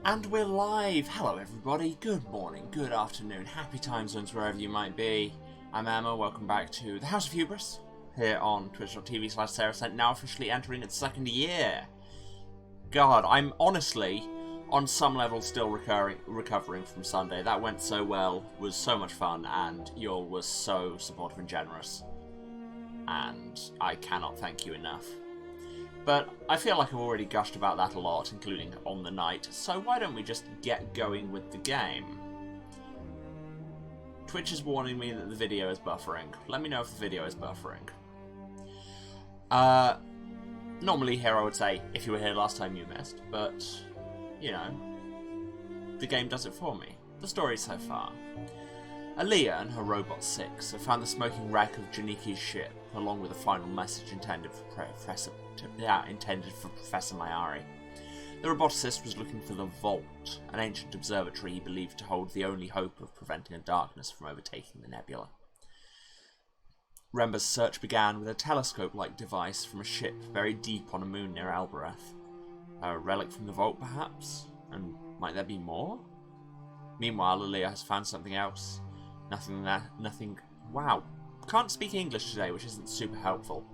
And we're live! Hello everybody, good morning, good afternoon, happy time zones wherever you might be. I'm Emma, welcome back to the House of Hubris, here on twitch.tv/SarahSent, now officially entering its second year. God, I'm honestly, on some level, still recovering from Sunday. That went so well, was so much fun, and y'all was so supportive and generous. And I cannot thank you enough. But I feel like I've already gushed about that a lot, including on the night, so why don't we just get going with the game? Twitch is warning me that the video is buffering. Let me know if the video is buffering. Normally here I would say, if you were here last time you missed, but, you know, the game does it for me. The story so far. Aaliyah and her Robot 6 have found the smoking wreck of Janiki's ship, along with a final message intended for Professor Mayari. The roboticist was looking for the Vault, an ancient observatory he believed to hold the only hope of preventing a darkness from overtaking the Nebula. Rember's search began with a telescope-like device from a ship buried deep on a moon near Albereth. A relic from the Vault, perhaps? And might there be more? Meanwhile, Aaliyah has found something else. Nothing. Wow. Can't speak English today, which isn't super helpful.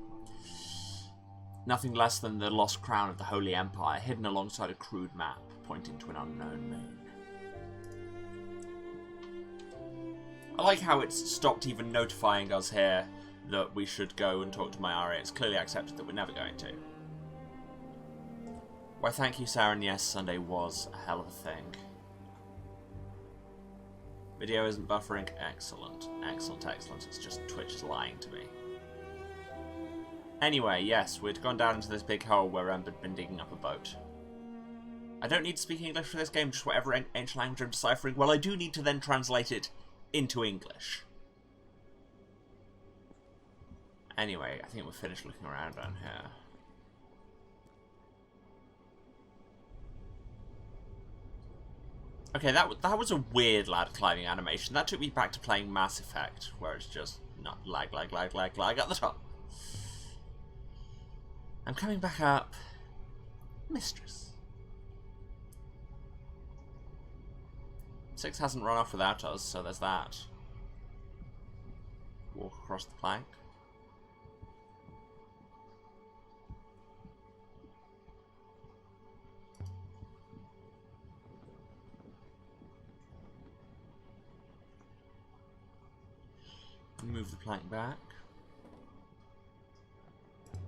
Nothing less than the lost crown of the Holy Empire, hidden alongside a crude map, pointing to an unknown moon. I like how it's stopped even notifying us here that we should go and talk to Mayari. It's clearly accepted that we're never going to. Why, thank you, Sarah, and yes, Sunday was a hell of a thing. Video isn't buffering. Excellent. Excellent, excellent. It's just Twitch is lying to me. Anyway, yes, we'd gone down into this big hole where Ember had been digging up a boat. I don't need to speak English for this game, just whatever ancient language I'm deciphering. Well, I do need to then translate it into English. Anyway, I think we're finished looking around down here. Okay, that was a weird ladder climbing animation. That took me back to playing Mass Effect, where it's just not lag at the top. I'm coming back up. Mistress. 6 hasn't run off without us, so there's that. Walk across the plank. Move the plank back.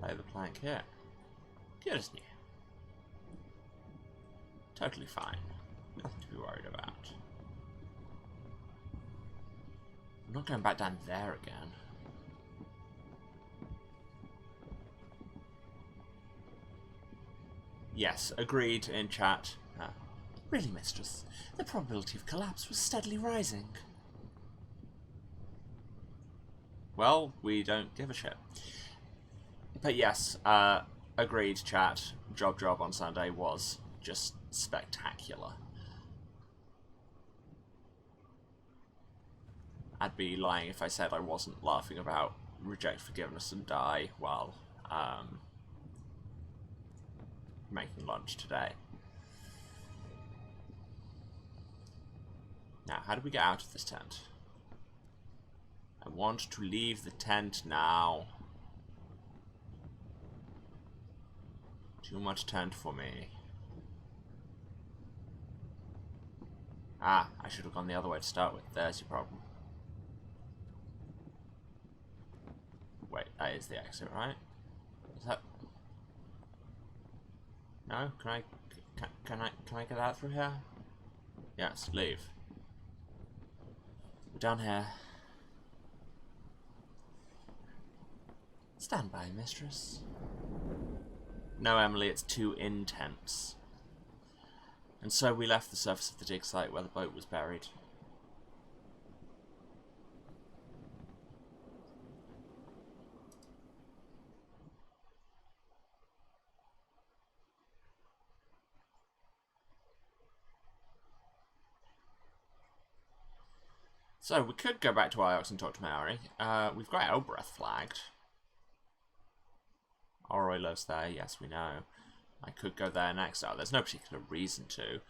Lay the plank here. Good as new. Totally fine. Nothing to be worried about. I'm not going back down there again. Yes, agreed in chat. Really, Mistress, the probability of collapse was steadily rising. Well, we don't give a shit. But yes, agreed, chat. Job on Sunday was just spectacular. I'd be lying if I said I wasn't laughing about Reject Forgiveness and Die while making lunch today. Now, how do we get out of this tent? I want to leave the tent now. Too much tent for me. Ah, I should have gone the other way to start with. There's your problem. Wait, that is the exit, right? Is that... No? Can I get out through here? Yes, leave. We're down here. Stand by, Mistress. No, Emily, it's too intense. And so we left the surface of the dig site where the boat was buried. So, we could go back to Iox and talk to Maori. We've got Albereth flagged. Oroy lives there, yes, we know. I could go there next. Oh, there's no particular reason to.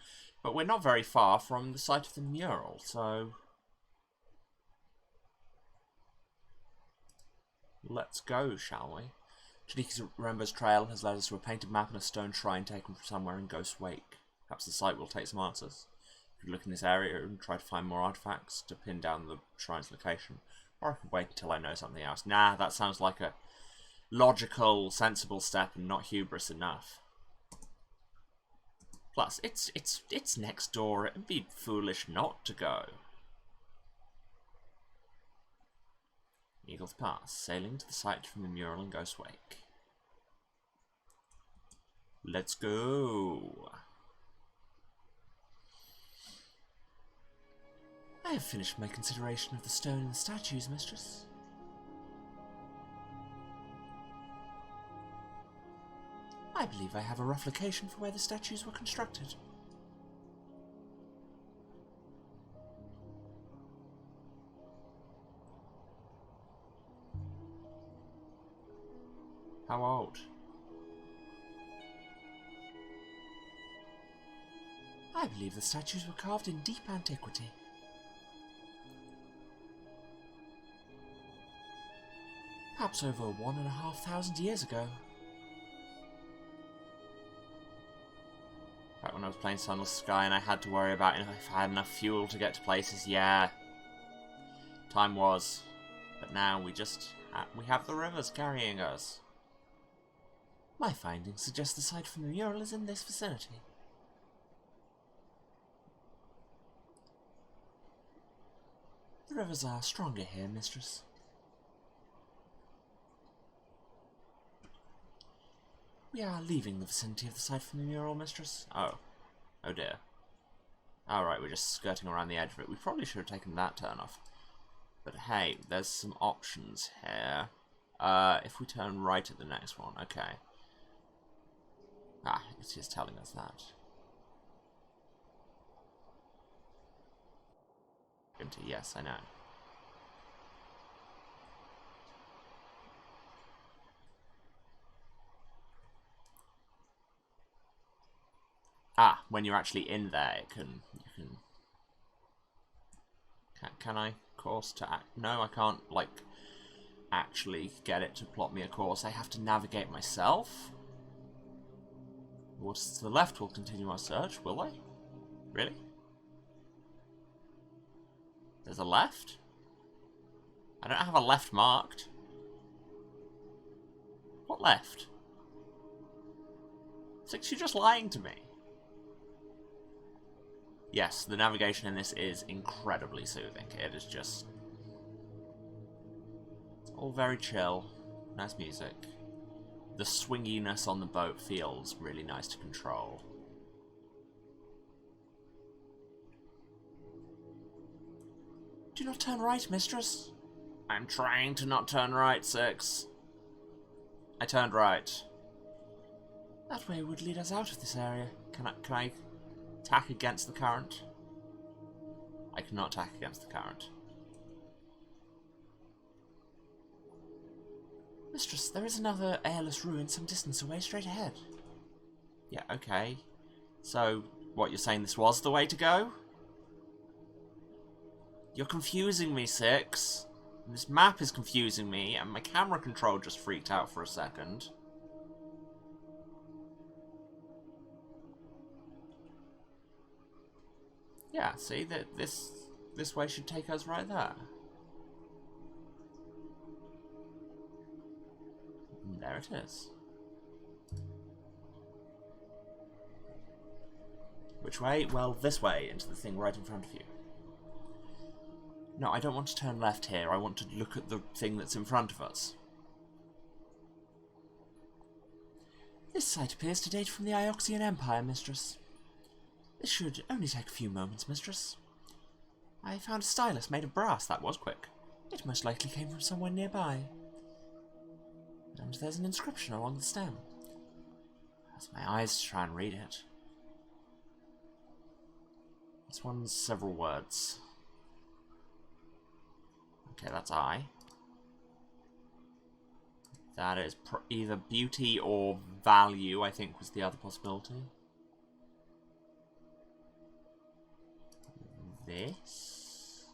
But we're not very far from the site of the mural, so... let's go, shall we? Janiki's Rainbow's Trail has led us to a painted map and a stone shrine taken from somewhere in Ghost Wake. Perhaps the site will take some answers. We could look in this area and try to find more artifacts to pin down the shrine's location. Or I could wait until I know something else. Nah, that sounds like a logical, sensible step and not hubris enough. Plus, it's next door. It'd be foolish not to go. Eagle's Pass, sailing to the site from the mural in Ghost Wake. Let's go. I have finished my consideration of the stone and the statues, mistress. I believe I have a rough location for where the statues were constructed. How old? I believe the statues were carved in deep antiquity. Perhaps over 1,500 years ago. Back when I was playing Sunless Sky and I had to worry about if I had enough fuel to get to places, yeah. Time was. But now we have the rivers carrying us. My findings suggest the site from the mural is in this vicinity. The rivers are stronger here, mistress. We are leaving the vicinity of the site from the mural, mistress. Oh. Oh dear. Alright, we're just skirting around the edge of it. We probably should have taken that turn off. But hey, there's some options here. If we turn right at the next one, okay. Ah, it is telling us that. Yes, I know. Ah, when you're actually in there, can I course to act? No, I can't, like, actually get it to plot me a course. I have to navigate myself. What's to the left will continue our search, will I? Really? There's a left? I don't have a left marked. What left? Six, you're just lying to me. Yes, the navigation in this is incredibly soothing. It is just... it's all very chill. Nice music. The swinginess on the boat feels really nice to control. Do not turn right, mistress. I'm trying to not turn right, Six. I turned right. That way would lead us out of this area. Can I tack against the current? I cannot tack against the current. Mistress, there is another airless ruin some distance away, straight ahead. Yeah, okay. So, what, you're saying this was the way to go? You're confusing me, Six. This map is confusing me, and my camera control just freaked out for a second. Yeah, see, that this way should take us right there. And there it is. Which way? Well, this way, into the thing right in front of you. No, I don't want to turn left here. I want to look at the thing that's in front of us. This site appears to date from the Ioxian Empire, mistress. This should only take a few moments, mistress. I found a stylus made of brass. That was quick. It most likely came from somewhere nearby. And there's an inscription along the stem. That's my eyes to try and read it. This one's several words. Okay, that's I. That is either beauty or value, I think was the other possibility. this.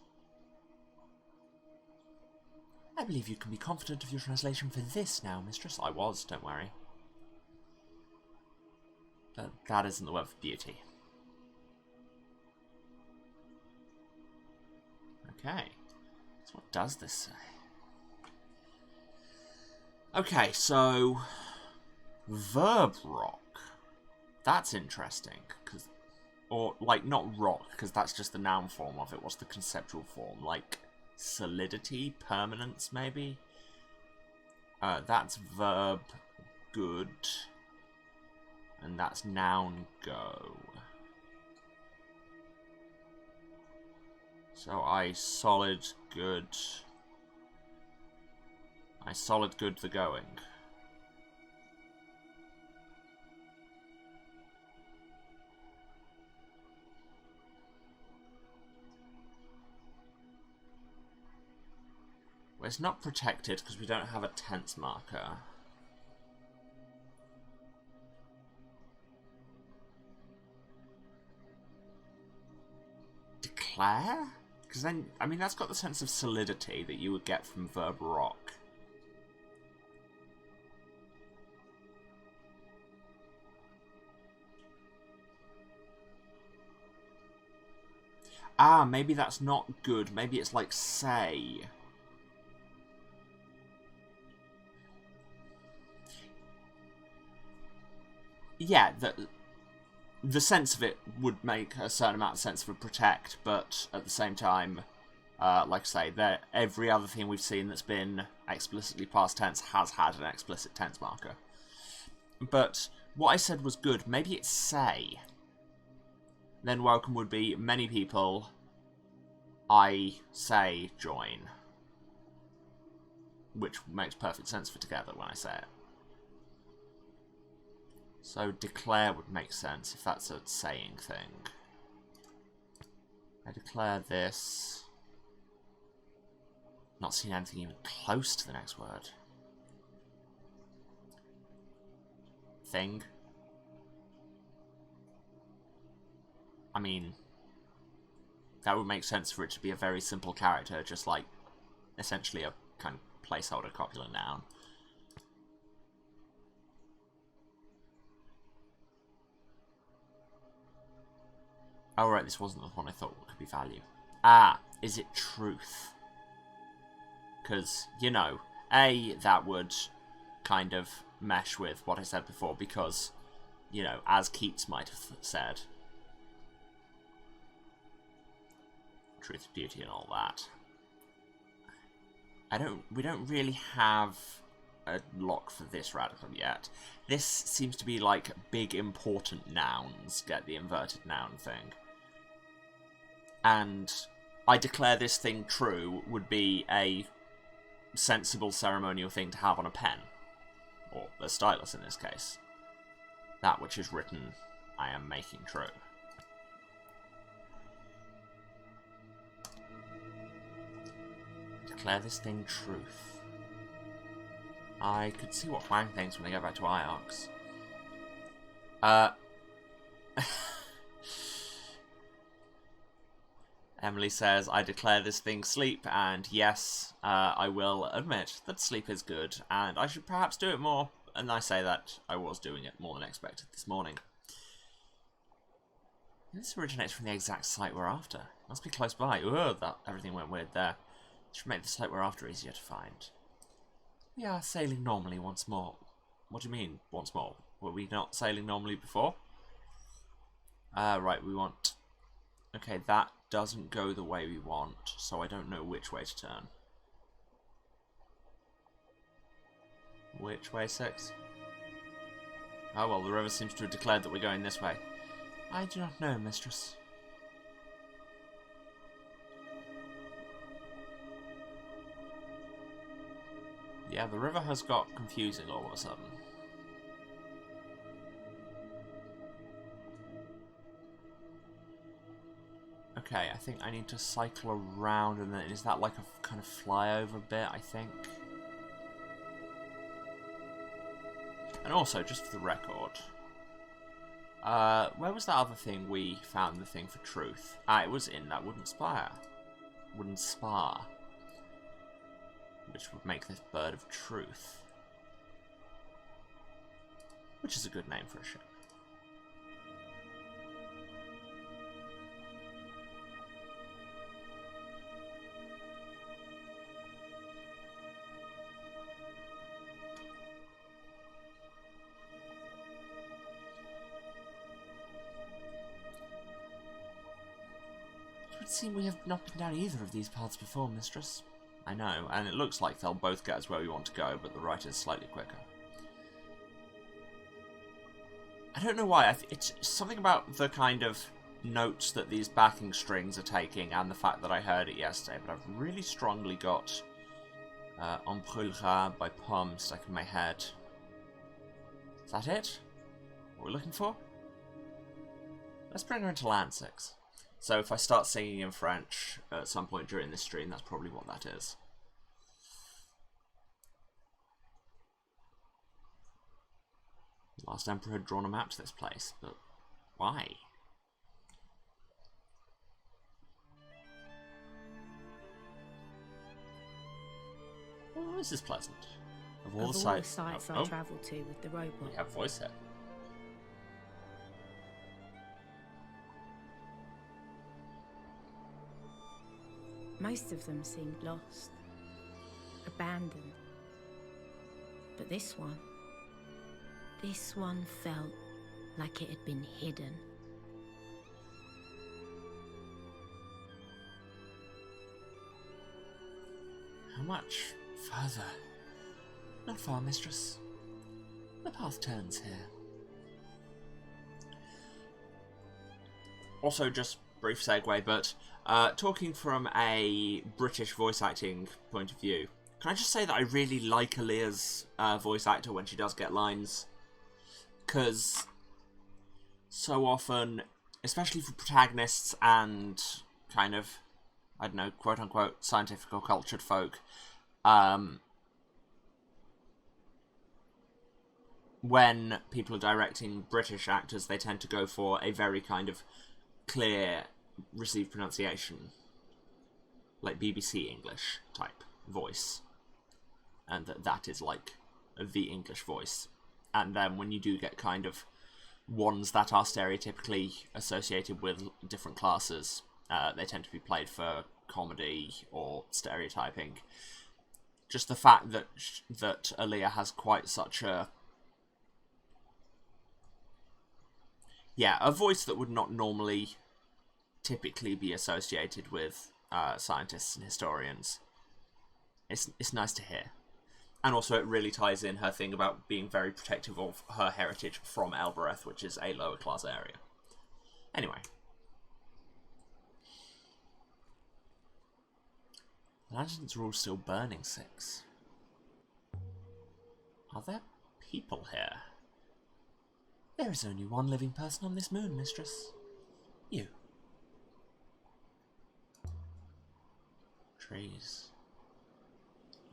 I believe you can be confident of your translation for this now, mistress. I was, don't worry. But that isn't the word for beauty. Okay. So what does this say? Okay, so verb rock. That's interesting, because, or like not rock, because that's just the noun form of it. What's the conceptual form? Like solidity, permanence, maybe. That's verb good, and that's noun go. So I solid good the going. Well, it's not protected because we don't have a tense marker. Declare? Because then, I mean, that's got the sense of solidity that you would get from verb rock. Ah, maybe that's not good. Maybe it's like say. Yeah, the sense of it would make a certain amount of sense for protect, but at the same time, like I say, every other thing we've seen that's been explicitly past tense has had an explicit tense marker. But what I said was good. Maybe it's say. Then welcome would be many people, I say join. Which makes perfect sense for together when I say it. So declare would make sense if that's a saying thing. I declare this. Not seeing anything even close to the next word. Thing. I mean, that would make sense for it to be a very simple character, just like essentially a kind of placeholder copula noun. Oh right, this wasn't the one I thought could be value. Ah, is it truth? Because, you know, A, that would kind of mesh with what I said before, because, you know, as Keats might have said, truth, beauty, and all that. We don't really have a lock for this radical yet. This seems to be like big important nouns get the inverted noun thing. And I declare this thing true would be a sensible ceremonial thing to have on a pen. Or a stylus in this case. That which is written, I am making true. Declare this thing truth. I could see what Huang thinks when they go back to Iox. Emily says, I declare this thing sleep, and yes, I will admit that sleep is good, and I should perhaps do it more, and I say that I was doing it more than expected this morning. This originates from the exact site we're after. Must be close by. Ugh, everything went weird there. Should make the site we're after easier to find. We are sailing normally once more. What do you mean, once more? Were we not sailing normally before? Right, we want... Okay, that doesn't go the way we want, so I don't know which way to turn. Which way, 6? Oh well, the river seems to have declared that we're going this way. I do not know, mistress. Yeah, the river has got confusing all of a sudden. Okay, I think I need to cycle around, and then is that like a kind of flyover bit, I think? And also, just for the record, Where was that other thing we found the thing for truth? Ah, it was in that wooden spire. Wooden spar. Which would make this bird of truth. Which is a good name for a ship. It would seem we have not been down either of these paths before, mistress. I know, and it looks like they'll both get us where we want to go, but the right is slightly quicker. I don't know why, it's something about the kind of notes that these backing strings are taking and the fact that I heard it yesterday, but I've really strongly got On Brûlera by Pomme stuck in my head. Is that it? What we're looking for? Let's bring her into land 6. So if I start singing in French at some point during this stream, that's probably what that is. The last emperor had drawn a map to this place, but why? Oh, this is pleasant. Of all the sites I travelled to with the robot. We have voice here. Most of them seemed lost, abandoned. But this one felt like it had been hidden. How much further? Not far, mistress. The path turns here. Also, just brief segue, but talking from a British voice acting point of view, can I just say that I really like Aaliyah's voice actor when she does get lines? Because so often, especially for protagonists and kind of, I don't know, quote-unquote scientific or cultured folk, when people are directing British actors, they tend to go for a very kind of clear received pronunciation, like BBC English type voice, and that is like the English voice. And then when you do get kind of ones that are stereotypically associated with different classes, they tend to be played for comedy or stereotyping. Just the fact that Aaliyah has quite such a voice that would not normally typically be associated with scientists and historians. It's nice to hear. And also it really ties in her thing about being very protective of her heritage from Elbereth, which is a lower class area. Anyway. The lanterns are all still burning 6. Are there people here? There is only one living person on this moon, mistress. You. Trees.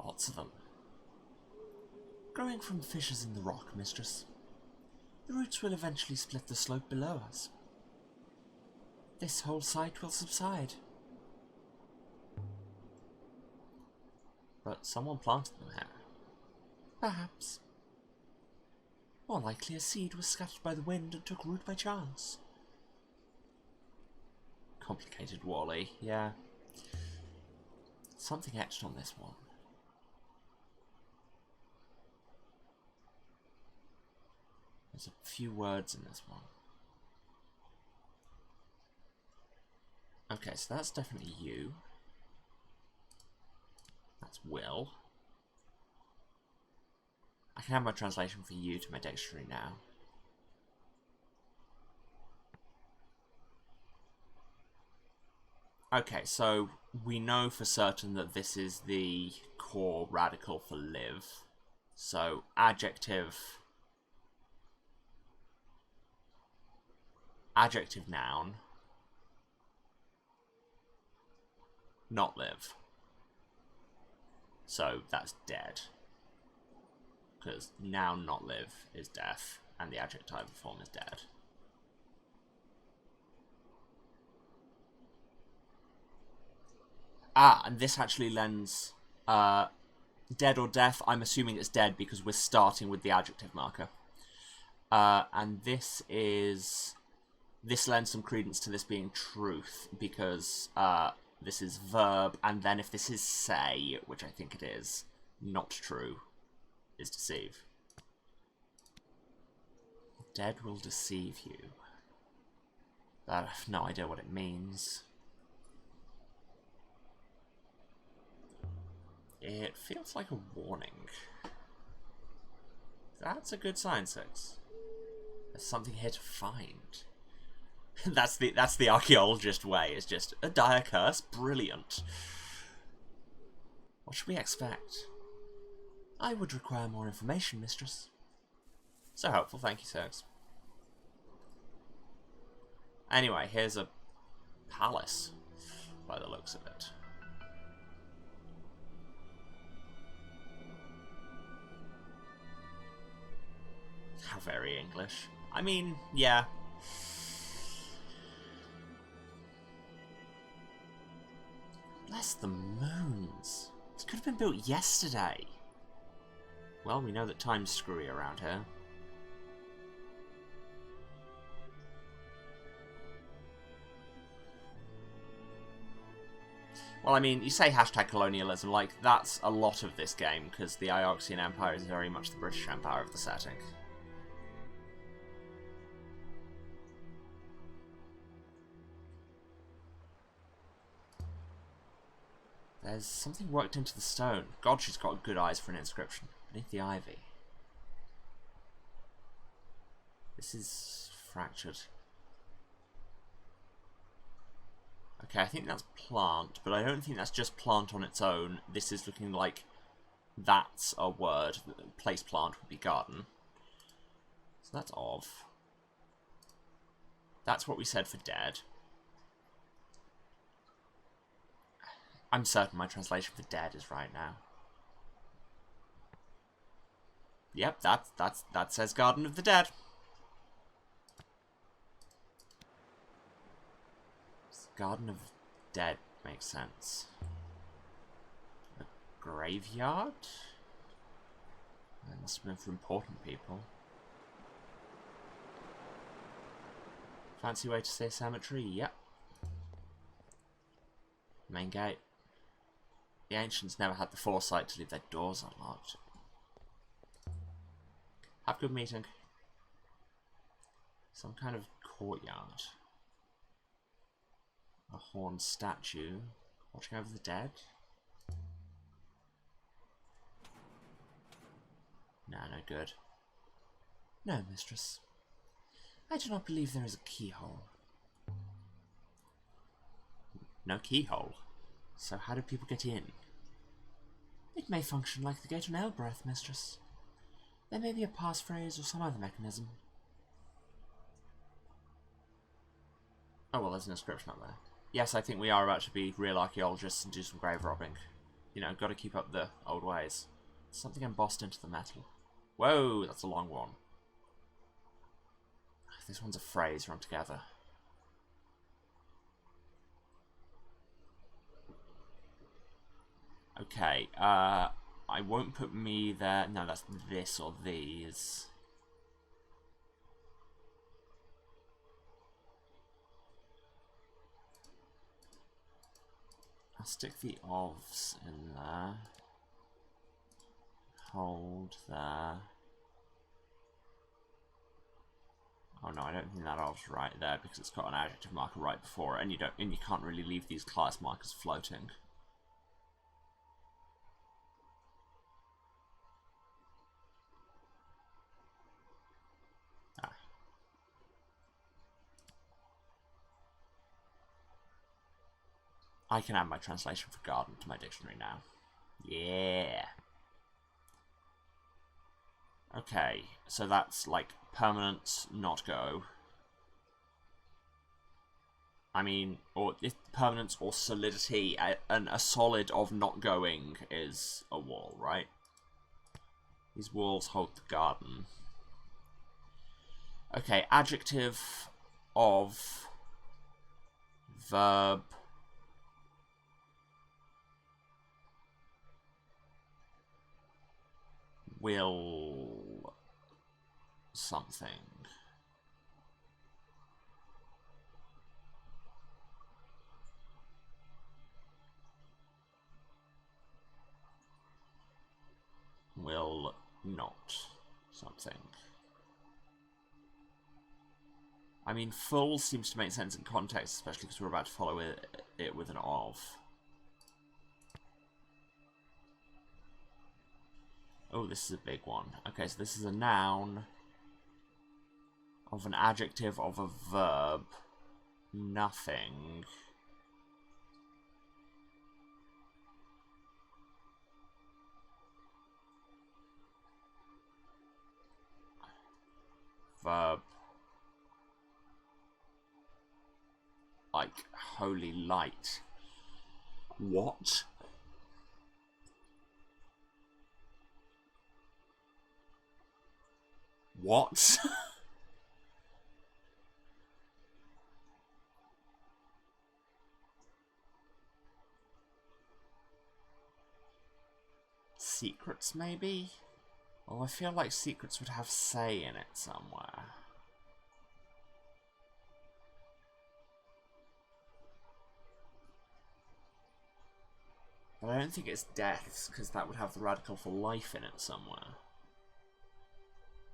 Lots of them. Growing from fissures in the rock, mistress. The roots will eventually split the slope below us. This whole site will subside. But someone planted them here. Perhaps. More likely a seed was scattered by the wind and took root by chance. Complicated, Wally, yeah. Something etched on this one. There's a few words in this one. Okay, so that's definitely you. That's Will. I can add my translation for you to my dictionary now. Okay, so we know for certain that this is the core radical for live. So adjective, noun, not live. So that's dead. Because noun not live is death, and the adjective form is dead. Ah, and this actually lends dead or death. I'm assuming it's dead because we're starting with the adjective marker. And this lends some credence to this being truth because this is verb, and then if this is say, which I think it is, not true, is deceive. Dead will deceive you. But I have no idea what it means. It feels like a warning. That's a good sign, 6. There's something here to find. that's the archaeologist way. It's just a dire curse. Brilliant. What should we expect? I would require more information, mistress. So helpful, thank you, 6. Anyway, here's a palace, by the looks of it. How very English. I mean, yeah. Bless the moons. This could have been built yesterday. Well, we know that time's screwy around here. Well, I mean, you say hashtag colonialism, like, that's a lot of this game, because the Ioxian Empire is very much the British Empire of the setting. There's something worked into the stone. God, she's got good eyes for an inscription. Beneath the ivy. This is fractured. Okay, I think that's plant, but I don't think that's just plant on its own. This is looking like that's a word. Place plant would be garden. So that's of. That's what we said for dead. I'm certain my translation for dead is right now. Yep, that says Garden of the Dead. Garden of Dead makes sense. A graveyard? That must have been for important people. Fancy way to say cemetery? Yep. Main gate. The ancients never had the foresight to leave their doors unlocked. Have a good meeting. Some kind of courtyard. A horned statue. Watching over the dead? No, no good. No, mistress. I do not believe there is a keyhole. No keyhole? So how do people get in? It may function like the gate on Elbreth, mistress. There may be a passphrase or some other mechanism. Oh well, there's an inscription up there. Yes, I think we are about to be real archaeologists and do some grave robbing. You know, gotta keep up the old ways. Something embossed into the metal. Whoa, that's a long one. This one's a phrase run together. Okay, I won't put me there. No, that's this or these. I'll stick the ofs in there. Hold there. Oh no, I don't think that of's right there because it's got an adjective marker right before it, and you can't really leave these class markers floating. I can add my translation for garden to my dictionary now. Yeah. Okay, so that's like permanence, not go. I mean, or if permanence or solidity, and a solid of not going is a wall, right? These walls hold the garden. Okay, adjective of verb will something. Will not something. I mean, full seems to make sense in context, especially because we're about to follow it with an of. Oh, this is a big one. Okay, so this is a noun of an adjective of a verb. Nothing. Verb. Like, holy light. What? What? Secrets, maybe? Well, I feel like secrets would have say in it somewhere. But I don't think it's deaths, because that would have the radical for life in it somewhere.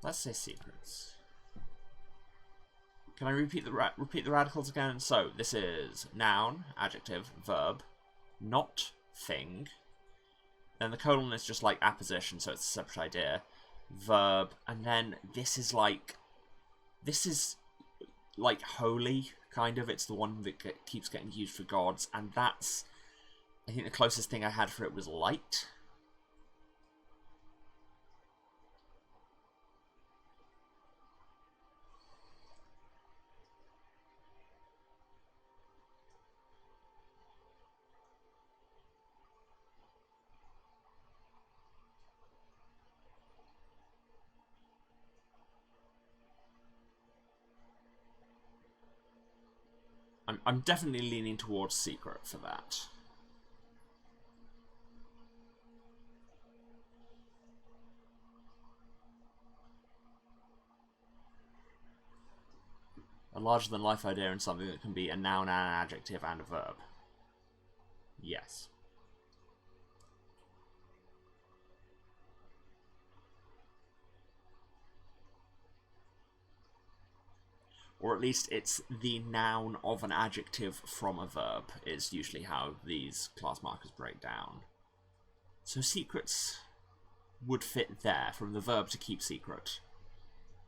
Let's say secrets. Can I repeat the radicals again? So, this is noun, adjective, verb, not thing. Then the colon is just like apposition, so it's a separate idea. Verb, and then this is like holy, kind of. It's the one that keeps getting used for gods, and that's, I think the closest thing I had for it was light. I'm definitely leaning towards secret for that. A larger-than-life idea in something that can be a noun and an adjective and a verb. Yes. Or at least it's the noun of an adjective from a verb is usually how these class markers break down. So secrets would fit there. From the verb to keep secret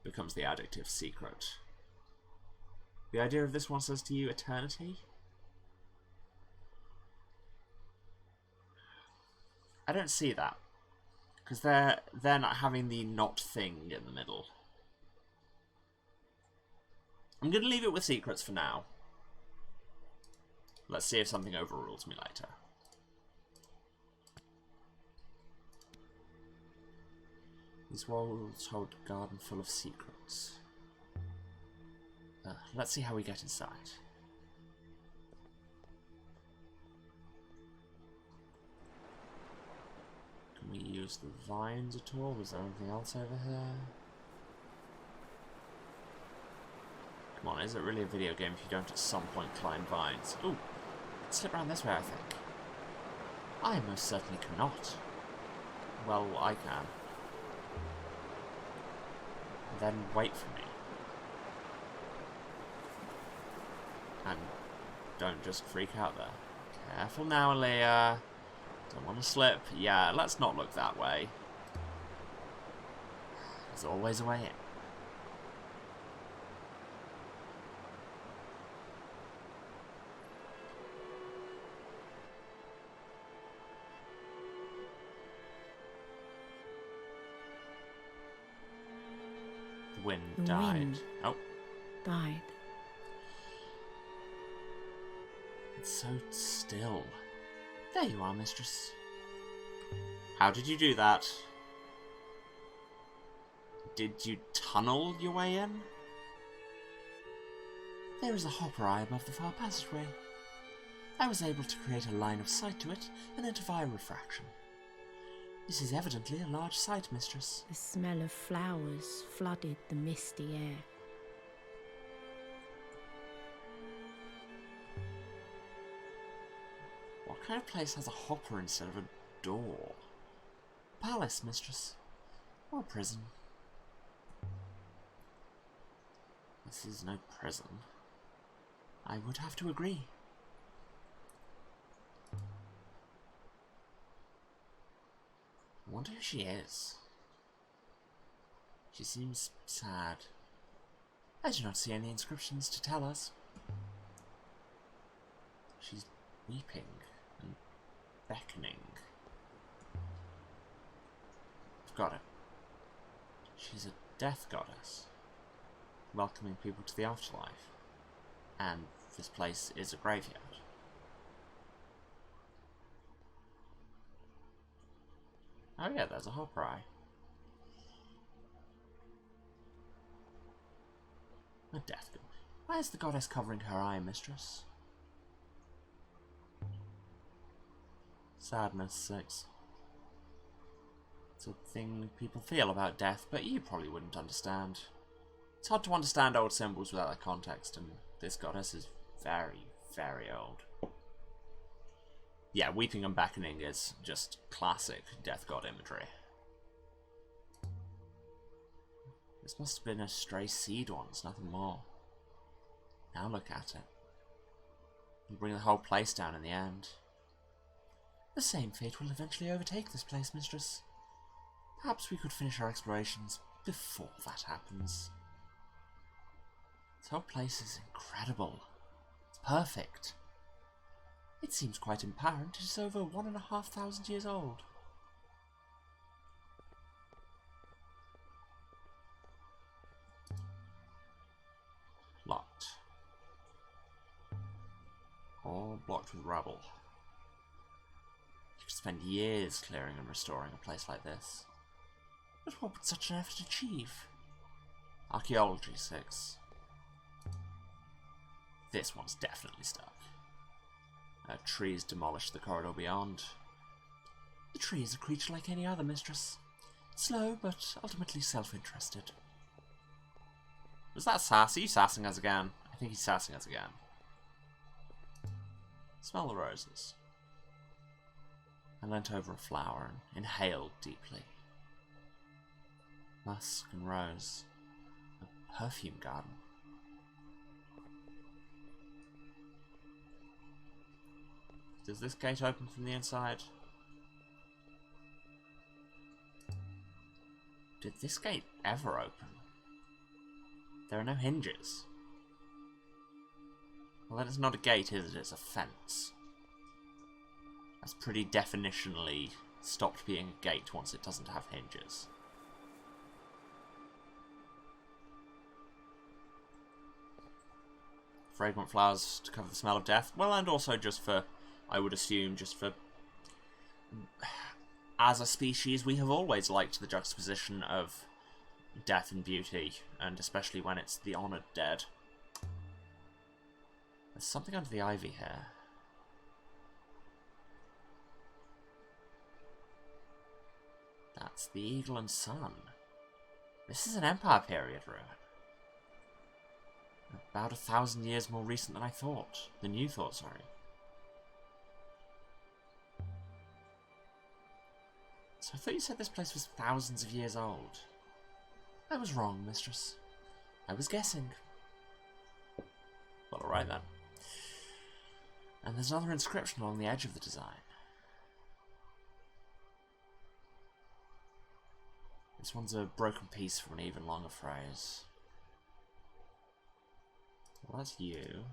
becomes the adjective secret. The idea of this one says to you eternity? I don't see that. Because they're not having the not thing in the middle. I'm going to leave it with secrets for now. Let's see if something overrules me later. These walls hold a garden full of secrets. Let's see how we get inside. Can we use the vines at all? Was there anything else over here? Come on, is it really a video game if you don't at some point climb vines? Ooh, let's slip around this way, I think. I most certainly cannot. Well, I can. Then wait for me. And don't just freak out there. Careful now, Leah. Don't want to slip. Yeah, let's not look that way. There's always a way in. The wind died. Oh. Died. It's so still. There you are, mistress. How did you do that? Did you tunnel your way in? There is a hopper eye above the far passageway. I was able to create a line of sight to it and then defy refraction. This is evidently a large site, mistress. The smell of flowers flooded the misty air. What kind of place has a hopper instead of a door? Palace, mistress. Or a prison? This is no prison. I would have to agree. I wonder who she is. She seems sad. I do not see any inscriptions to tell us. She's weeping and beckoning. I've got it. She's a death goddess, welcoming people to the afterlife. And this place is a graveyard. Oh yeah, there's a hopper eye. A death god. Why is the goddess covering her eye, mistress? Sadness 6. It's a thing people feel about death, but you probably wouldn't understand. It's hard to understand old symbols without their context, and this goddess is very, very old. Yeah, weeping and beckoning is just classic death god imagery. This must have been a stray seed once, nothing more. Now look at it. It'll bring the whole place down in the end. The same fate will eventually overtake this place, mistress. Perhaps we could finish our explorations before that happens. This whole place is incredible. It's perfect. It seems quite apparent it is over 1,500 years old. Locked. Or blocked with rubble. You could spend years clearing and restoring a place like this. But what would such an effort achieve? Archaeology 6. This one's definitely stuck. Trees demolished the corridor beyond. The tree is a creature like any other, mistress. Slow, but ultimately self-interested. Was that sass? Are you sassing us again? I think he's sassing us again. Smell the roses. I leant over a flower and inhaled deeply. Musk and rose. A perfume garden. Does this gate open from the inside? Did this gate ever open? There are no hinges. Well, then it's not a gate, is it? It's a fence. That's pretty definitionally stopped being a gate once it doesn't have hinges. Fragrant flowers to cover the smell of death. Well, and also just for, I would assume, just for... As a species, we have always liked the juxtaposition of death and beauty, and especially when it's the honoured dead. There's something under the ivy here. That's the Eagle and Sun. This is an Empire period ruin. About 1,000 years more recent than I thought. Than you thought, sorry. So I thought you said this place was thousands of years old. I was wrong, mistress. I was guessing. Well, alright then. And there's another inscription along the edge of the design. This one's a broken piece from an even longer phrase. Well, that's you.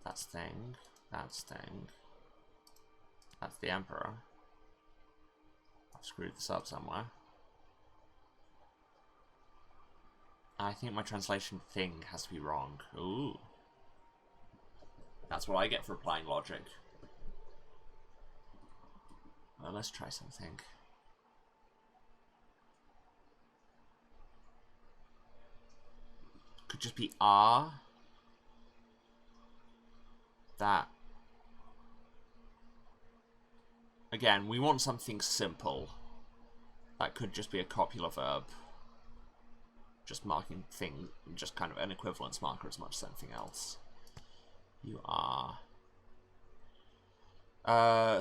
That's thing. That's thing. That's the Emperor. I've screwed this up somewhere. I think my translation thing has to be wrong. Ooh. That's what I get for applying logic. Well, let's try something. Could just be R. That. Again, we want something simple. That could just be a copular verb. Just marking things, just kind of an equivalence marker as much as anything else. You are...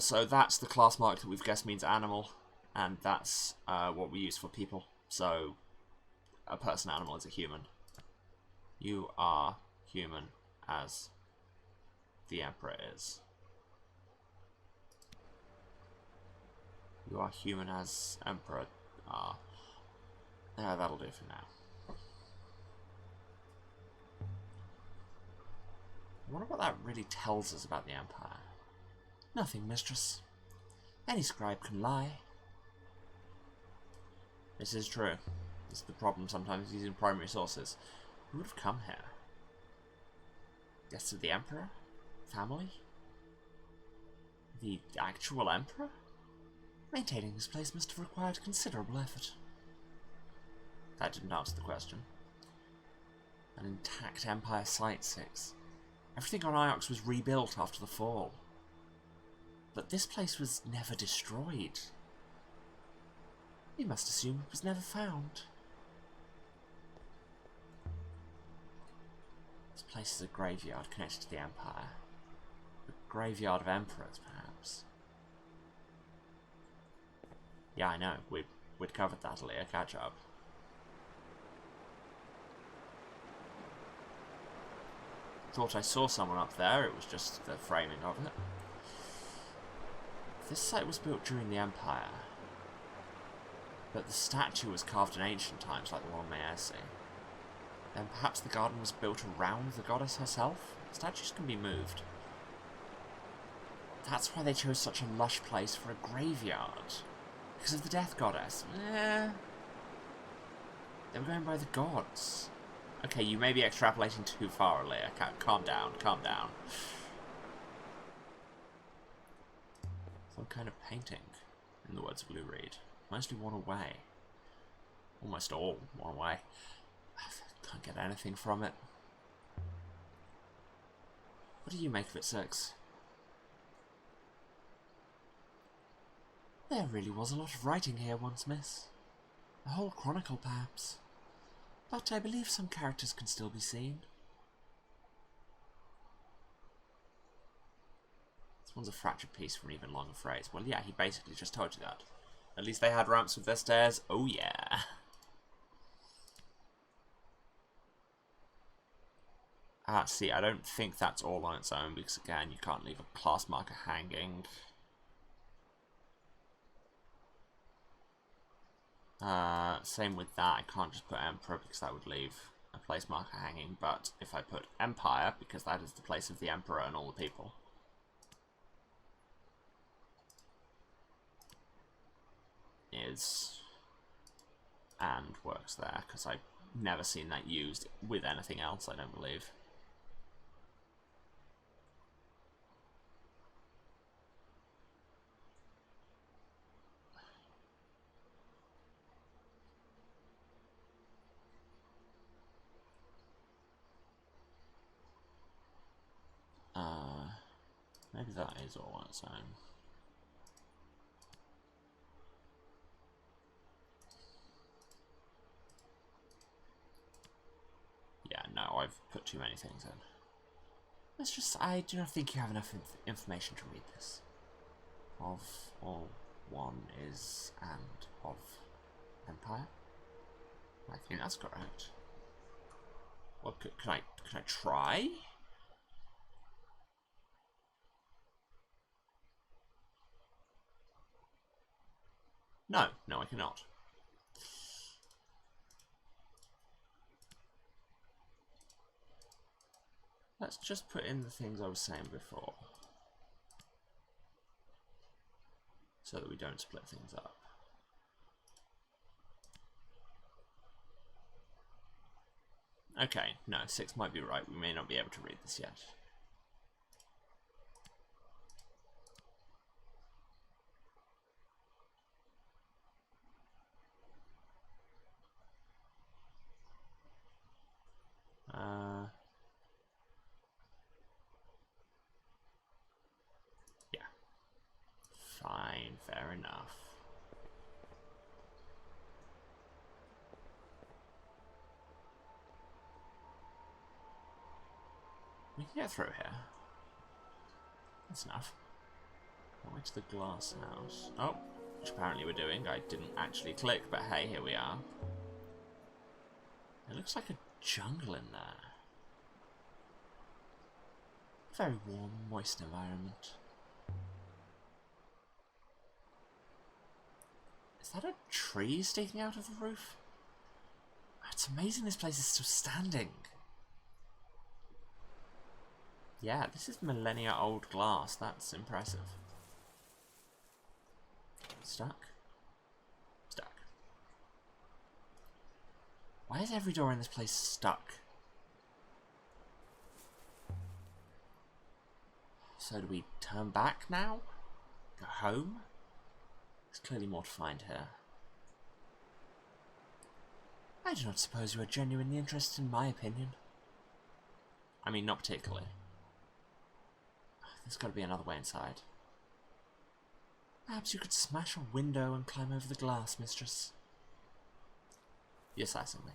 so that's the class mark that we've guessed means animal, and that's what we use for people. So a person animal is a human. You are human as the Emperor is. You are human as Emperor are. Yeah, that'll do for now. I wonder what that really tells us about the Empire. Nothing, mistress. Any scribe can lie. This is true. This is the problem sometimes using primary sources. Who would have come here? Guests of the Emperor? Family? The actual Emperor? Maintaining this place must have required considerable effort. That didn't answer the question. An intact Empire Site 6. Everything on Iox was rebuilt after the fall. But this place was never destroyed. We must assume it was never found. This place is a graveyard connected to the Empire. A graveyard of Emperors, perhaps. Yeah, I know. We'd covered that earlier. Catch up. Thought I saw someone up there. It was just the framing of it. This site was built during the Empire, but the statue was carved in ancient times like the one Maesi. Then perhaps the garden was built around the goddess herself? Statues can be moved. That's why they chose such a lush place for a graveyard. Because of the death goddess. They were going by the gods. Okay, you may be extrapolating too far, Leia. Calm down, calm down. Some kind of painting, in the words of Lou Reed. Mostly worn away. Almost all worn away. I can't get anything from it. What do you make of it, Six? There really was a lot of writing here once, miss. A whole chronicle, perhaps. But I believe some characters can still be seen. This one's a fractured piece for an even longer phrase. Well, yeah, he basically just told you that. At least they had ramps with their stairs. Oh, yeah. See, I don't think that's all on its own, because, again, you can't leave a class marker hanging. Same with that, I can't just put Emperor because that would leave a place marker hanging, but if I put Empire, because that is the place of the Emperor and all the people. Is and works there, because I've never seen that used with anything else, I don't believe. Maybe that is all on its own. Yeah, no, I've put too many things in. Let's just, I do not think you have enough information to read this. Of all one is and of Empire? I think that's correct. Well, can I try? No, no, I cannot. Let's just put in the things I was saying before, so that we don't split things up. Okay, no, 6 might be right. We may not be able to read this yet. Yeah. Fine. fine. Fair enough. We can get through here. That's enough. Way to the glass house. Oh, which apparently we're doing. I didn't actually click, but hey, here we are. It looks like a jungle in there. Very warm, moist environment. Is that a tree sticking out of the roof? It's amazing this place is still standing. Yeah, this is millennia old glass. That's impressive. Stuck? Stuck. Why is every door in this place stuck? So do we turn back now? Go home? There's clearly more to find here. I do not suppose you are genuinely interested in my opinion. I mean, not particularly. There's got to be another way inside. Perhaps you could smash a window and climb over the glass, mistress. You're sassing me.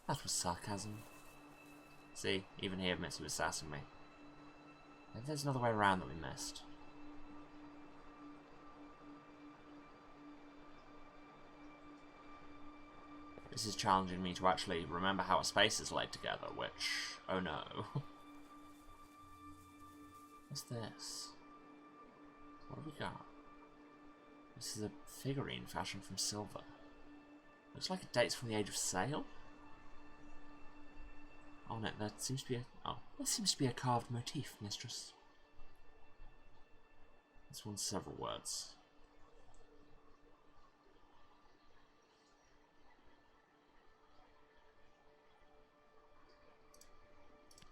That was sarcasm. See, even he admits he was sassing me. Maybe there's another way around that we missed. This is challenging me to actually remember how a space is laid together, which... oh no. What's this? What have we got? This is a figurine fashioned from silver. Looks like it dates from the age of sail. On it, there seems to be a... oh, there seems to be a carved motif, mistress. This one's several words.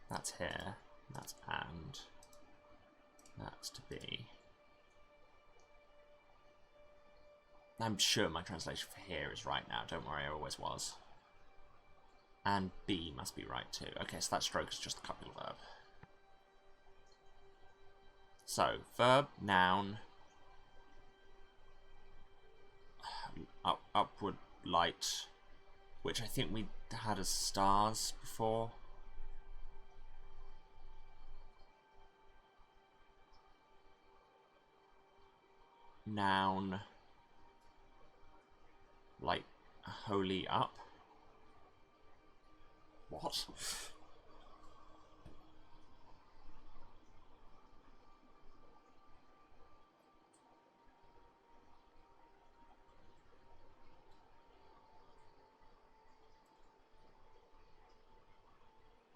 That's here. That's and. That's to be. I'm sure my translation for here is right now. Don't worry, I always was. And B must be right too. Okay, so that stroke is just the copula verb. So, verb, noun. Upward light. Which I think we had as stars before. Noun. Like, holy up. What?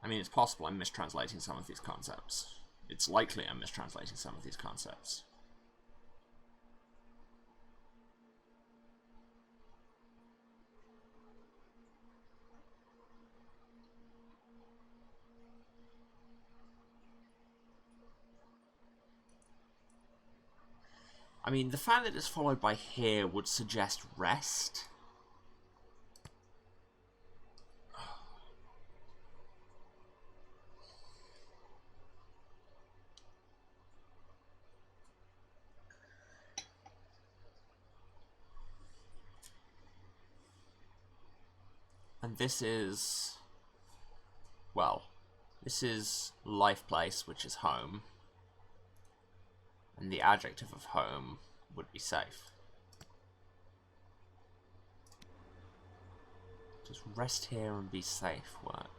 I mean, it's possible I'm mistranslating some of these concepts. It's likely I'm mistranslating some of these concepts. I mean, the fact that it's followed by here would suggest rest. And this is... well, this is life place, which is home. And the adjective of home would be safe. Just rest here and be safe work.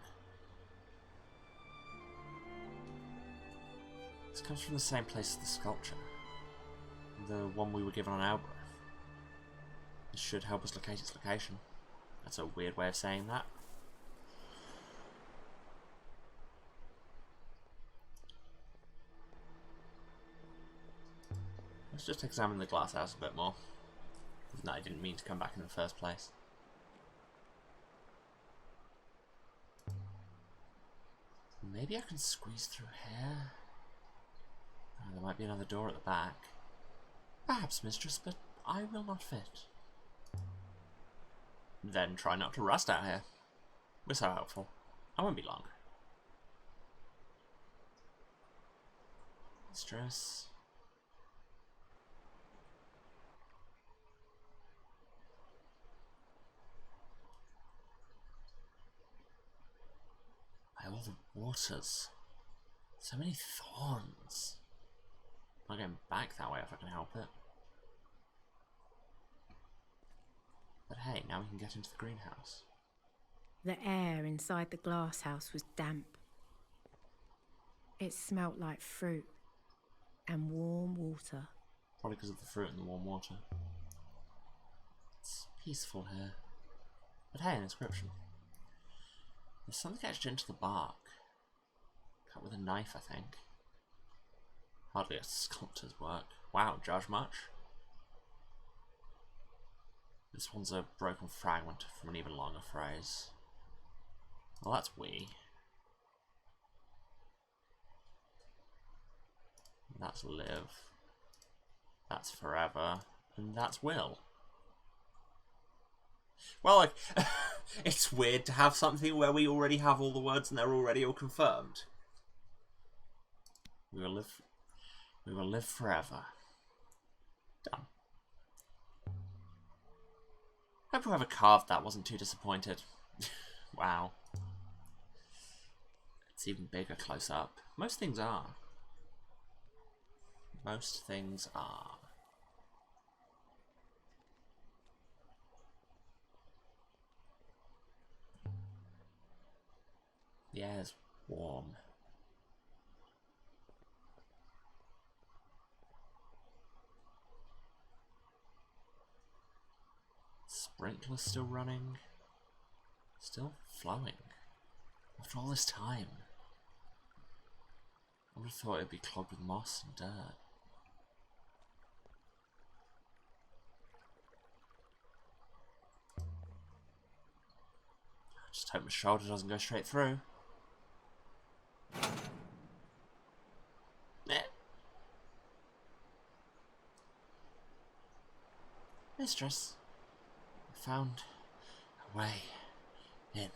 This comes from the same place as the sculpture. The one we were given on Albrecht. This should help us locate its location. That's a weird way of saying that. Let's just examine the glass house a bit more. No, I didn't mean to come back in the first place. Maybe I can squeeze through here. Oh, there might be another door at the back. Perhaps, mistress, but I will not fit. Then try not to rust out here. We're so helpful. I won't be long. Mistress. all the waters. So many thorns. I'm not going back that way if I can help it. But hey, now we can get into the greenhouse. The air inside the glass house was damp. It smelt like fruit and warm water. Probably because of the fruit and the warm water. It's peaceful here. But hey, an inscription. There's something etched into the bark. Cut with a knife, I think. Hardly a sculptor's work. Wow, judge much? This one's a broken fragment from an even longer phrase. Well, that's we. That's live. That's forever. And that's will. Well, like, it's weird to have something where we already have all the words and they're already all confirmed. We will live forever. Done. Hope whoever carved that wasn't too disappointed. Wow. It's even bigger close up. Most things are. Most things are. The air's warm. Sprinkler still running. Still flowing. After all this time. I would have thought it'd be clogged with moss and dirt. I just hope my shoulder doesn't go straight through. Mistress, I found a way in.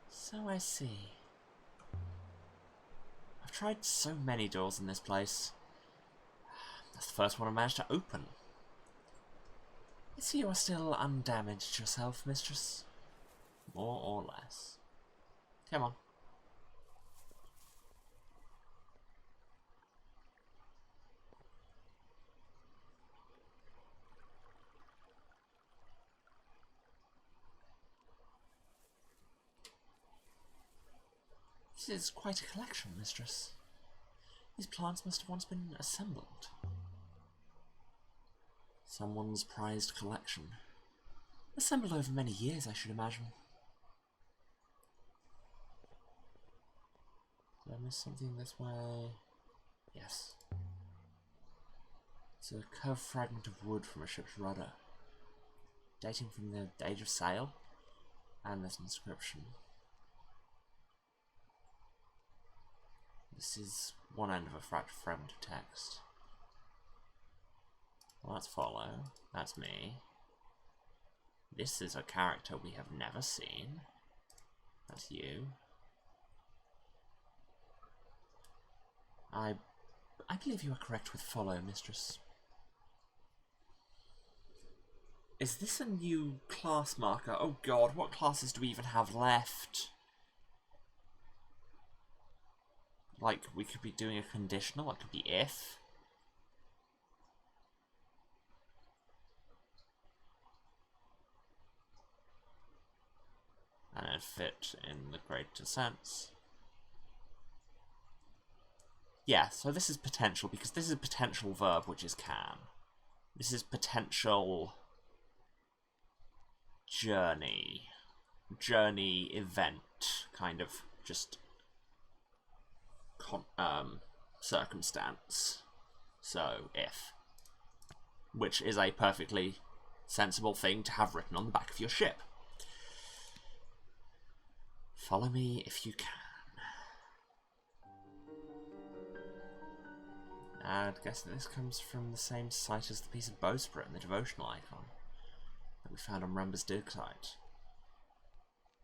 So I see. I've tried so many doors in this place. That's the first one I managed to open. I see you are still undamaged yourself, mistress. More or less. Come on. This is quite a collection, mistress. These plants must have once been assembled. Someone's prized collection. Assembled over many years, I should imagine. Did I miss something this way? Yes. It's a curved fragment of wood from a ship's rudder, dating from the age of sail, and this inscription. This is one end of a fractured fragment of text. Well, that's follow. That's me. This is a character we have never seen. That's you. I believe you are correct with follow, mistress. Is this a new class marker? Oh god, what classes do we even have left? Like, we could be doing a conditional, it could be if. And it'd fit in the greater sense. Yeah, so this is potential, because this is a potential verb, which is can. This is potential journey. Journey event, kind of, just circumstance. So, if. Which is a perfectly sensible thing to have written on the back of your ship. Follow me if you can. I'd guess that this comes from the same site as the piece of bowsprit and the devotional icon that we found on Rember's dig site.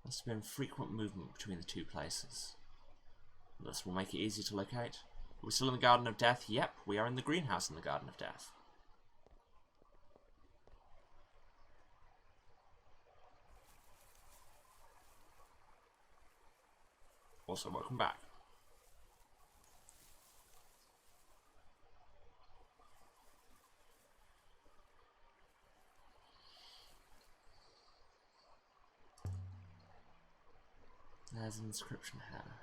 Must have been frequent movement between the two places. This will make it easy to locate. Are we still in the Garden of Death? Yep, we are in the greenhouse in the Garden of Death. Also, welcome back. There's an inscription here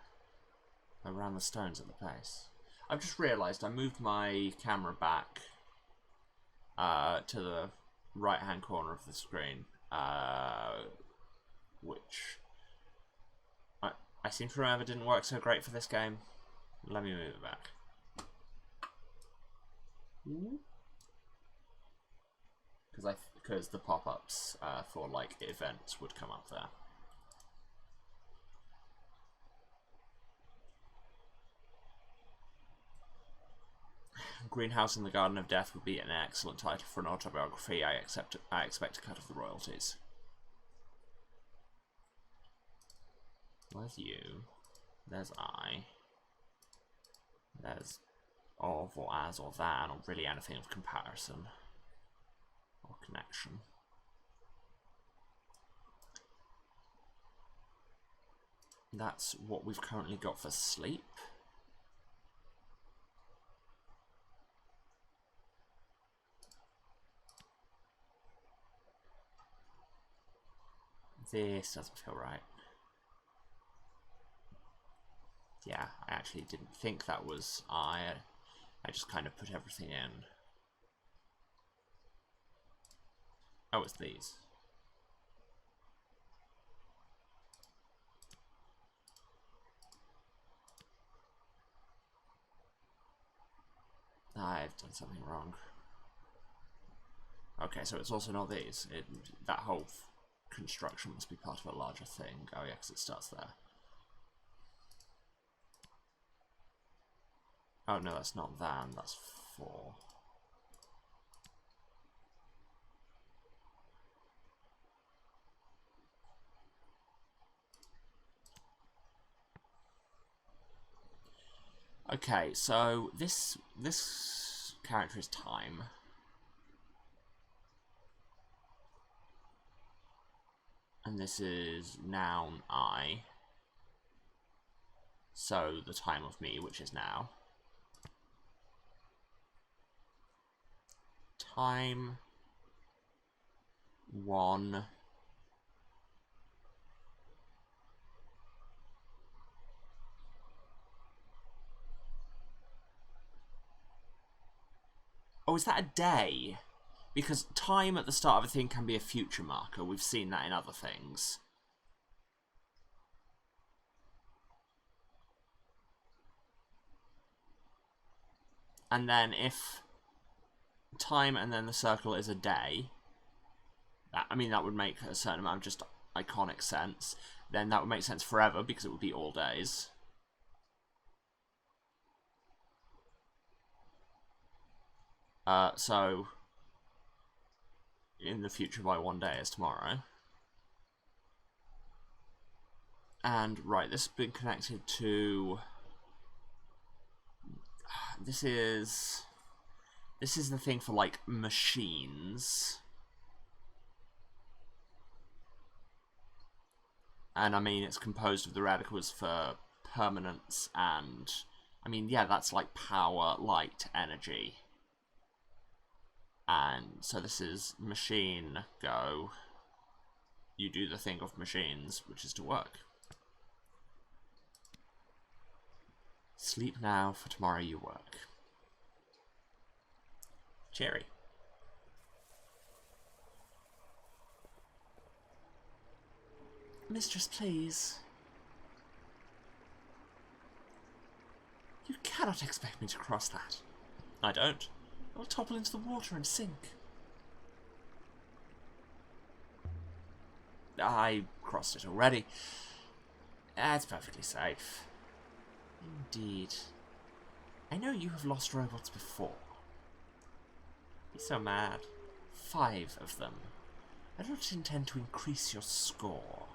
around the stones at the place. I've just realised I moved my camera back to the right-hand corner of the screen, which I seem to remember didn't work so great for this game. Let me move it back. Because the pop-ups for like events would come up there. Greenhouse in the Garden of Death would be an excellent title for an autobiography. I expect a cut of the royalties. Where's you? There's I. There's of or as or than, or really anything of comparison or connection. That's what we've currently got for sleep. This doesn't feel right. Yeah, I actually didn't think that was I just kind of put everything in. Oh, it's these. I've done something wrong. Okay, so it's also not these. That whole construction must be part of a larger thing. Oh yeah, because it starts there. Oh no, that's not than, that's for. Okay, so this character is time. And this is noun I. So the time of me, which is now. Time 1. Oh, is that a day? Because time at the start of a thing can be a future marker. We've seen that in other things. And then if time and then the circle is a day, I mean, that would make a certain amount of just iconic sense. Then that would make sense forever because it would be all days. So in the future by one day is tomorrow. And right, this has been connected to. This is the thing for like machines. And I mean, it's composed of the radicals for permanence and, I mean, yeah, that's like power, light, energy. And so this is machine, go. You do the thing of machines, which is to work. Sleep now, for tomorrow you work. Cherry. Mistress, please. You cannot expect me to cross that. I don't. I'll topple into the water and sink. I crossed it already. It's perfectly safe. Indeed. I know you have lost robots before. Be so mad. 5 of them. I don't intend to increase your score.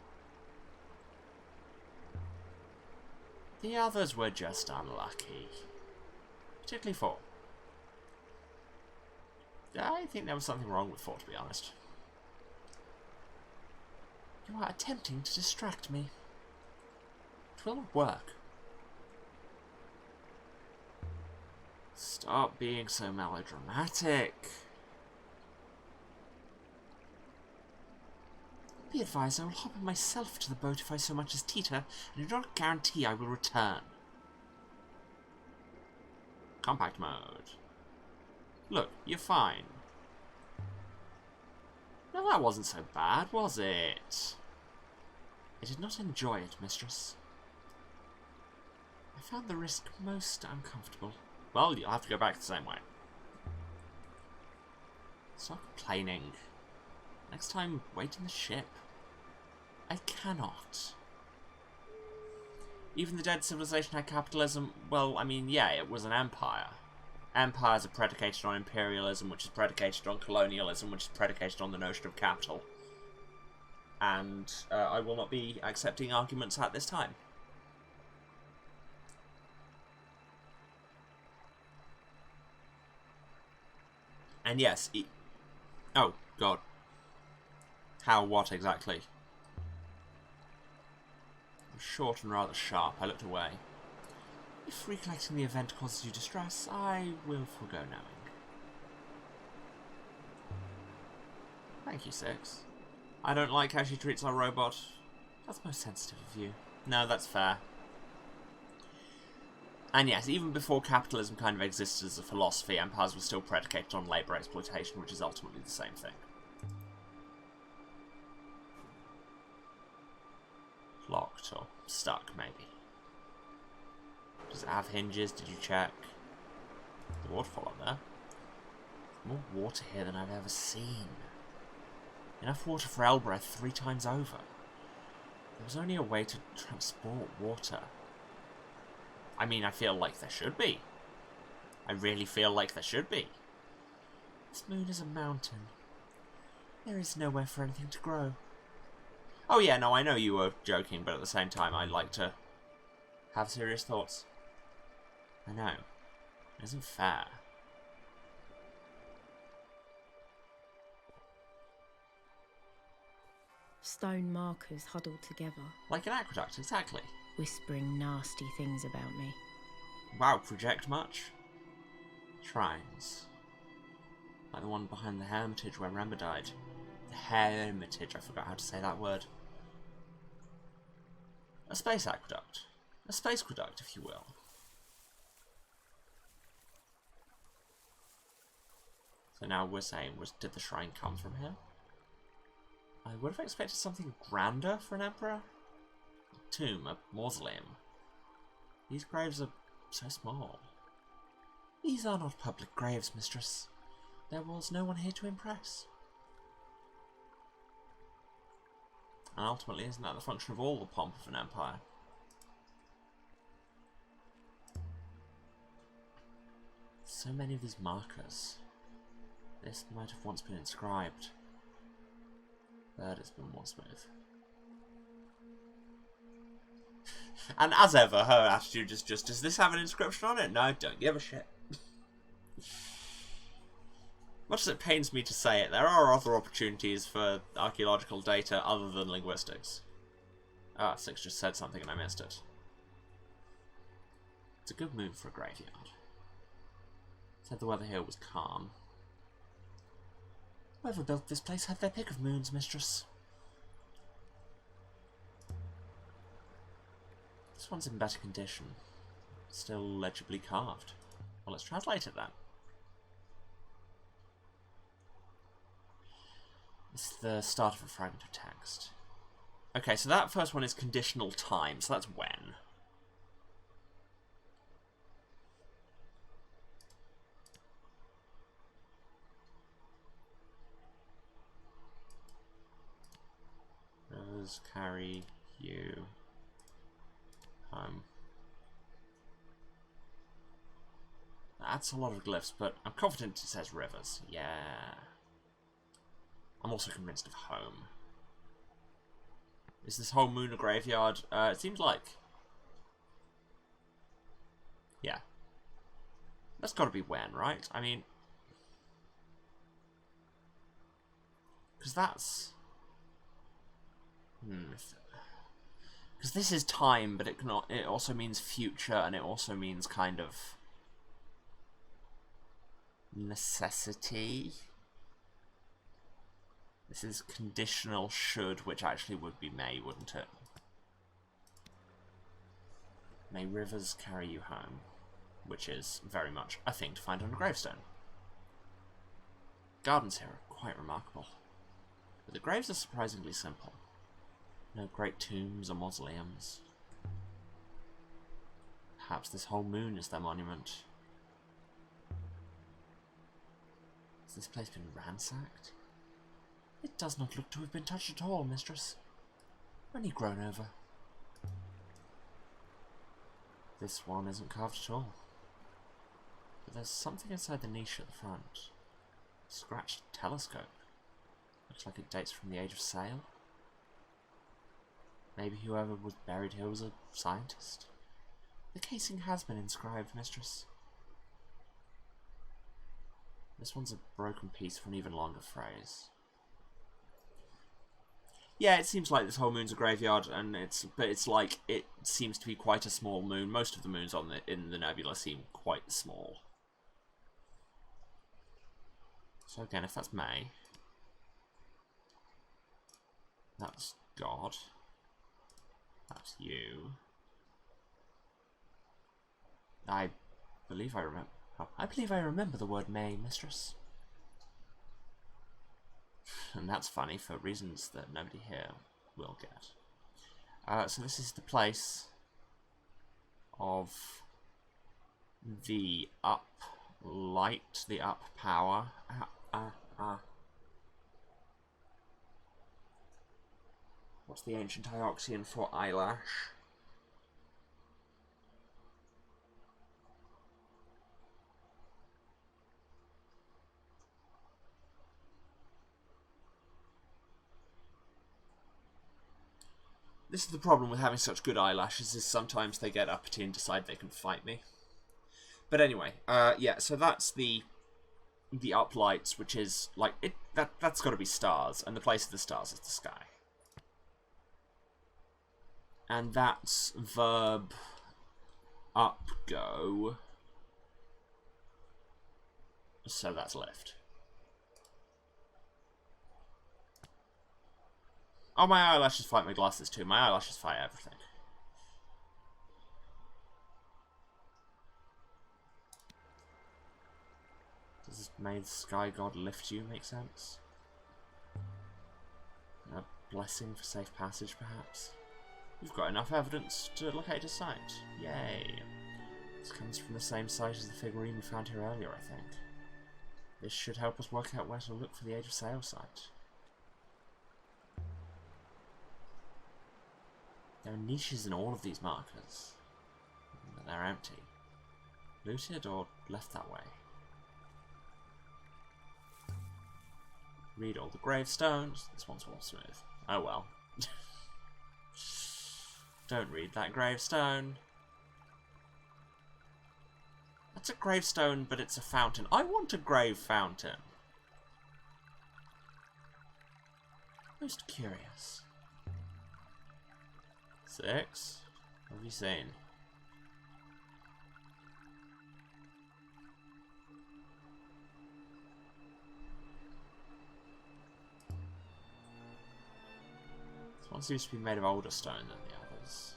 The others were just unlucky. Particularly 4. I think there was something wrong with 4, to be honest. You are attempting to distract me. will work. Stop being so melodramatic. Be advised, I will hop on myself to the boat if I so much as teeter, and do not guarantee I will return. Compact mode. Look, you're fine. Well, that wasn't so bad, was it? I did not enjoy it, mistress. I found the risk most uncomfortable. Well, you'll have to go back the same way. Stop complaining. Next time, wait in the ship. I cannot. Even the dead civilization had capitalism. Well, I mean, yeah, it was an empire. Empires are predicated on imperialism, which is predicated on colonialism, which is predicated on the notion of capital. And I will not be accepting arguments at this time. And yes, oh, God. How, what exactly? It was short and rather sharp. I looked away. If recollecting the event causes you distress, I will forego knowing. Thank you, Six. I don't like how she treats our robot. That's most sensitive of you. No, that's fair. And yes, even before capitalism kind of existed as a philosophy, empires were still predicated on labour exploitation, which is ultimately the same thing. Locked or stuck, maybe. Does it have hinges? Did you check? The waterfall up there. More water here than I've ever seen. Enough water for Elbreth 3 times over. There was only a way to transport water. I mean, I feel like there should be. I really feel like there should be. This moon is a mountain. There is nowhere for anything to grow. Oh yeah, no, I know you were joking, but at the same time, I like to have serious thoughts. I know. It isn't fair. Stone markers huddled together, Like an aqueduct, exactly. whispering nasty things about me. Wow, project much? Shrines. Like the one behind the Hermitage where Remember died. The Hermitage, I forgot how to say that word. A space aqueduct. A space aqueduct, if you will. So now we're saying, did the shrine come from here? I would have expected something grander for an emperor. A tomb, a mausoleum. These graves are so small. These are not public graves, mistress. There was no one here to impress. And ultimately, isn't that the function of all the pomp of an empire? So many of these markers. This might have once been inscribed. But it's been more smooth. And as ever, her attitude is just, does this have an inscription on it? No, don't give a shit. Much as it pains me to say it, there are other opportunities for archaeological data other than linguistics. Ah, Six just said something and I missed it. It's a good moon for a graveyard. Said the weather here was calm. Whoever built this place had their pick of moons, mistress. This one's in better condition. Still legibly carved. Well, let's translate it then. It's the start of a fragment of text. Okay, so that first one is conditional time, so that's when. Rivers carry you home. That's a lot of glyphs, but I'm confident it says rivers. Yeah. I'm also convinced of home. Is this whole moon a graveyard? It seems like. Yeah. That's got to be when, right? I mean, because that's. Because Because this is time, but it also means future, and it also means kind of necessity. This is conditional should, which actually would be may, wouldn't it? May rivers carry you home, which is very much a thing to find on a gravestone. Gardens here are quite remarkable, but the graves are surprisingly simple. No great tombs or mausoleums. Perhaps this whole moon is their monument. Has this place been ransacked? It does not look to have been touched at all, mistress. Only grown over. This one isn't carved at all. But there's something inside the niche at the front. Scratched telescope. Looks like it dates from the age of sail. Maybe whoever was buried here was a scientist. The casing has been inscribed, mistress. This one's a broken piece for an even longer phrase. Yeah, it seems like this whole moon's a graveyard, and but it's like it seems to be quite a small moon. Most of the moons in the nebula seem quite small. So again, if that's May, that's God. That's you. I believe I remember. Oh, I believe I remember the word May, mistress. And that's funny for reasons that nobody here will get. So this is the place of the up light, the up power. What's the ancient Ioxian for eyelash? This is the problem with having such good eyelashes, is sometimes they get uppity and decide they can fight me. But anyway, yeah, so that's the uplights, which is like that's got to be stars, and the place of the stars is the sky. And that's verb up go. So that's lift. Oh, my eyelashes fight my glasses too. My eyelashes fight everything. Does "May the sky god lift you" make sense? A blessing for safe passage, perhaps? We've got enough evidence to locate a site. Yay! This comes from the same site as the figurine we found here earlier, I think. This should help us work out where to look for the Age of Sail site. There are niches in all of these markers, but they're empty. Looted or left that way? Read all the gravestones. This one's all smooth. Oh well. Don't read that gravestone. That's a gravestone, but it's a fountain. I want a grave fountain. Most curious. 6? What have you seen? This one seems to be made of older stone than the others.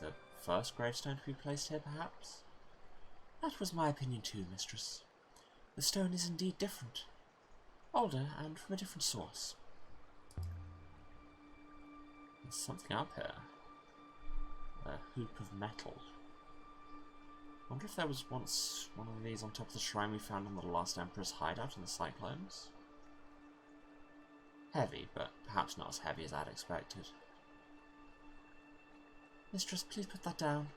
The first gravestone to be placed here, perhaps? That was my opinion too, mistress. The stone is indeed different. Older and from a different source. There's something up here. A hoop of metal. I wonder if there was once one of these on top of the shrine we found on the last Emperor's hideout in the Cyclones. Heavy, but perhaps not as heavy as I'd expected. Mistress, please put that down.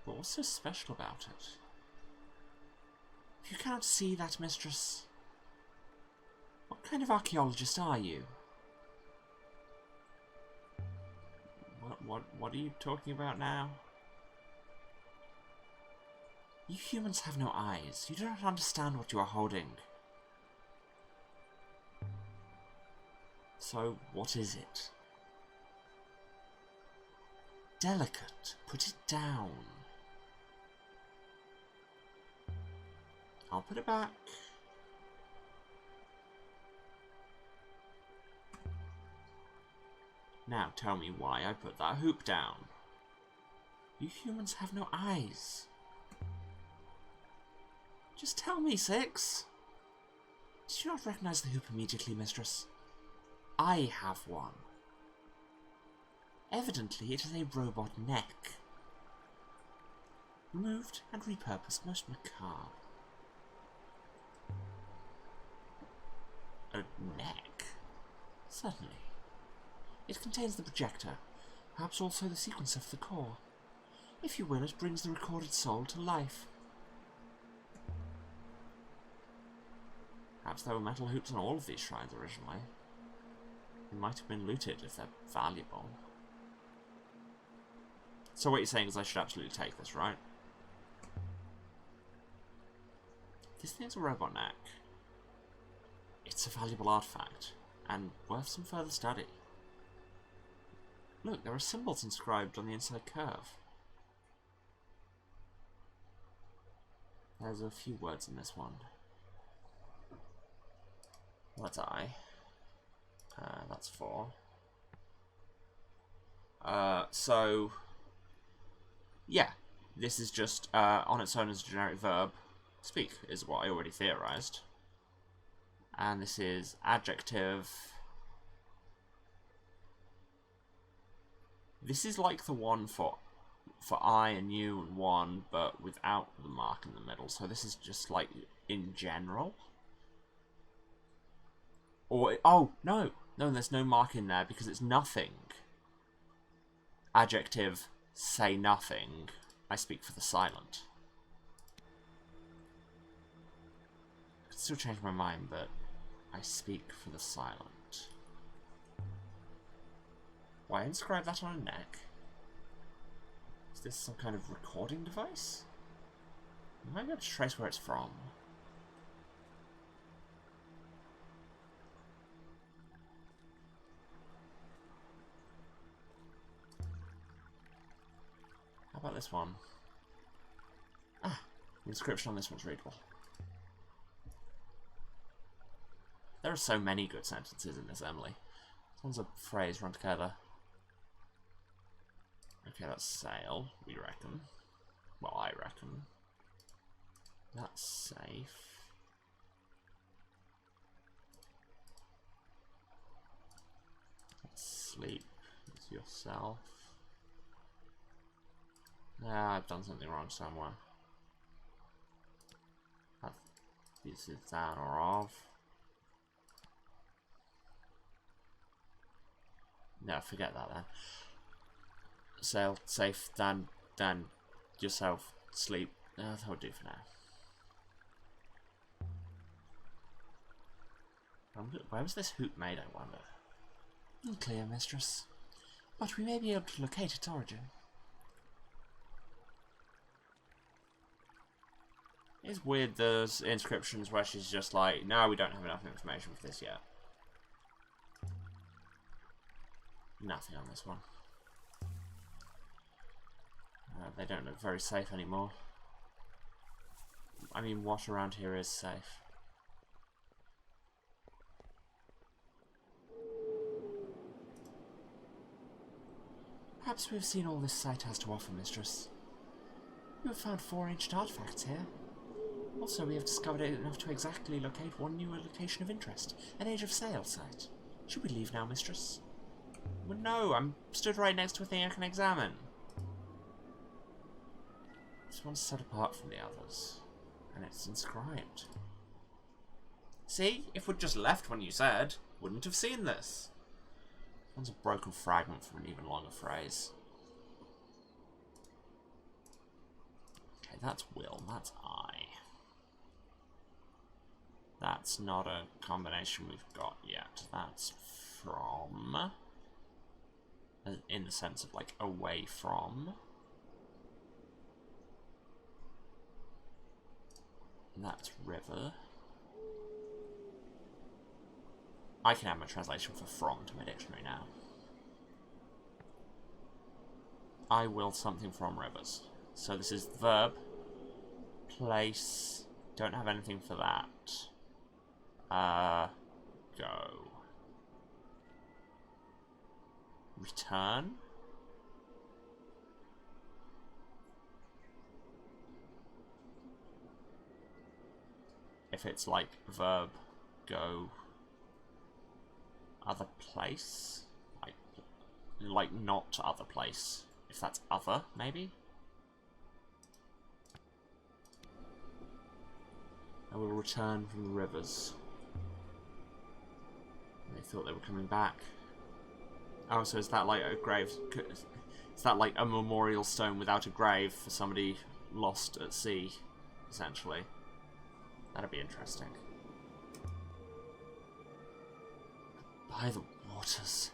But what's so special about it? If you cannot see that, mistress, what kind of archaeologist are you? What are you talking about now? You humans have no eyes. You do not understand what you are holding. So, what is it? Delicate. Put it down. I'll put it back. Now tell me why I put that hoop down. You humans have no eyes. Just tell me, Six. Did you not recognize the hoop immediately, mistress? I have one. Evidently, it is a robot neck. Removed and repurposed, most macabre. A neck? Certainly. It contains the projector, perhaps also the sequence of the core. If you will, it brings the recorded soul to life. Perhaps there were metal hoops on all of these shrines originally. They might have been looted if they're valuable. So what you're saying is I should absolutely take this, right? This thing's a robot neck. It's a valuable artifact, and worth some further study. Look, there are symbols inscribed on the inside curve. There's a few words in this one. That's I. That's 4. So... yeah, this is just, on its own as a generic verb. Speak is what I already theorized. And this is adjective. This is like the one for I and you and one, but without the mark in the middle. So this is just like in general. Or, oh, no, there's no mark in there because it's nothing. Adjective, say nothing. I speak for the silent. I could still change my mind, but I speak for the silent. Why inscribe that on a neck? Is this some kind of recording device? I might be able to trace where it's from. How about this one? Ah, the inscription on this one's readable. There are so many good sentences in this, Emily. This one's a phrase run together. Okay, that's sail, we reckon. Well, I reckon. That's safe. That's sleep. It's yourself. Ah, I've done something wrong somewhere. This is down or off. No, forget that then. Sail, safe, dan, yourself, sleep. That'll do for now. Where was this hoop made, I wonder? Unclear, mistress. But we may be able to locate its origin. It's weird there's inscriptions where she's just like, no, we don't have enough information for this yet. Nothing on this one. They don't look very safe anymore. I mean, what around here is safe? Perhaps we've seen all this site has to offer, mistress. You have found 4 ancient artifacts here. Also, we have discovered enough to exactly locate one new location of interest, an Age of Sail site. Should we leave now, mistress? Well, no, I'm stood right next to a thing I can examine. This one's set apart from the others, and it's inscribed. See, if we'd just left when you said, wouldn't have seen this. This one's a broken fragment from an even longer phrase. Okay, that's will, that's I. That's not a combination we've got yet. That's from, in the sense of like away from. And that's river. I can add my translation for from to my dictionary now. I will something from rivers. So this is verb, place, don't have anything for that. Go. Return. If it's like verb, go, other place, like not other place. If that's other, maybe. I will return from the rivers. They thought they were coming back. Oh, so is that like a grave? Is that like a memorial stone without a grave for somebody lost at sea, essentially? That'd be interesting. By the waters.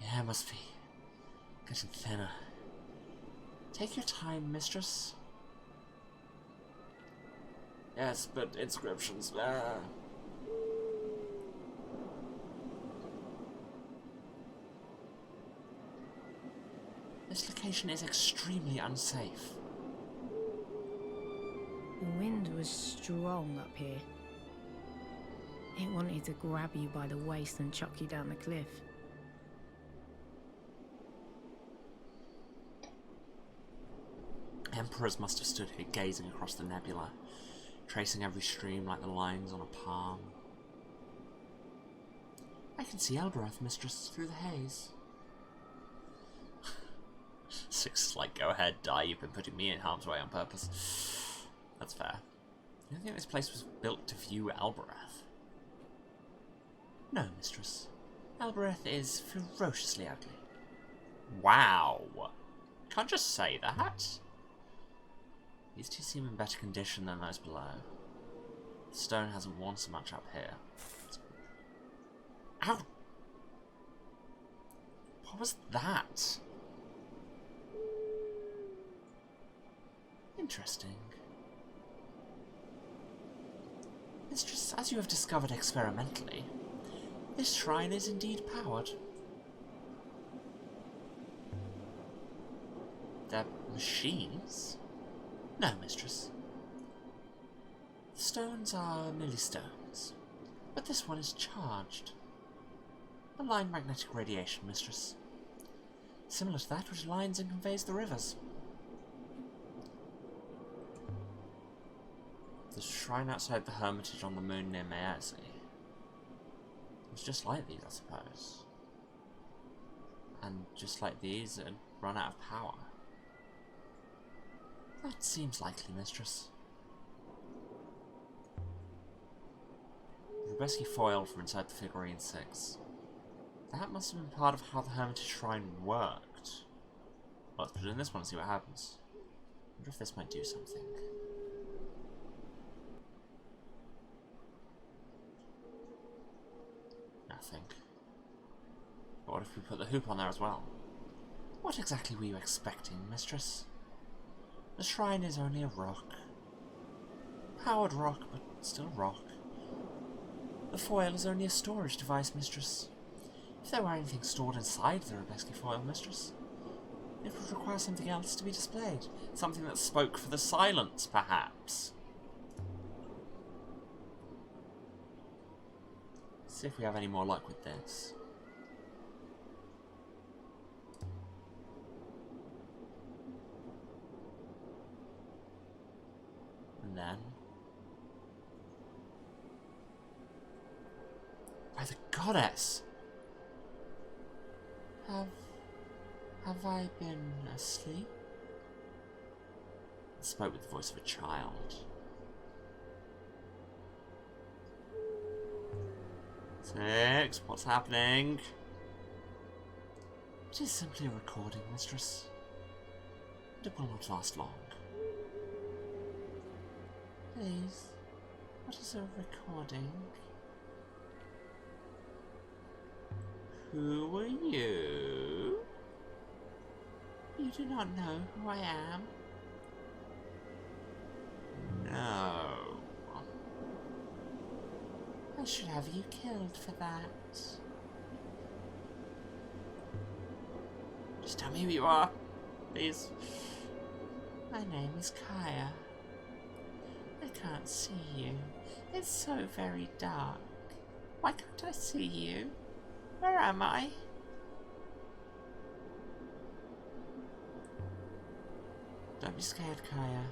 The air must be getting thinner. Take your time, mistress. Yes, but inscriptions. This location is extremely unsafe. The wind was strong up here. It wanted to grab you by the waist and chuck you down the cliff. Emperors must have stood here gazing across the nebula, tracing every stream like the lines on a palm. I can see Elbereth, mistress, through the haze. Six is like, go ahead, die, you've been putting me in harm's way on purpose. That's fair. You don't think this place was built to view Elbereth? No, mistress. Elbereth is ferociously ugly. Wow. Can't just say that. These two seem in better condition than those below. The stone hasn't worn so much up here. Ow! What was that? Interesting. Mistress, as you have discovered experimentally, this shrine is indeed powered. They're machines? No, mistress. The stones are merely stones, but this one is charged. Malign magnetic radiation, mistress. Similar to that which lines and conveys the rivers. The shrine outside the hermitage on the moon near Maerzi. It was just like these, I suppose. And just like these, it had run out of power. That seems likely, mistress. The Rubeski foil from inside the figurine 6. That must have been part of how the Hermitage Shrine worked. Well, let's put it in this one and see what happens. I wonder if this might do something. Nothing. But what if we put the hoop on there as well? What exactly were you expecting, mistress? The shrine is only a rock. Powered rock, but still rock. The foil is only a storage device, mistress. If there were anything stored inside the Rubeski foil, mistress, it would require something else to be displayed. Something that spoke for the silence, perhaps. Let's see if we have any more luck with this. And then... by the goddess! Have I been asleep? It spoke with the voice of a child. 6, what's happening? It is simply a recording, mistress. And it will not last long. Please, what is a recording? Who are you? You do not know who I am? No. I should have you killed for that. Just tell me who you are, please. My name is Kaya. I can't see you. It's so very dark. Why can't I see you? Where am I? Don't be scared, Kaya.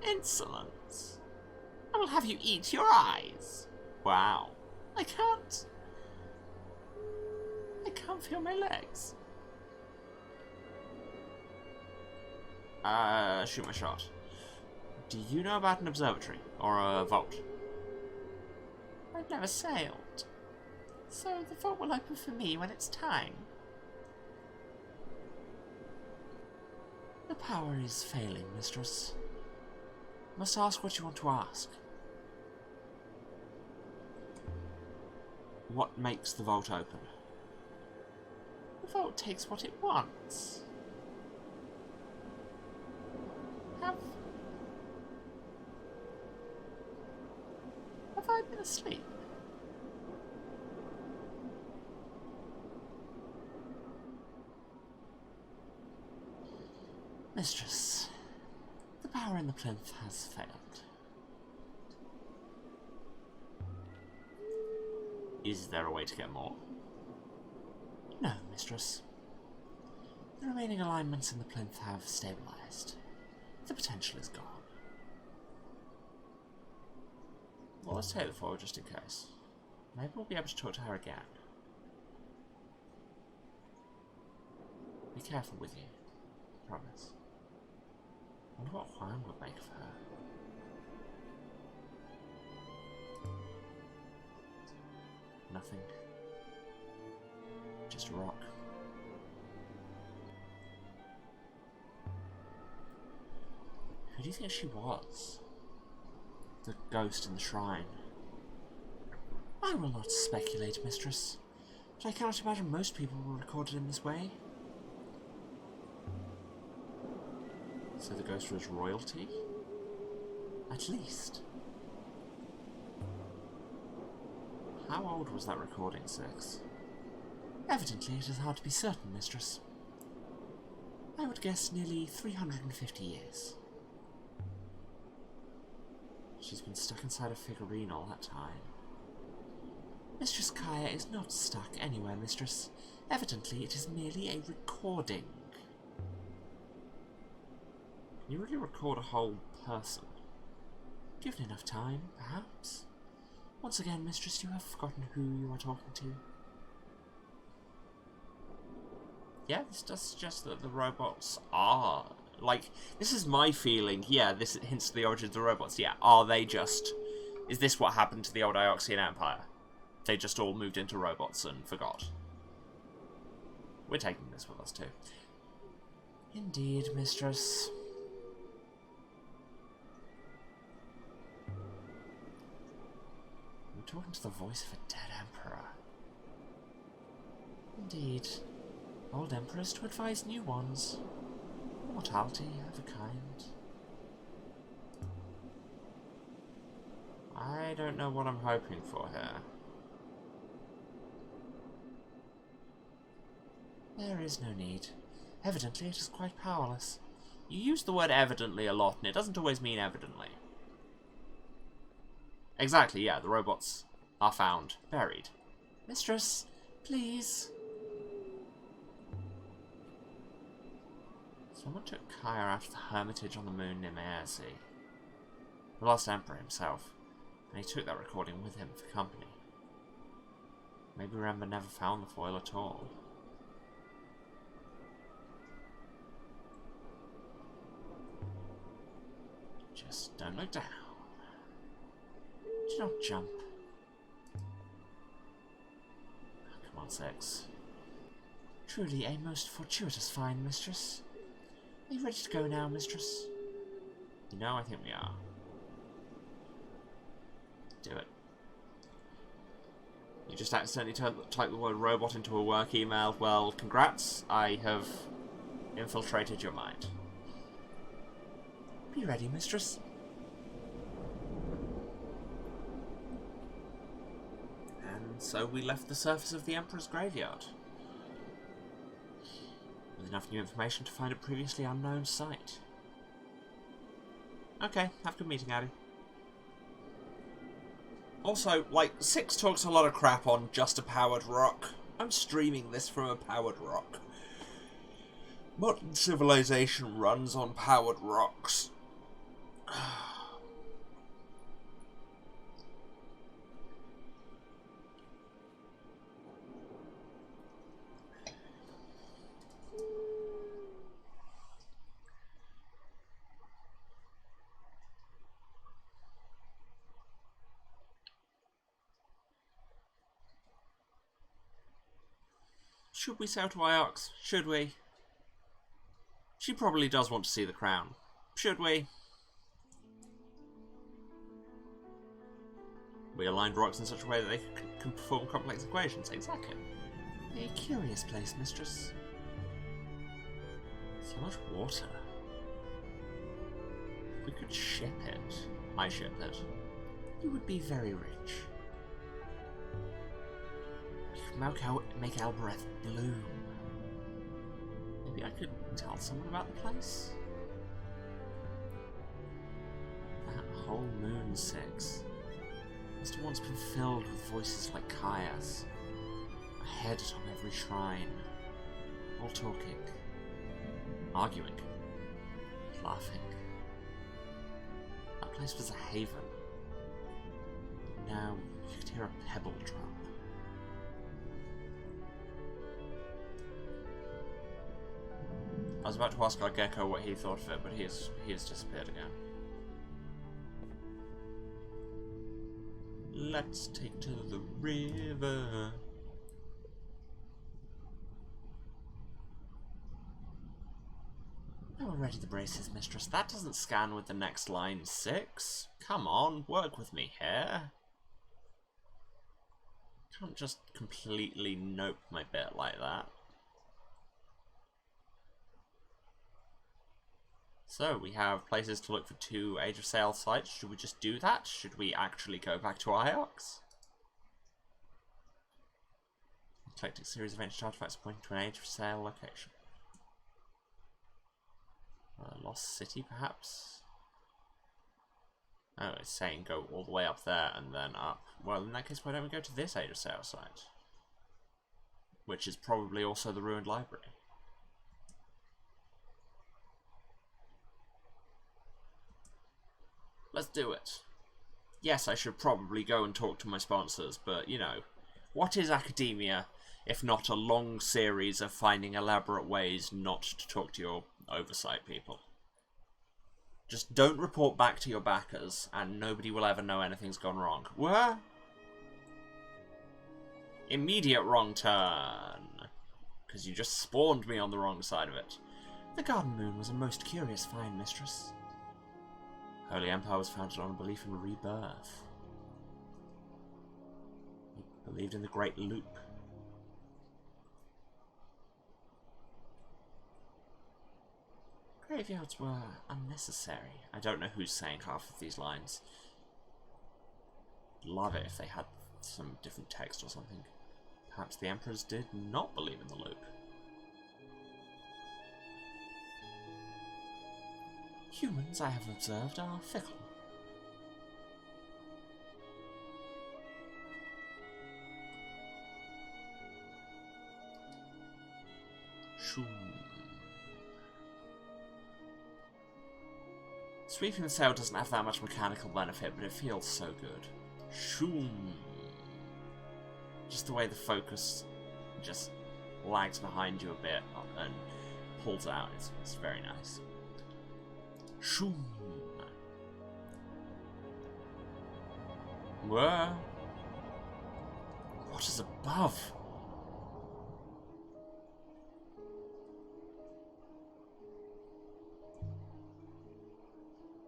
Insolence! I will have you eat your eyes! Wow. I can't feel my legs. Shoot my shot. Do you know about an observatory? Or a vault? I've never sailed. So the vault will open for me when it's time. The power is failing, mistress. Must ask what you want to ask. What makes the vault open? The vault takes what it wants. Have I been asleep? Mistress, the power in the plinth has failed. Is there a way to get more? No, mistress. The remaining alignments in the plinth have stabilized. The potential is gone. Well, let's take the foil just in case. Maybe we'll be able to talk to her again. Be careful with you. Promise. I wonder what Juan would make of her. Nothing. Just a rock. Who do you think she was? The ghost in the shrine. I will not speculate, mistress, but I cannot imagine most people were recorded in this way. So the ghost was royalty? At least. How old was that recording, Six? Evidently it is hard to be certain, mistress. I would guess nearly 350 years. She's been stuck inside a figurine all that time. Mistress Kaya is not stuck anywhere, mistress. Evidently it is merely a recording. Can you really record a whole person? Given enough time, perhaps? Once again, mistress, you have forgotten who you are talking to. Yeah, this does suggest that the robots are... Like, this is my feeling. Yeah, this hints to the origins of the robots. Yeah, are they just... Is this what happened to the old Ioxian Empire? They just all moved into robots and forgot. We're taking this with us, too. Indeed, mistress. We're talking to the voice of a dead emperor. Indeed. Old emperors to advise new ones. Mortality of a kind. I don't know what I'm hoping for here. There is no need. Evidently it is quite powerless. You use the word evidently a lot, and it doesn't always mean evidently. Exactly, yeah, the robots are found buried. Mistress, please. Someone took Kaya out of the hermitage on the moon near Meersi. The last emperor himself, and he took that recording with him for company. Maybe Remember never found the foil at all. Just don't look down. Do not jump. Come on, Six. Truly a most fortuitous find, mistress. Are you ready to go now, mistress? You know, I think we are. Do it. You just accidentally typed the word robot into a work email. Well, congrats. I have infiltrated your mind. Be ready, mistress. so we left the surface of the Emperor's graveyard, with enough new information to find a previously unknown site. Okay, have a good meeting, Addy. Also, like, 6 talks a lot of crap on just a powered rock. I'm streaming this from a powered rock. Modern civilization runs on powered rocks. Should we sail to Iox? Should we? She probably does want to see the crown. Should we? We aligned rocks in such a way that they can perform complex equations. Exactly. A curious place, mistress. So much water. If we could ship it, I ship it, you would be very rich. You could make Albereth bloom. Maybe I could tell someone about the place? That whole moon 6 must have once been filled with voices like Kaya's, a head atop every shrine, all talking, arguing, laughing. That place was a haven. Now you could hear a pebble drop. I was about to ask our gecko what he thought of it, but he has disappeared again. Let's take to the river. Oh, ready the braces, mistress. That doesn't scan with the next line 6. Come on, work with me here. Can't just completely nope my bit like that. So, we have places to look for 2 Age of Sail sites. Should we just do that? Should we actually go back to Iox? Eclectic series of ancient artifacts pointing to an Age of Sail location. Lost City, perhaps? Oh, it's saying go all the way up there and then up. Well, in that case, why don't we go to this Age of Sail site? Which is probably also the ruined library. Let's do it. Yes, I should probably go and talk to my sponsors, but, you know, what is academia if not a long series of finding elaborate ways not to talk to your oversight people? Just don't report back to your backers, and nobody will ever know anything's gone wrong. What? Immediate wrong turn. Because you just spawned me on the wrong side of it. The Garden Moon was a most curious find, mistress. Holy Empire was founded on a belief in rebirth. It believed in the Great Loop. Graveyards were unnecessary. I don't know who's saying half of these lines. Love it if they had some different text or something. Perhaps the Emperors did not believe in the loop. Humans, I have observed, are fickle. Shoom. Sweeping the sail doesn't have that much mechanical benefit, but it feels so good. Shoom. Just the way the focus just lags behind you a bit and pulls out, it's very nice. Shoom. Whoa. What is above?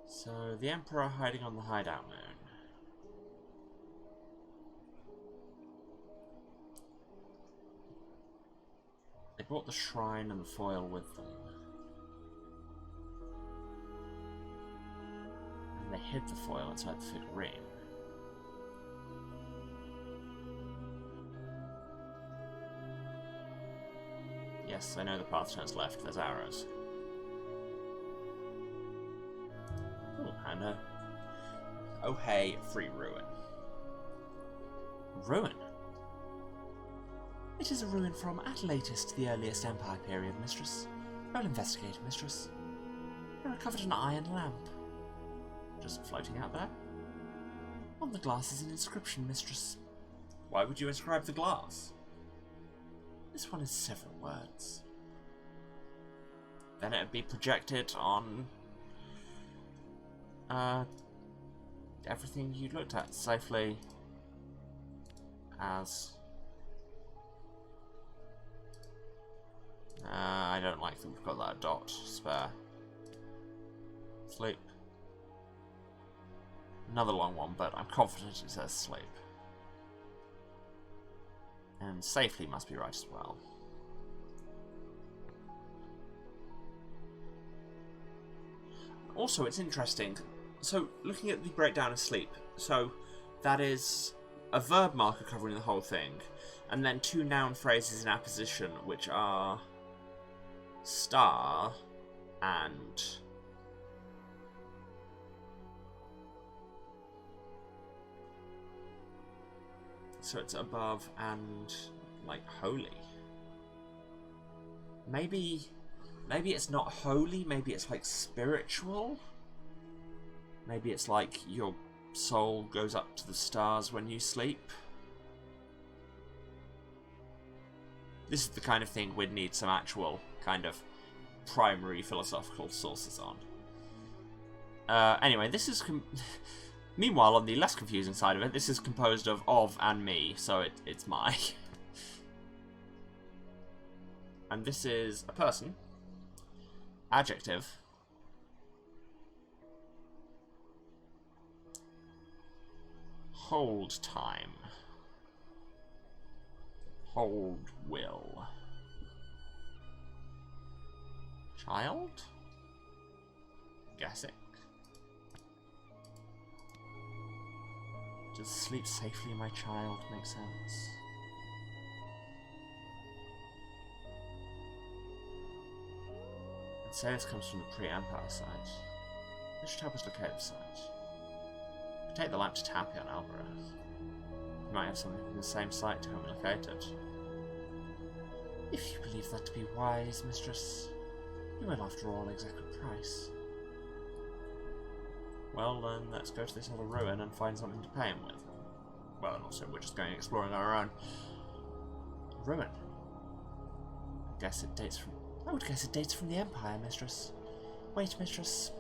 So, the Emperor hiding on the hideout moon. They brought the shrine and the foil with them. And they hid the foil inside the figurine. Yes, I know the path turns left. There's arrows. Ooh, and a... Oh hey, free ruin. Ruin? It is a ruin from, at latest, the earliest Empire period, mistress. Roll investigate, mistress. I recovered an iron lamp. Just floating out there. On the glass is an inscription, mistress. Why would you inscribe the glass? This one is several words. Then it would be projected on everything you looked at safely as... I don't like that we've got that dot spare. Sleep. Another long one, but I'm confident it says sleep. And safely must be right as well. Also, it's interesting. So, looking at the breakdown of sleep, so that is a verb marker covering the whole thing, and then two noun phrases in apposition, which are star and so it's above and like holy. Maybe it's not holy, maybe it's like spiritual. Maybe it's like your soul goes up to the stars when you sleep. This is the kind of thing we'd need some actual kind of primary philosophical sources on. Anyway, this is... Meanwhile, on the less confusing side of it, this is composed of and me, so it's my. And this is a person. Adjective. Hold time. Hold will. Child? Guessing. Does sleep safely, my child, make sense? I'd say this comes from the pre-Empire site. This should help us locate the site. We take the lamp to Tampi on Alvarez. We might have something from the same site to help me locate it. If you believe that to be wise, mistress, you will, after all, exact a price. Well, then, let's go to this other ruin and find something to pay him with. Well, and also, we're just going exploring on our own. Ruin. I would guess it dates from the Empire, mistress. Wait, mistress.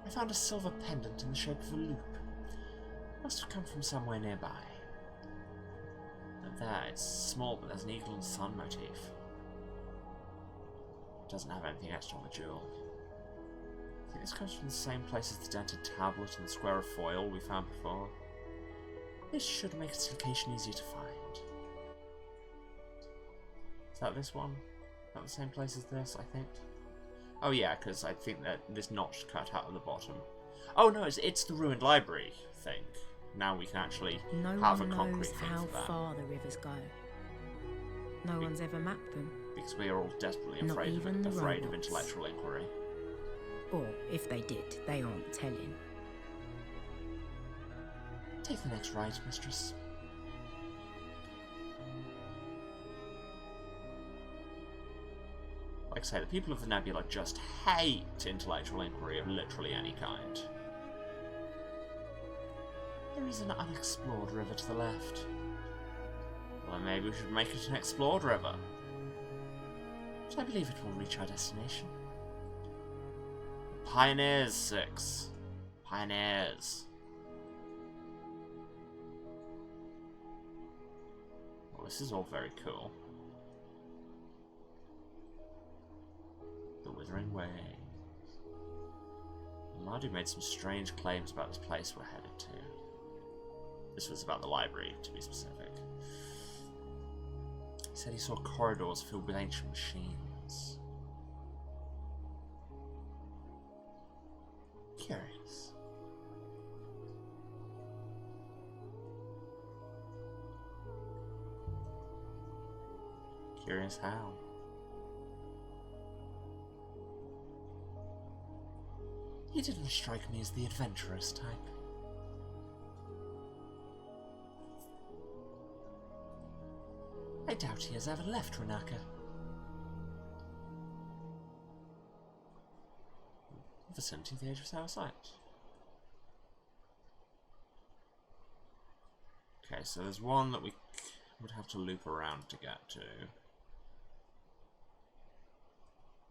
I found a silver pendant in the shape of a loop. Must have come from somewhere nearby. Look there, it's small, but there's an eagle and sun motif. It doesn't have anything extra on the jewel. I think this comes from the same place as the dented tablet and the square of foil we found before. This should make its location easier to find. Is that this one? Not the same place as this, I think? Oh yeah, because I think that this notch cut out at the bottom. Oh no, it's the ruined library thing. Now we can actually have a concrete thing for that. No one knows how far the rivers go. No one's ever mapped them. Because we are all desperately afraid of intellectual inquiry. Or, if they did, they aren't telling. Take the next right, mistress. Like I say, the people of the Nebula just hate intellectual inquiry of literally any kind. There is an unexplored river to the left. Well, maybe we should make it an explored river. But I believe it will reach our destination. Pioneers 6. Pioneers. Well, this is all very cool. The Withering Way. Mardu made some strange claims about this place we're headed to. This was about the library, to be specific. He said he saw corridors filled with ancient machines. Curious. Curious how? He didn't strike me as the adventurous type. I doubt he has ever left Renaka. Vicinity of the Age of Sour Sight. Okay, so there's one that we would have to loop around to get to.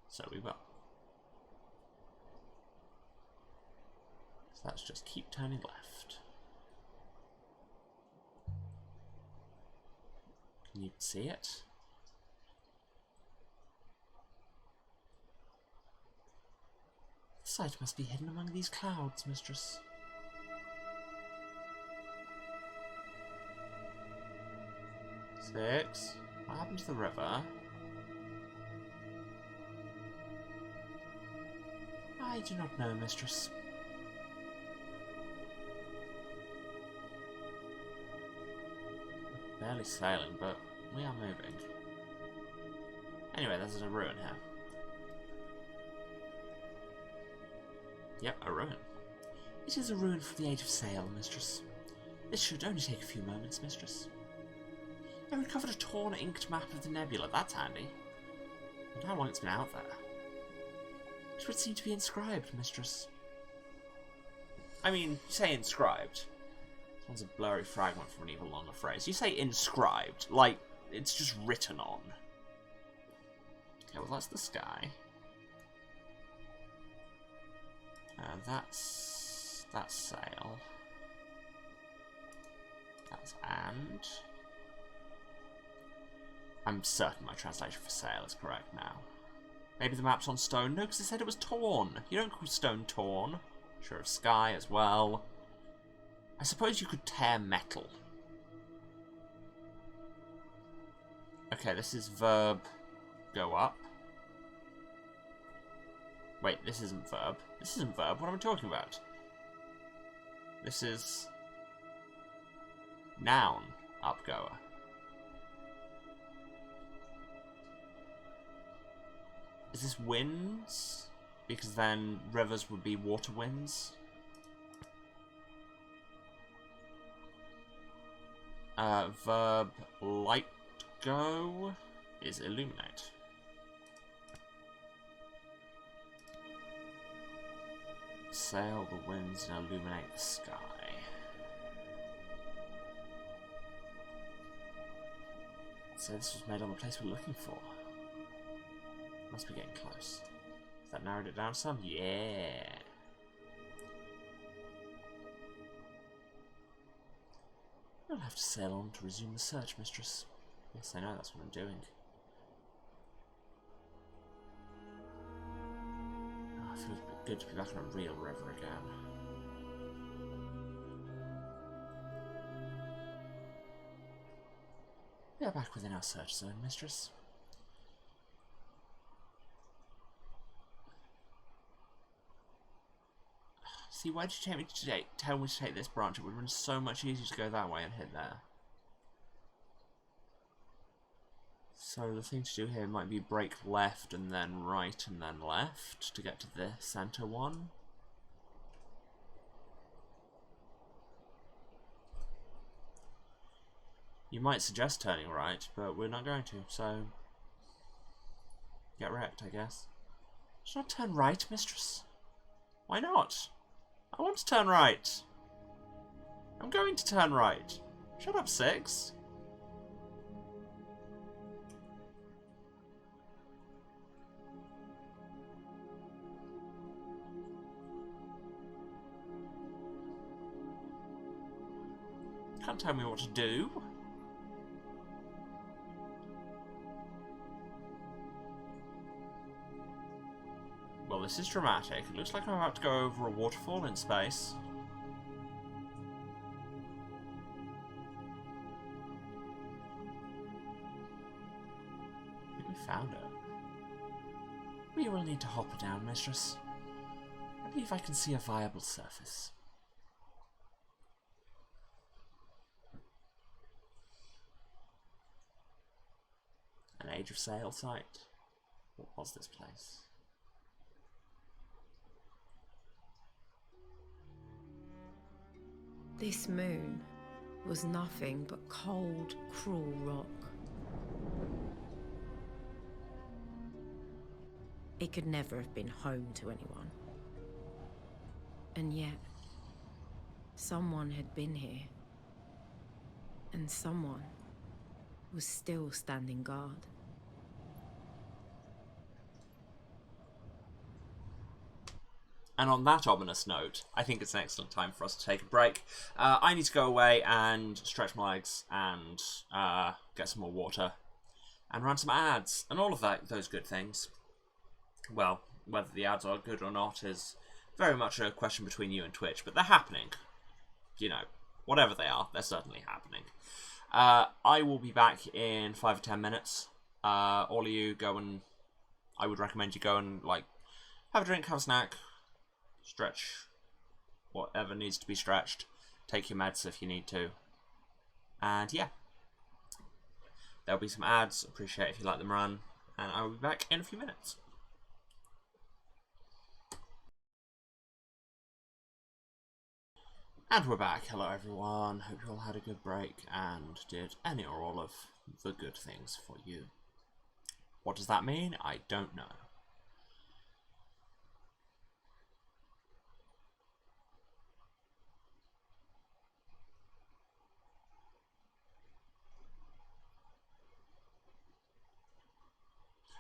So we will. So let's just keep turning left. Can you see it? The site must be hidden among these clouds, mistress. Six. What happened to the river? I do not know, mistress. Barely sailing, but we are moving. Anyway, there's a ruin here. Yep, a ruin. It is a ruin from the Age of Sail, mistress. This should only take a few moments, mistress. I recovered a torn, inked map of the Nebula. That's handy. I wonder how long it's been out there. It would seem to be inscribed, mistress. I mean, you say inscribed. This one's a blurry fragment from an even longer phrase. You say inscribed, like it's just written on. Okay, well that's the sky. That's sail. That's and. I'm certain my translation for sail is correct now. Maybe the map's on stone? No, because it said it was torn. You don't call stone torn. Sure of sky as well. I suppose you could tear metal. Okay, this is verb go up. Wait, this isn't verb. This isn't verb. What am I talking about? This is noun upgoer. Is this winds? Because then rivers would be water winds. Verb light go is illuminate. Sail the winds and illuminate the sky. So this was made on the place we're looking for. Must be getting close. Has that narrowed it down some? Yeah. I'll have to sail on to resume the search, mistress. Yes, I know, that's what I'm doing. Oh, it feels a bit good to be back on a real river again. We are back within our search zone, mistress. See, why did you tell me to take this branch? It would have been so much easier to go that way and hit there. So the thing to do here might be break left and then right and then left to get to the center one. You might suggest turning right, but we're not going to, so get wrecked, I guess. Should I turn right, mistress? Why not? I want to turn right. I'm going to turn right. Shut up, Six. Can't tell me what to do. Well, this is dramatic. It looks like I'm about to go over a waterfall in space. I think we found it. We will need to hop her down, mistress. I believe I can see a viable surface. An Age of Sail site? What was this place? This moon was nothing but cold, cruel rock. It could never have been home to anyone. And yet, someone had been here. And someone was still standing guard. And on that ominous note, I think it's an excellent time for us to take a break. I need to go away and stretch my legs and get some more water and run some ads and all of those good things. Well, whether the ads are good or not is very much a question between you and Twitch, but they're happening. You know, whatever they are, they're certainly happening. I will be back in 5 or 10 minutes. All of you go and... I would recommend you go and, like, have a drink, have a snack, stretch whatever needs to be stretched, take your meds if you need to, and yeah, there'll be some ads. Appreciate if you like them run, and I will be back in a few minutes. And we're back. Hello everyone, hope you all had a good break and did any or all of the good things for you. What does that mean? I don't know.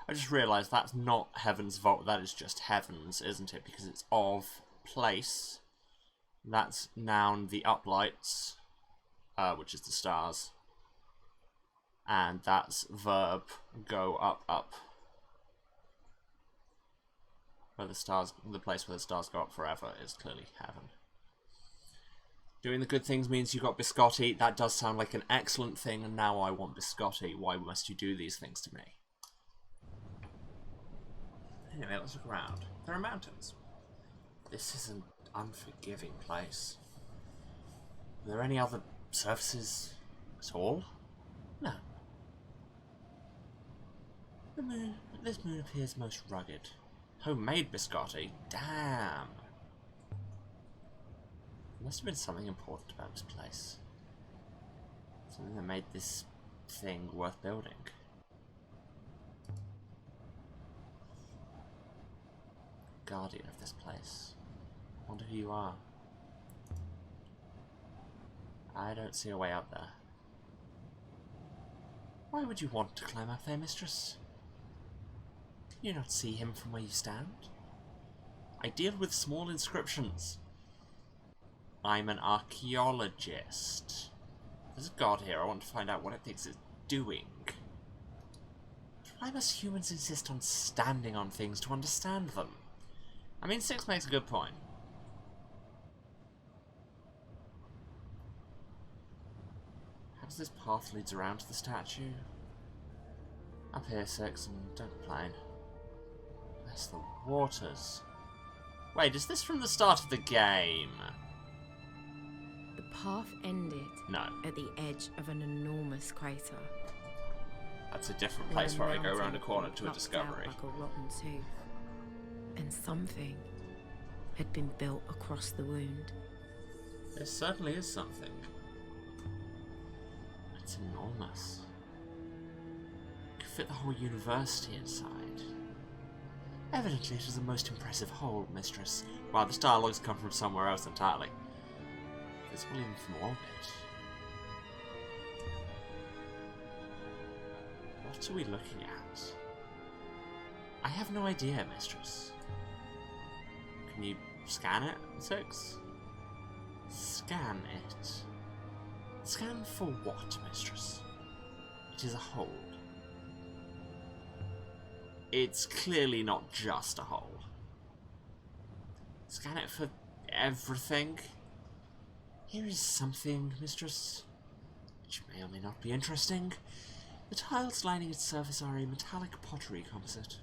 I just realised that's not Heaven's Vault, that is just Heavens, isn't it? Because it's of place. That's noun the uplights, which is the stars. And that's verb go up, up. Where the stars, the place where the stars go up forever is clearly heaven. Doing the good things means you got biscotti. That does sound like an excellent thing, and now I want biscotti. Why must you do these things to me? Anyway, let's look around. There are mountains. This is an unforgiving place. Are there any other surfaces at all? No. This moon appears most rugged. Homemade biscotti? Damn. There must have been something important about this place. Something that made this thing worth building. Guardian of this place. Wonder who you are. I don't see a way out there. Why would you want to climb up there, mistress? Can you not see him from where you stand? I deal with small inscriptions. I'm an archaeologist. There's a god here. I want to find out what it thinks it's doing. Why must humans insist on standing on things to understand them? I mean, Six makes a good point. How does this path leads around to the statue? Up here, Six, and don't complain. That's the waters. Wait, is this from the start of the game? The path ended No. at the edge of an enormous crater. That's a different place where I go around a corner to a discovery. Like a rotten tooth. And something had been built across the wound. There certainly is something. It's enormous. Could fit the whole university inside. Evidently it is the most impressive hole, mistress. Wow, this dialogue's come from somewhere else entirely. Visible even from orbit. What are we looking at? I have no idea, mistress. Can you scan it, Six? Scan it. Scan for what, mistress? It is a hole. It's clearly not just a hole. Scan it for everything. Here is something, mistress, which may or may not be interesting. The tiles lining its surface are a metallic pottery composite.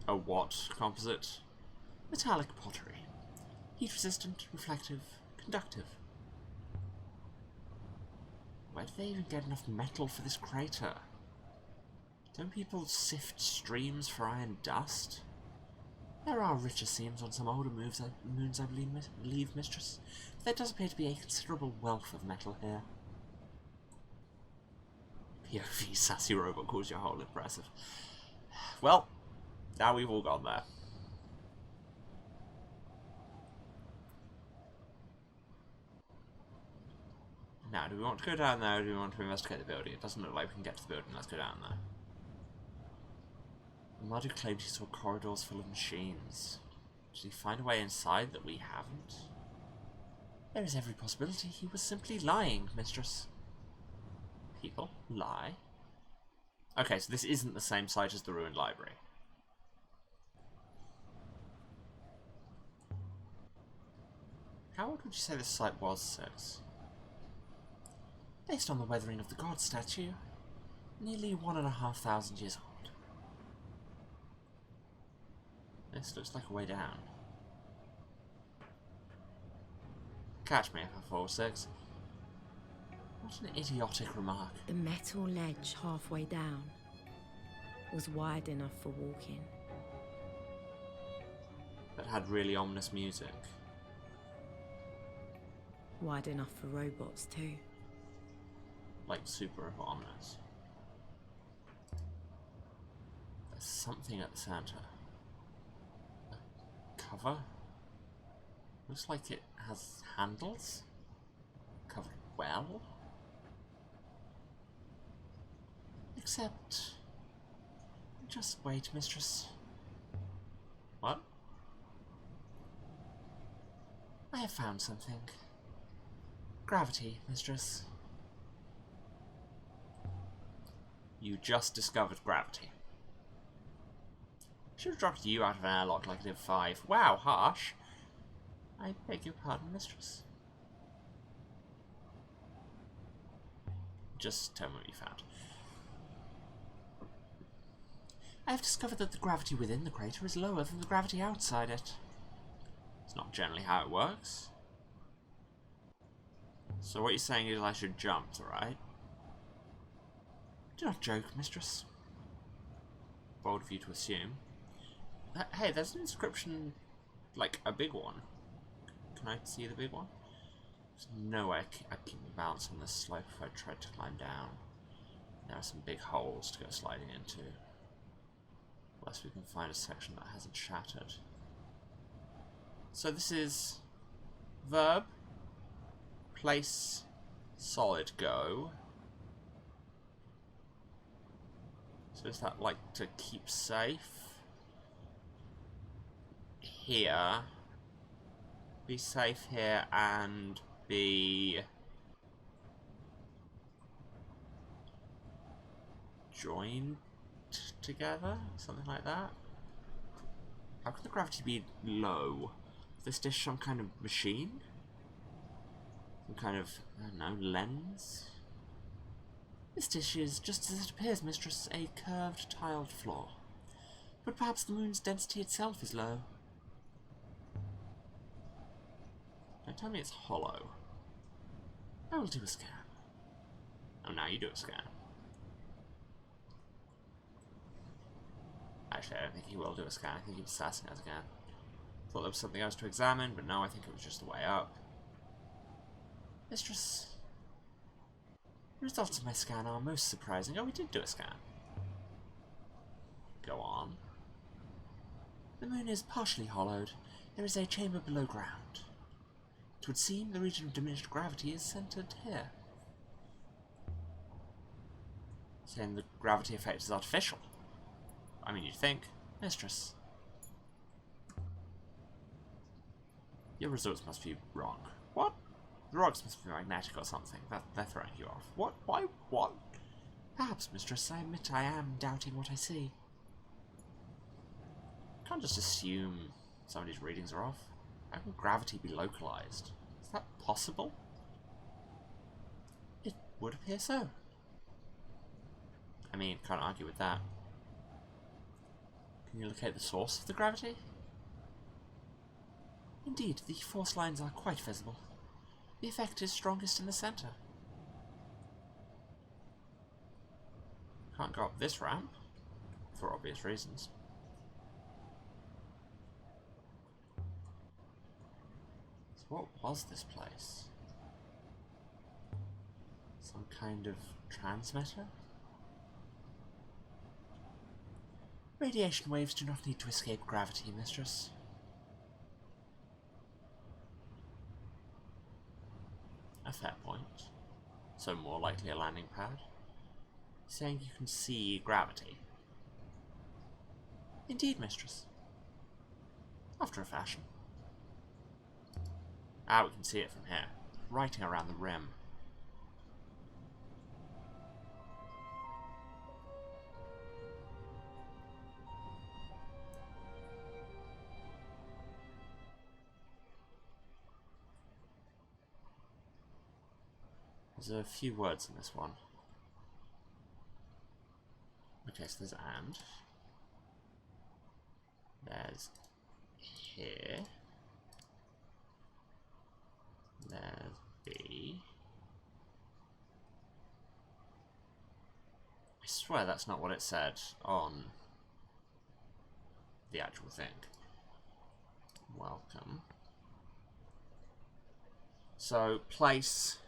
A what composite? Metallic pottery. Heat-resistant, reflective, conductive. Where do they even get enough metal for this crater? Don't people sift streams for iron dust? There are richer seams on some older moons, I believe, Mistress. But there does appear to be a considerable wealth of metal here. POV sassy robot calls your hole impressive. Well, now we've all gone there. Now, do we want to go down there or do we want to investigate the building? It doesn't look like we can get to the building. Let's go down there. Muddy claimed he saw corridors full of machines. Did he find a way inside that we haven't? There is every possibility he was simply lying, Mistress. People lie? Okay, so this isn't the same site as the ruined library. How old would you say this site was, Six? Based on the weathering of the god statue, nearly 1,500 years old. This looks like a way down. Catch me if I fall, Six. What an idiotic remark. The metal ledge halfway down was wide enough for walking. That had really ominous music. Wide enough for robots too. Like super ominous. There's something at the center. A cover? Looks like it has handles. Covered well. Except... Just wait, Mistress. What? I have found something. Gravity, Mistress. You just discovered gravity. Should have dropped you out of an airlock like I did 5. Wow, harsh. I beg your pardon, Mistress. Just tell me what you found. I have discovered that the gravity within the crater is lower than the gravity outside it. It's not generally how it works. So what you're saying is I should jump, right? Do not joke, Mistress. Bold of you to assume. Hey, there's an inscription, like a big one. Can I see the big one? There's no way I keep my balance on this slope if I tried to climb down. There are some big holes to go sliding into. Unless we can find a section that hasn't shattered. So this is verb, place, solid, go. So is that like to keep safe? Here. Be safe here and be joined together? Something like that? How can the gravity be low? Is this dish some kind of machine? Some kind of, I don't know, lens? This dish is, just as it appears, Mistress, a curved tiled floor. But perhaps the moon's density itself is low. Don't tell me it's hollow. I will do a scan. Oh, now you do a scan. Actually, I don't think he will do a scan. I think he was sassing us again. Thought there was something else to examine, but no, I think it was just the way up. Mistress, the results of my scan are most surprising. Oh, we did do a scan. Go on. The moon is partially hollowed. There is a chamber below ground. It would seem the region of diminished gravity is centered here. Saying the gravity effect is artificial. I mean, you'd think. Mistress. Your results must be wrong. What? The rocks must be magnetic or something. They're throwing you off. What? Why? What? Perhaps, Mistress, I admit I am doubting what I see. Can't just assume somebody's readings are off. How can gravity be localized? Is that possible? It would appear so. I mean, can't argue with that. Can you locate the source of the gravity? Indeed, the force lines are quite visible. The effect is strongest in the center. Can't go up this ramp, for obvious reasons. So what was this place? Some kind of transmitter? Radiation waves do not need to escape gravity, mistress. A fair point. So more likely a landing pad. Saying you can see gravity. Indeed, mistress. After a fashion. Ah, we can see it from here. Writing around the rim. There's a few words in this one. Okay, so there's and. There's here. There's B. I swear that's not what it said on the actual thing. Welcome. So, place.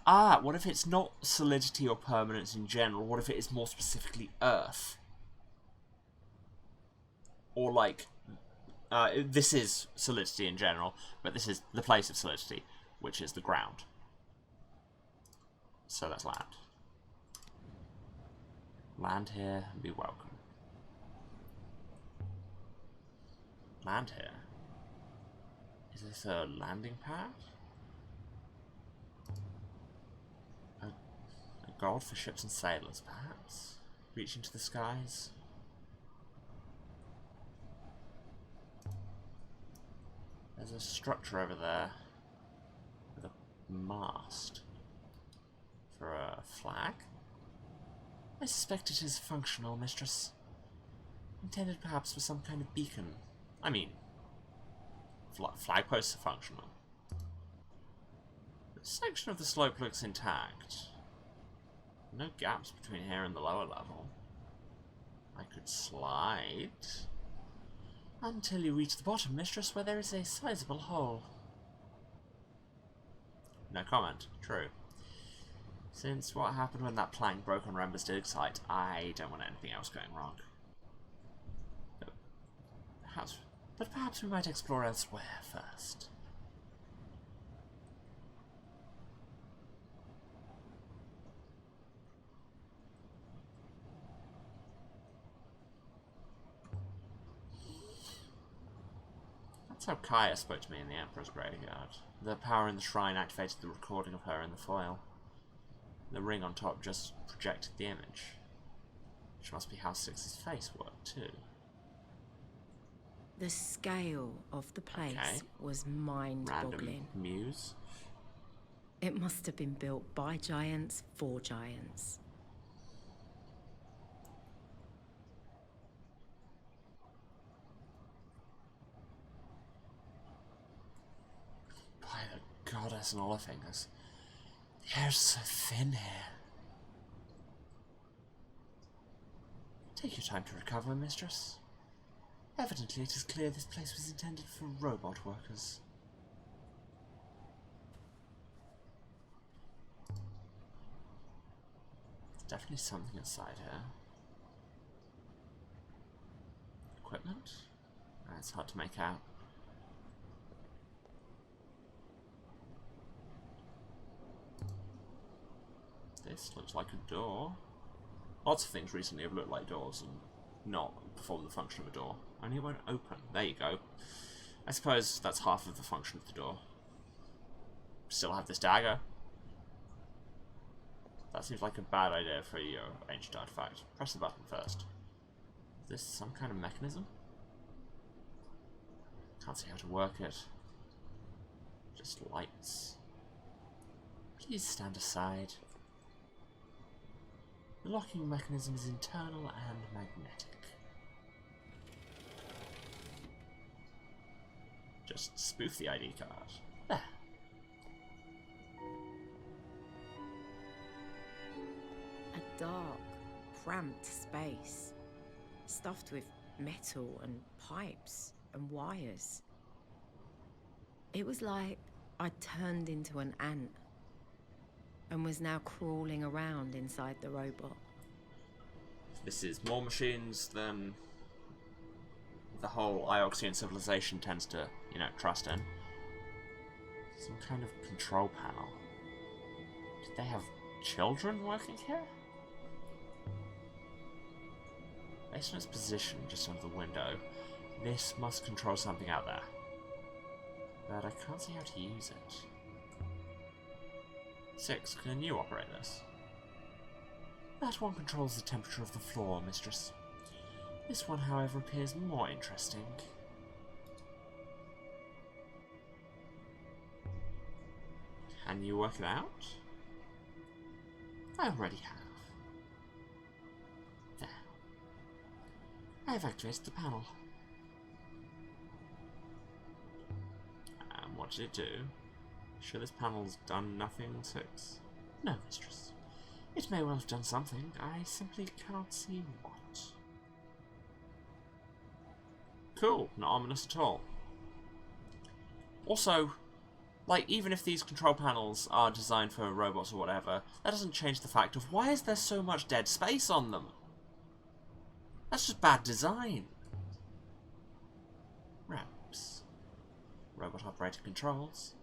Ah, what if it's not solidity or permanence in general? What if it is more specifically Earth? Or like, this is solidity in general, but this is the place of solidity, which is the ground. So that's land. Land here and be welcome. Land here. Is this a landing pad? A gold for ships and sailors, perhaps? Reaching to the skies? There's a structure over there with a mast for a flag. I suspect it is functional, mistress. Intended perhaps for some kind of beacon. I mean, flag posts are functional. This section of the slope looks intact. No gaps between here and the lower level. I could slide until you reach the bottom, mistress, where there is a sizable hole. No comment. True. Since what happened when that plank broke on Rember's dig site, I don't want anything else going wrong. But perhaps we might explore elsewhere first. That's how Kaya spoke to me in the Emperor's graveyard. The power in the shrine activated the recording of her in the foil. The ring on top just projected the image. Which must be how Six's face worked, too. The scale of the place was mind-boggling. Random muse. It must have been built by giants for giants. By the goddess and all her fingers. The air's so thin here. Take your time to recover, mistress. Evidently, it is clear this place was intended for robot workers. There's definitely something inside here. Equipment? It's hard to make out. This looks like a door. Lots of things recently have looked like doors and not perform the function of a door. Only it won't open. There you go. I suppose that's half of the function of the door. Still have this dagger. That seems like a bad idea for your ancient artifact. Press the button first. Is this some kind of mechanism? Can't see how to work it. Just lights. Please stand aside. The locking mechanism is internal and magnetic. Just spoof the ID card. There. A dark, cramped space, stuffed with metal and pipes and wires. It was like I turned into an ant and was now crawling around inside the robot. This is more machines than the whole Ioxian civilization tends to, you know, trust in. Some kind of control panel. Did they have children working here? Based on its position just under the window, this must control something out there. But I can't see how to use it. 6. Can you operate this? That one controls the temperature of the floor, mistress. This one, however, appears more interesting. Can you work it out? I already have. There. I have activated the panel. And what did it do? Sure this panel's done nothing, 6? No, mistress. It may well have done something. I simply cannot see what. Cool. Not ominous at all. Also, like, even if these control panels are designed for robots or whatever, that doesn't change the fact of why is there so much dead space on them? That's just bad design. Ramps. Robot operated controls.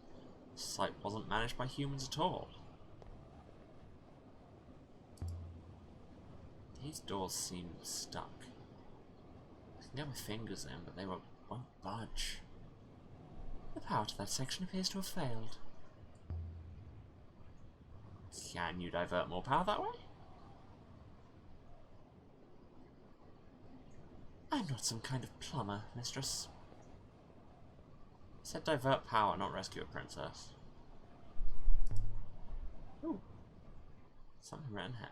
The site wasn't managed by humans at all. These doors seem stuck. I can get my fingers in, but they won't budge. The power to that section appears to have failed. Can you divert more power that way? I'm not some kind of plumber, mistress. I said divert power, not rescue a princess. Ooh. Something written here.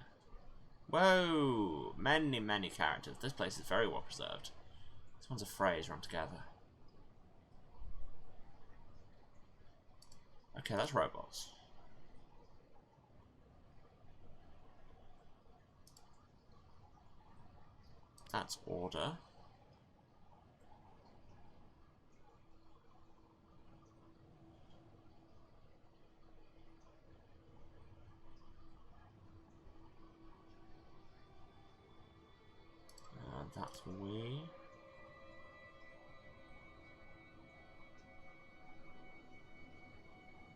Whoa! Many, many characters. This place is very well preserved. This one's a phrase run together. Okay, that's robots. That's order. That's we.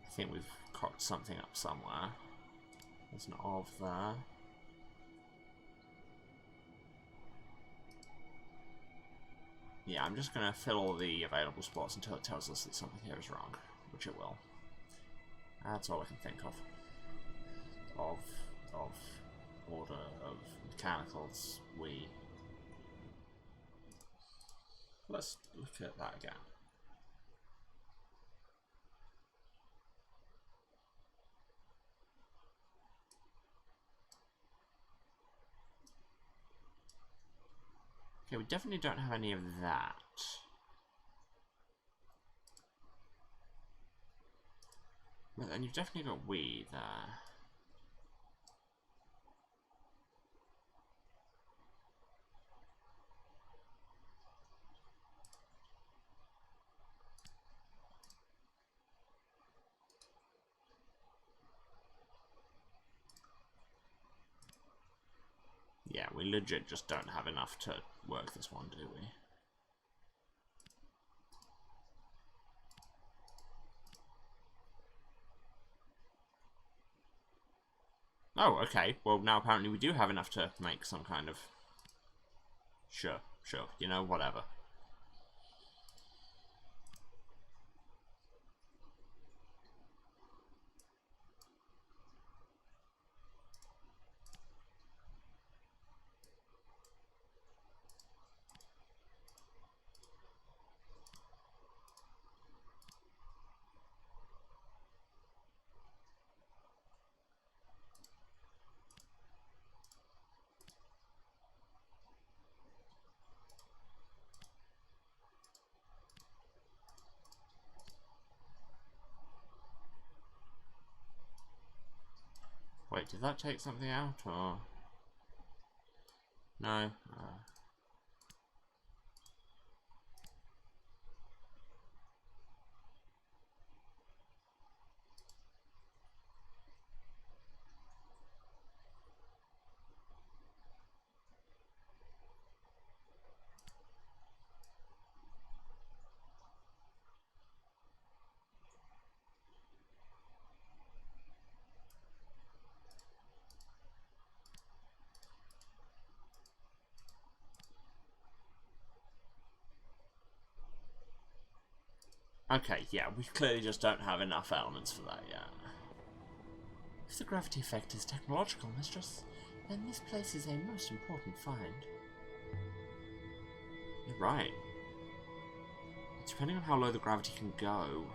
I think we've cocked something up somewhere. There's an of there. Yeah, I'm just going to fill all the available spots until it tells us that something here is wrong, which it will. That's all I can think of. Of order of mechanicals, we. Let's look at that again. Okay, we definitely don't have any of that. But then you've definitely got we there. Yeah, we legit just don't have enough to work this one, do we? Oh, okay. Well, now apparently we do have enough to make some kind of... Sure, you know, whatever. Wait, did that take something out, or...? No? Okay, yeah, we clearly just don't have enough elements for that yet. If the gravity effect is technological, Mistress, then this place is a most important find. You're right. Depending on how low the gravity can go,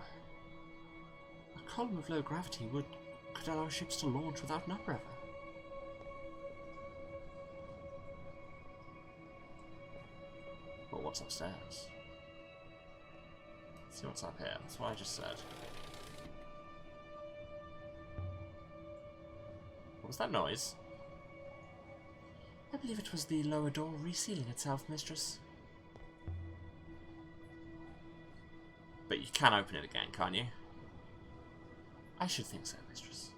a column of low gravity could allow ships to launch without an upriver. But what's upstairs? Let's see what's up here. That's what I just said. What was that noise? I believe it was the lower door resealing itself, Mistress. But you can open it again, can't you? I should think so, Mistress.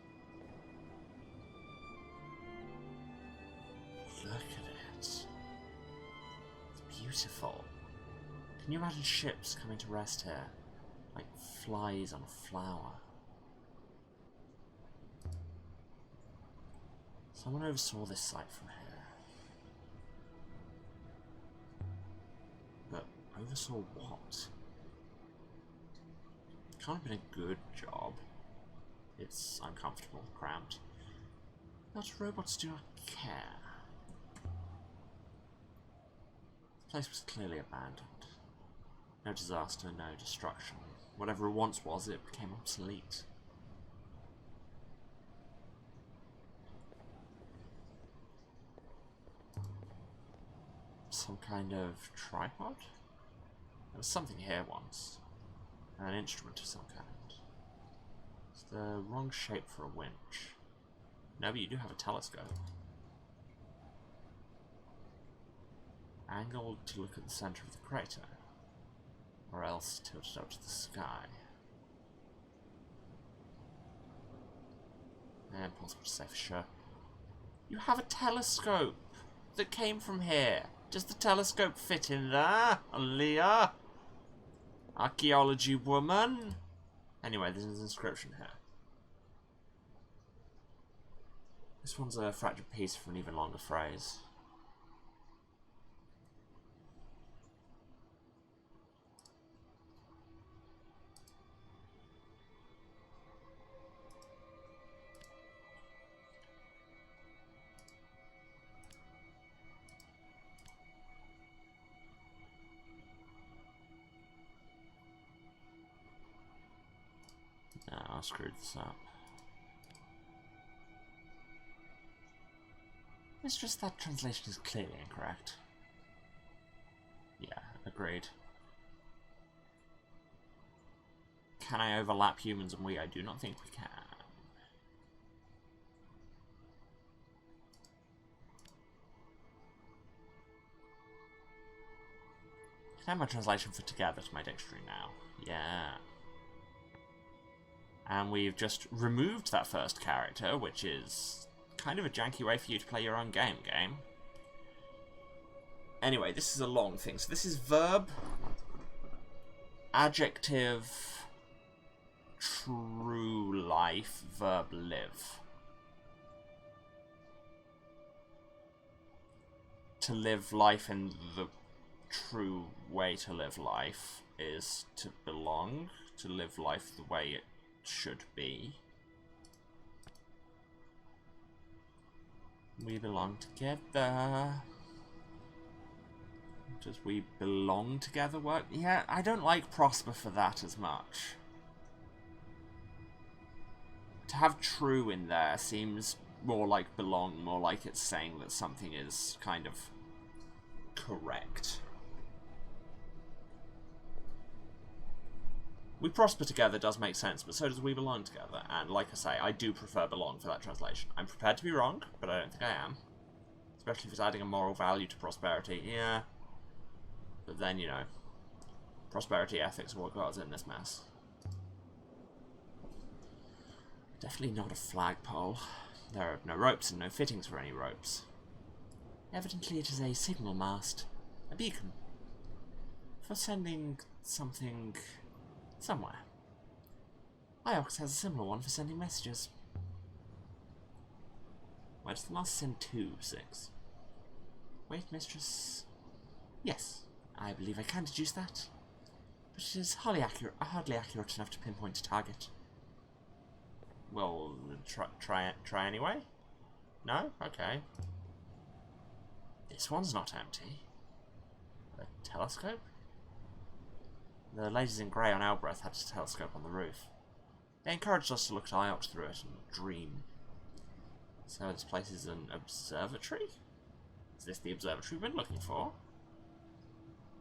Look at it. It's beautiful. Can you imagine ships coming to rest here? Like flies on a flower. Someone oversaw this sight from here. But oversaw what? Can't have been a good job. It's uncomfortable, cramped. But robots do not care. The place was clearly abandoned. No disaster, no destruction. Whatever it once was, it became obsolete. Some kind of tripod? There was something here once. An instrument of some kind. It's the wrong shape for a winch. No, but you do have a telescope. Angled to look at the center of the crater. Or else tilted up to the sky. Impossible to say for sure. You have a telescope that came from here. Does the telescope fit in there, Aaliyah? Archaeology woman? Anyway, there's an inscription here. This one's a fractured piece for an even longer phrase. No, I screwed this up. It's just that translation is clearly incorrect. Yeah, agreed. Can I overlap humans and we? I do not think we can. Can I have my translation for together to my dictionary now? Yeah. And we've just removed that first character, which is kind of a janky way for you to play your own game. Anyway, this is a long thing. So this is verb, adjective, true life, verb live. To live life in the true way to live life is to belong. To live life the way it should be. We belong together. Does we belong together work? Yeah, I don't like prosper for that as much. To have true in there seems more like belong, more like it's saying that something is kind of correct. We prosper together does make sense, but so does we belong together. And like I say, I do prefer belong for that translation. I'm prepared to be wrong, but I don't think I am. Especially if it's adding a moral value to prosperity. Yeah. But then, you know, prosperity ethics are what got us in this mess. Definitely not a flagpole. There are no ropes and no fittings for any ropes. Evidently it is a signal mast. A beacon. For sending something somewhere. Iox has a similar one for sending messages. Why does the mast send 6? Wait, Mistress. Yes, I believe I can deduce that. but it is hardly accurate enough to pinpoint a target. Well, try anyway? No? Okay. This one's not empty. A telescope? The ladies in grey on Elbreth had a telescope on the roof. They encouraged us to look at IOX through it and dream. So this place is an observatory? Is this the observatory we've been looking for?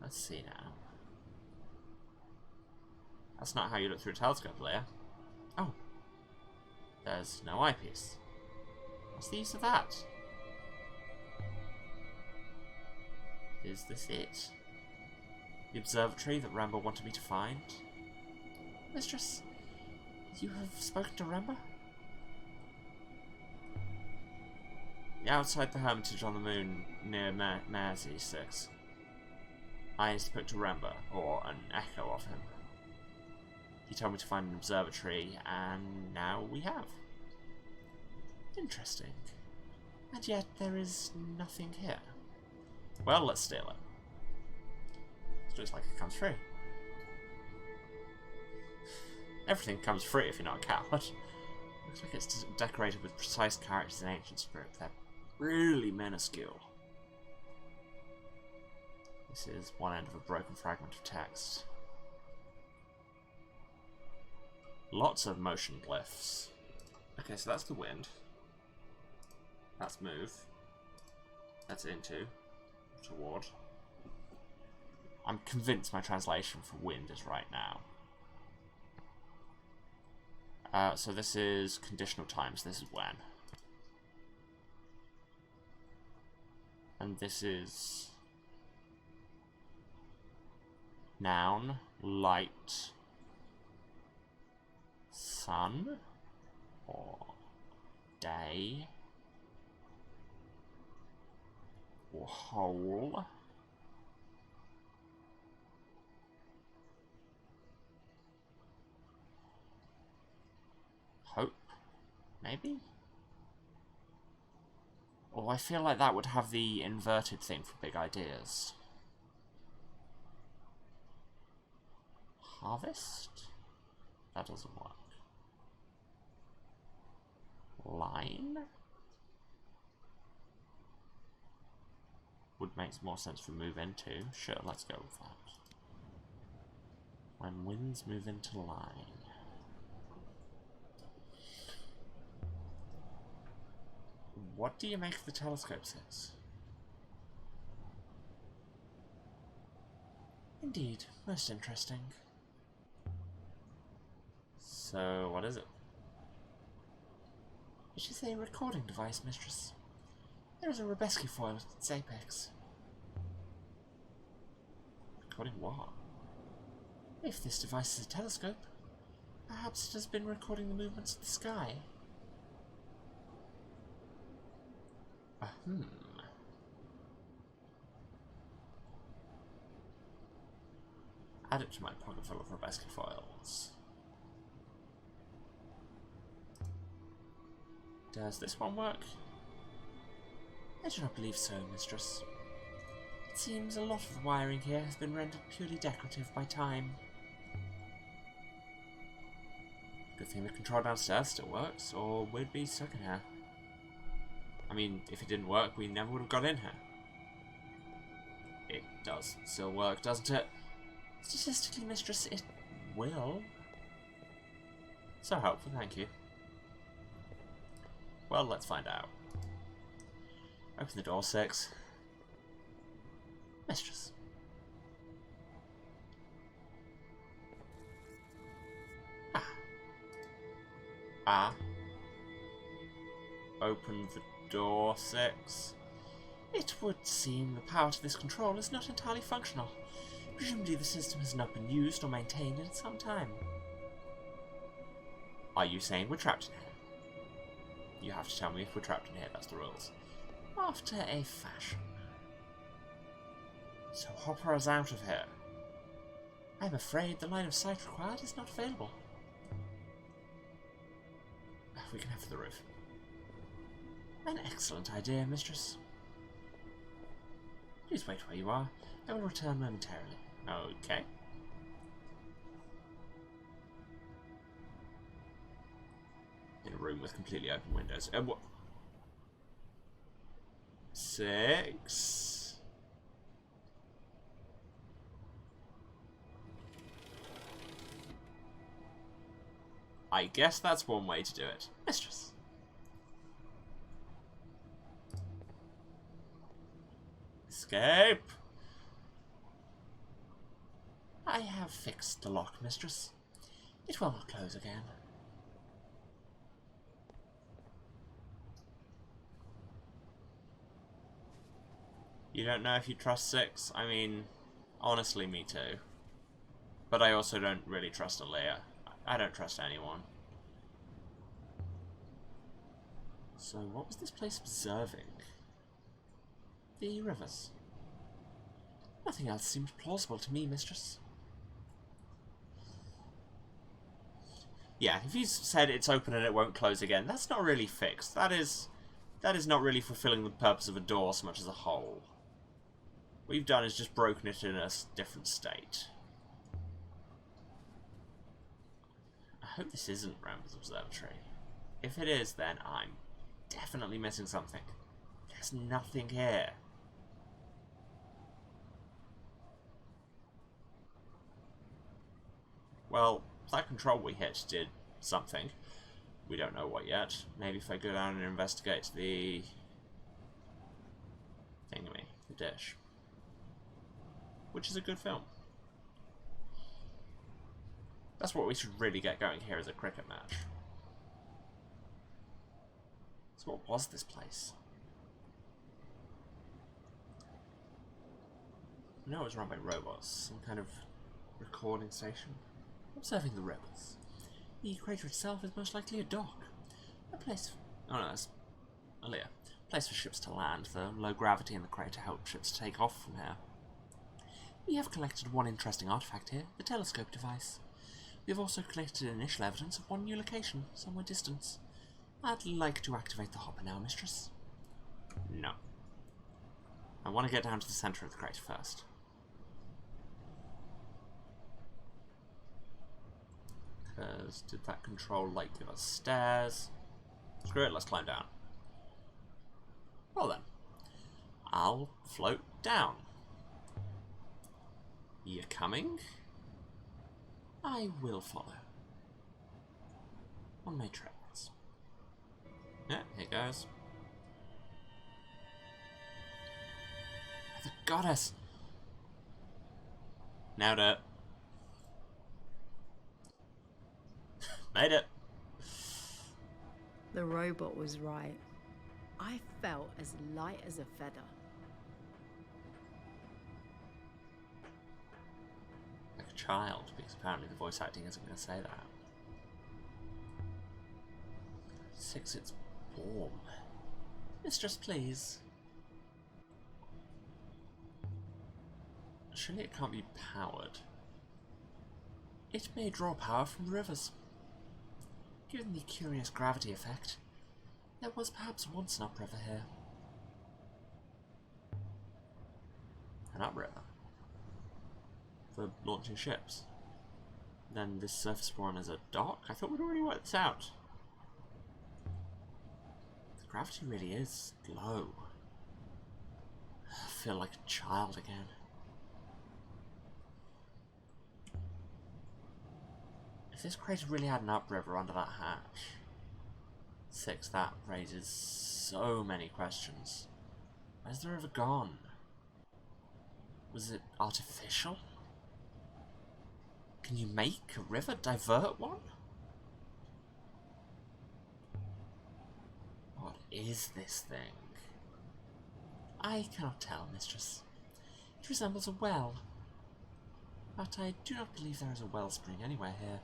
Let's see now. That's not how you look through a telescope, Leia. Oh. There's no eyepiece. What's the use of that? Is this it? The observatory that Ramba wanted me to find? Mistress, you have spoken to Ramba? Outside the hermitage on the moon near Merzi 6. I spoke to Ramba, or an echo of him. He told me to find an observatory, and now we have. Interesting. And yet there is nothing here. Well, let's steal it. It looks like it comes free. Everything comes free if you're not a coward. Looks like it's decorated with precise characters in ancient script. They're really minuscule. This is one end of a broken fragment of text. Lots of motion glyphs. Okay, so that's the wind. That's move. That's into. Toward. I'm convinced my translation for wind is right now. So this is conditional times. This is when. And this is noun, light, sun, or day, or whole. Hope, maybe? Oh, I feel like that would have the inverted thing for big ideas. Harvest? That doesn't work. Line? Would make more sense for move into. Sure, let's go with that. When winds move into line. What do you make of the telescope 6? Indeed, most interesting. So, what is it? It is a recording device, mistress. There is a Rebesky foil at its apex. Recording what? If this device is a telescope, perhaps it has been recording the movements of the sky. Add it to my pocket full of Rebesky foils. Does this one work? I do not believe so, mistress. It seems a lot of the wiring here has been rendered purely decorative by time. Good thing the control downstairs still works, or we'd be stuck in here. I mean, if it didn't work, we never would have got in here. It does still work, doesn't it? Statistically, mistress, it will. So helpful, thank you. Well, let's find out. Open the door, 6. Mistress. Open the door, 6. It would seem the power to this control is not entirely functional. Presumably the system has not been used or maintained in some time. Are you saying we're trapped in here? You have to tell me if we're trapped in here, that's the rules. After a fashion. So hopper us out of here. I'm afraid the line of sight required is not available. We can head for the roof. An excellent idea, mistress. Please wait where you are. I will return momentarily. Okay. room with completely open windows. What? 6. I guess that's one way to do it. Mistress. Escape. I have fixed the lock, mistress. It will not close again. You don't know if you trust 6? I mean, honestly, me too. But I also don't really trust Aaliyah. I don't trust anyone. So, what was this place observing? The rivers. Nothing else seems plausible to me, mistress. Yeah, if you said it's open and it won't close again, that's not really fixed. That is not really fulfilling the purpose of a door so much as a hole. What you've done is just broken it in a different state. I hope this isn't Rambo's Observatory. If it is, then I'm definitely missing something. There's nothing here. Well, that control we hit did something. We don't know what yet. Maybe if I go down and investigate the thingy, the dish. Which is a good film. That's what we should really get going here, is a cricket match. So what was this place? I know it was run by robots. Some kind of recording station. Observing the rivers. The crater itself is most likely a dock. A place... Oh no, that's Aaliyah. A place for ships to land. The low gravity in the crater helps ships to take off from here. We have collected one interesting artifact here, the telescope device. We have also collected initial evidence of one new location, somewhere distant. I'd like to activate the hopper now, mistress. No. I want to get down to the centre of the crater first. Because did that control light give us stairs? Screw it, let's climb down. Well then, I'll float down. You're coming? I will follow. On my tracks. Yeah, here goes. The goddess! Nailed it. Made it. The robot was right. I felt as light as a feather. Like a child, because apparently the voice acting isn't going to say that. 6, it's warm. Mistress, please. Surely it can't be powered. It may draw power from the rivers. Given the curious gravity effect, there was perhaps once an upriver here. An upriver? For launching ships? Then this surface one is a dock? I thought we'd already worked this out. The gravity really is low. I feel like a child again. If this crater really had an upriver under that hatch, 6, that raises so many questions. Where's the river gone? Was it artificial? Can you make a river divert one? What is this thing? I cannot tell, mistress. It resembles a well. But I do not believe there is a wellspring anywhere here.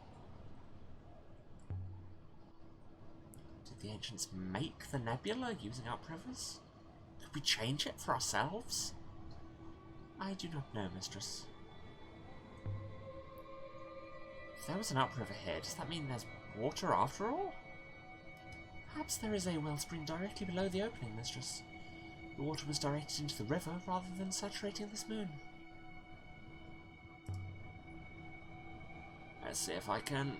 Did the ancients make the nebula using uprivers? Could we change it for ourselves? I do not know, mistress. If there was an upriver here, does that mean there's water after all? Perhaps there is a wellspring directly below the opening, mistress. The water was directed into the river rather than saturating this moon. Let's see if I can...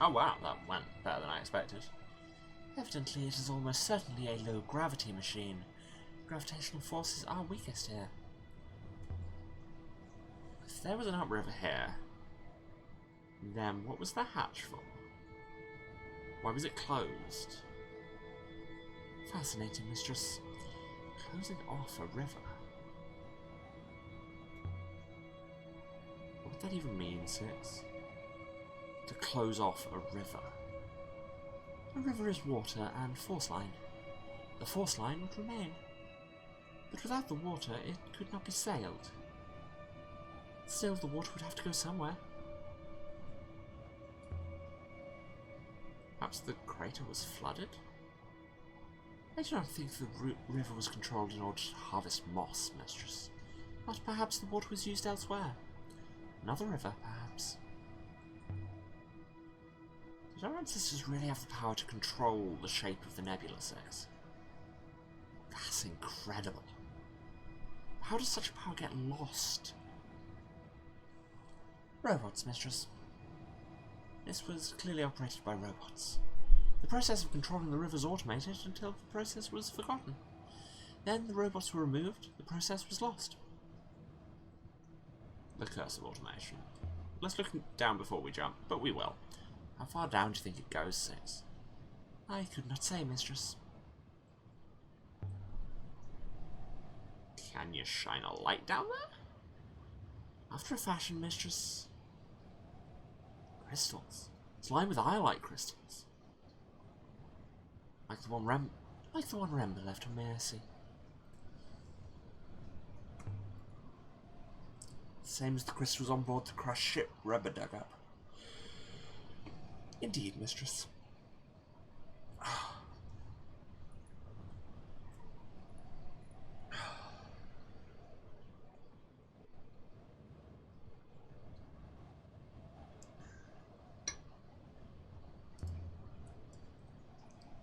Oh wow, that went better than I expected. Evidently it is almost certainly a low-gravity machine. Gravitational forces are weakest here. If there was an upriver here, then what was the hatch for? Why was it closed? Fascinating, mistress. Closing off a river. What would that even mean, Six? To close off a river. A river is water and force line. The force line would remain. But without the water, it could not be sailed. Still, the water would have to go somewhere. Perhaps the crater was flooded? I do not think the river was controlled in order to harvest moss, mistress. But perhaps the water was used elsewhere. Another river, perhaps. Did our ancestors really have the power to control the shape of the Nebula, Six? That's incredible. How does such power get lost? Robots, mistress. This was clearly operated by robots. The process of controlling the river's automated until the process was forgotten. Then the robots were removed, the process was lost. The curse of automation. Let's look down before we jump, but we will. How far down do you think it goes, Six? I could not say, mistress. Can you shine a light down there? After a fashion, mistress. Crystals. It's lined with iolite crystals. Like the one Remba left on Mercy. Same as the crystals on board the crashed ship Remba dug up. Indeed, mistress.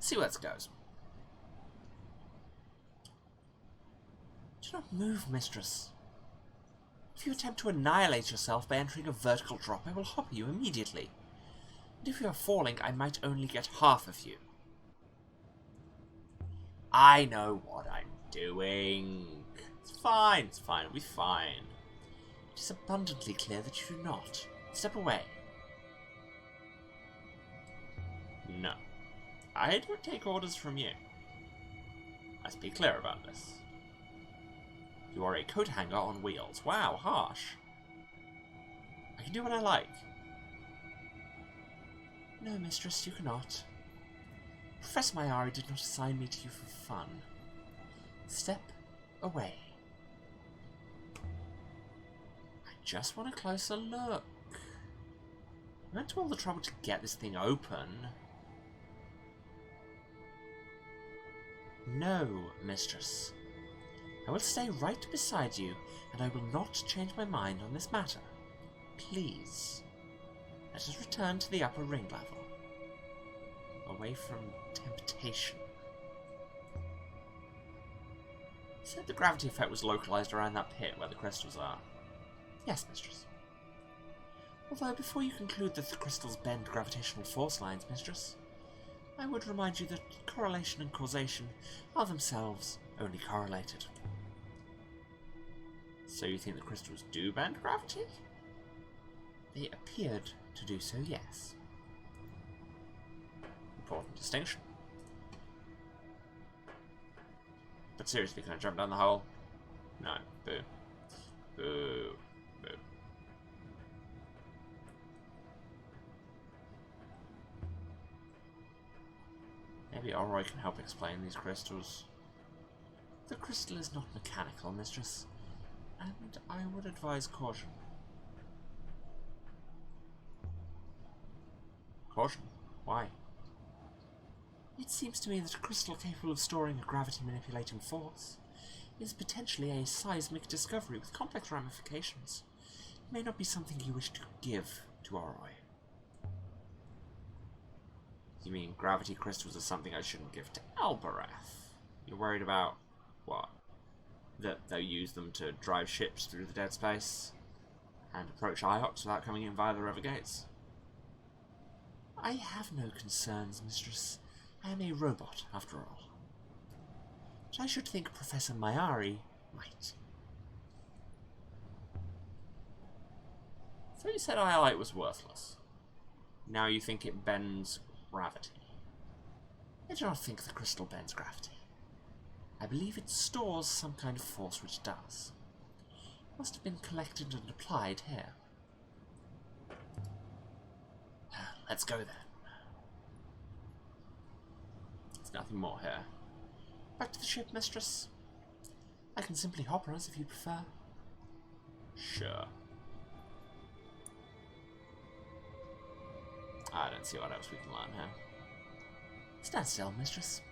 See where this goes. Do not move, mistress. If you attempt to annihilate yourself by entering a vertical drop, I will hopper you immediately. And if you are falling, I might only get half of you. I know what I'm doing. It's fine, it'll be fine. It is abundantly clear that you do not. Step away. No. I don't take orders from you. Let's be clear about this. You are a coat hanger on wheels. Wow, harsh. I can do what I like. No, mistress, you cannot. Professor Mayari did not assign me to you for fun. Step away. I just want a closer look. I went to all the trouble to get this thing open. No, mistress. I will stay right beside you, and I will not change my mind on this matter. Please, let us return to the upper ring level. Away from temptation. You said the gravity effect was localized around that pit where the crystals are. Yes, mistress. Although before you conclude that the crystals bend gravitational force lines, mistress, I would remind you that correlation and causation are themselves only correlated. So you think the crystals do bend gravity? They appeared to do so, yes. Important distinction. But seriously, can I jump down the hole? No. Boo. Boo. Boo. Maybe Elroy can help explain these crystals. The crystal is not mechanical, mistress, and I would advise caution. Caution? Why? It seems to me that a crystal capable of storing a gravity-manipulating force is potentially a seismic discovery with complex ramifications. It may not be something you wish to give to Elroy. You mean gravity crystals are something I shouldn't give to Albareth? You're worried about, what? That they'll use them to drive ships through the dead space and approach Iox without coming in via the river gates? I have no concerns, mistress. I am a robot, after all. But I should think Professor Mayari might. So you said iolite was worthless. Now you think it bends gravity. I do not think the crystal bends gravity. I believe it stores some kind of force which does. Must have been collected and applied here. Let's go then. There's nothing more here. Back to the ship, mistress. I can simply hop on us if you prefer. Sure. I don't see what else we can learn here. Stand still, mistress.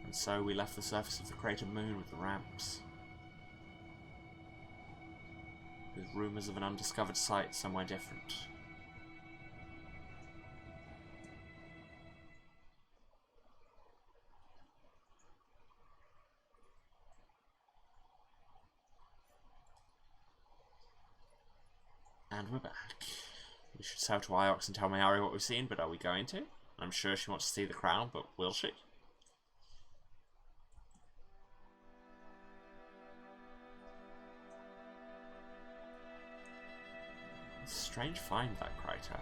And so we left the surface of the crater moon with the ramps. With rumours of an undiscovered site somewhere different. And we're back. We should sail to Iox and tell Mayari what we've seen, but are we going to? I'm sure she wants to see the crown, but will she? Strange find, that crater.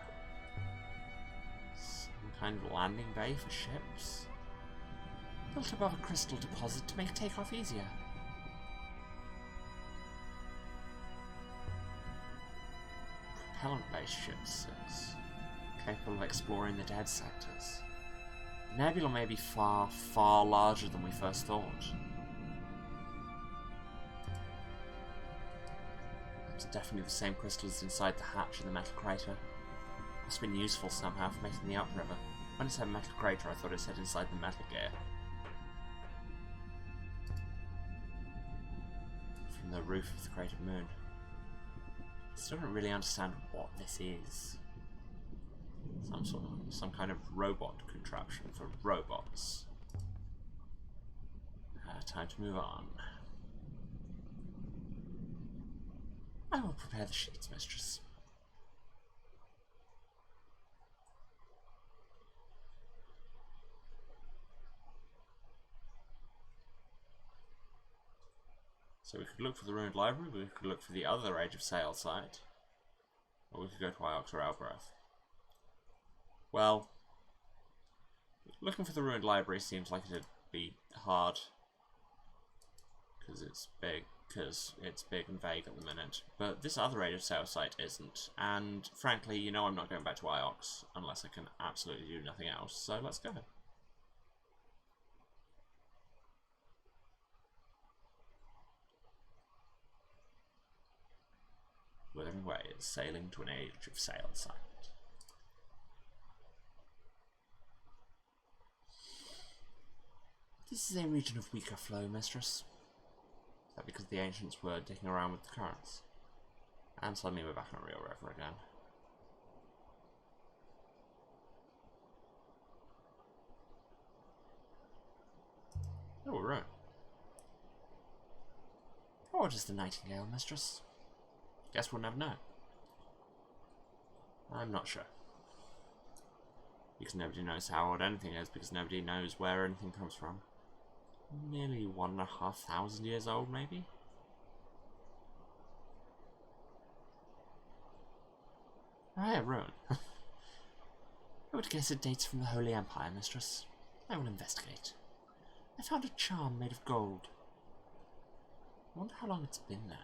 Some kind of landing bay for ships. Built above a crystal deposit to make takeoff easier. Propellant-based ships, capable of exploring the dead sectors. The Nebula may be far, far larger than we first thought. It's definitely the same crystals inside the hatch in the metal crater. Must have been useful somehow for making the upriver. When it said metal crater, I thought it said inside the metal gear. From the roof of the crater moon. Still don't really understand what this is. Some kind of robot contraption for robots. Time to move on. I will prepare the sheets, mistress. So we could look for the ruined library, we could look for the other Age of Sail site, or we could go to Iox or Albreath. Well, looking for the ruined library seems like it'd be hard, because it's big and vague at the minute. But this other Age of Sail site isn't, and frankly, you know I'm not going back to Iox unless I can absolutely do nothing else, so let's go. Wuthering Ways, sailing to an Age of Sail site. This is a region of weaker flow, mistress. Is that because the ancients were dicking around with the currents? And suddenly we're back on a real river again. Oh, we're right. Or just the nightingale, mistress? Guess we'll never know. I'm not sure. Because nobody knows how old anything is, because nobody knows where anything comes from. Nearly 1,500 years old, maybe? Ah, ruin. I would guess it dates from the Holy Empire, mistress. I will investigate. I found a charm made of gold. I wonder how long it's been there.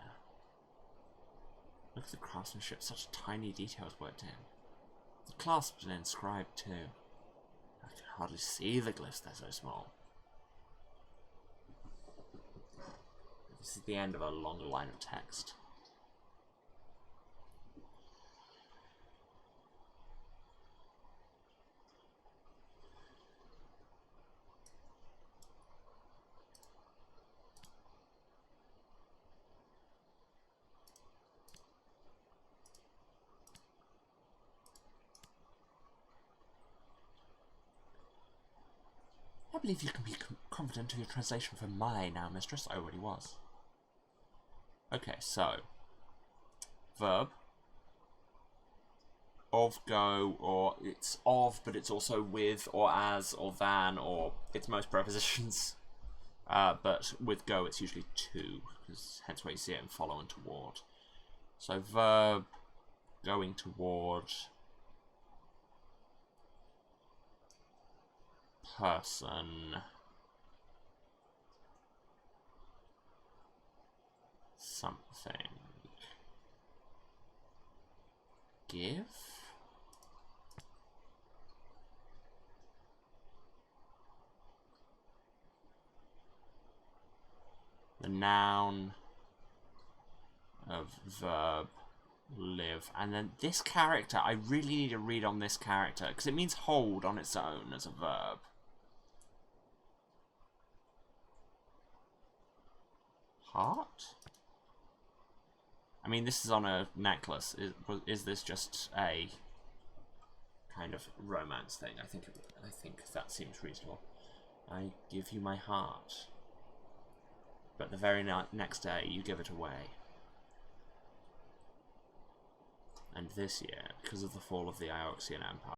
Look at the craftsmanship, such tiny details worked in. The clasps are inscribed too. I can hardly see the glyphs, they're so small. This is the end of a longer line of text. I believe you can be confident of your translation for my now, mistress. I already was. Okay, so verb of go, or it's of, but it's also with, or as, or than, or it's most prepositions. But with go, it's usually to, because hence where you see it in follow and toward. So verb, going toward, person, something, give. The noun of verb, live. And then this character, I really need to read on this character, because it means hold on its own as a verb. Heart? I mean, this is on a necklace. Is this just a kind of romance thing? I think that seems reasonable. I give you my heart. But the very next day, you give it away. And this year, because of the fall of the Ioxian Empire,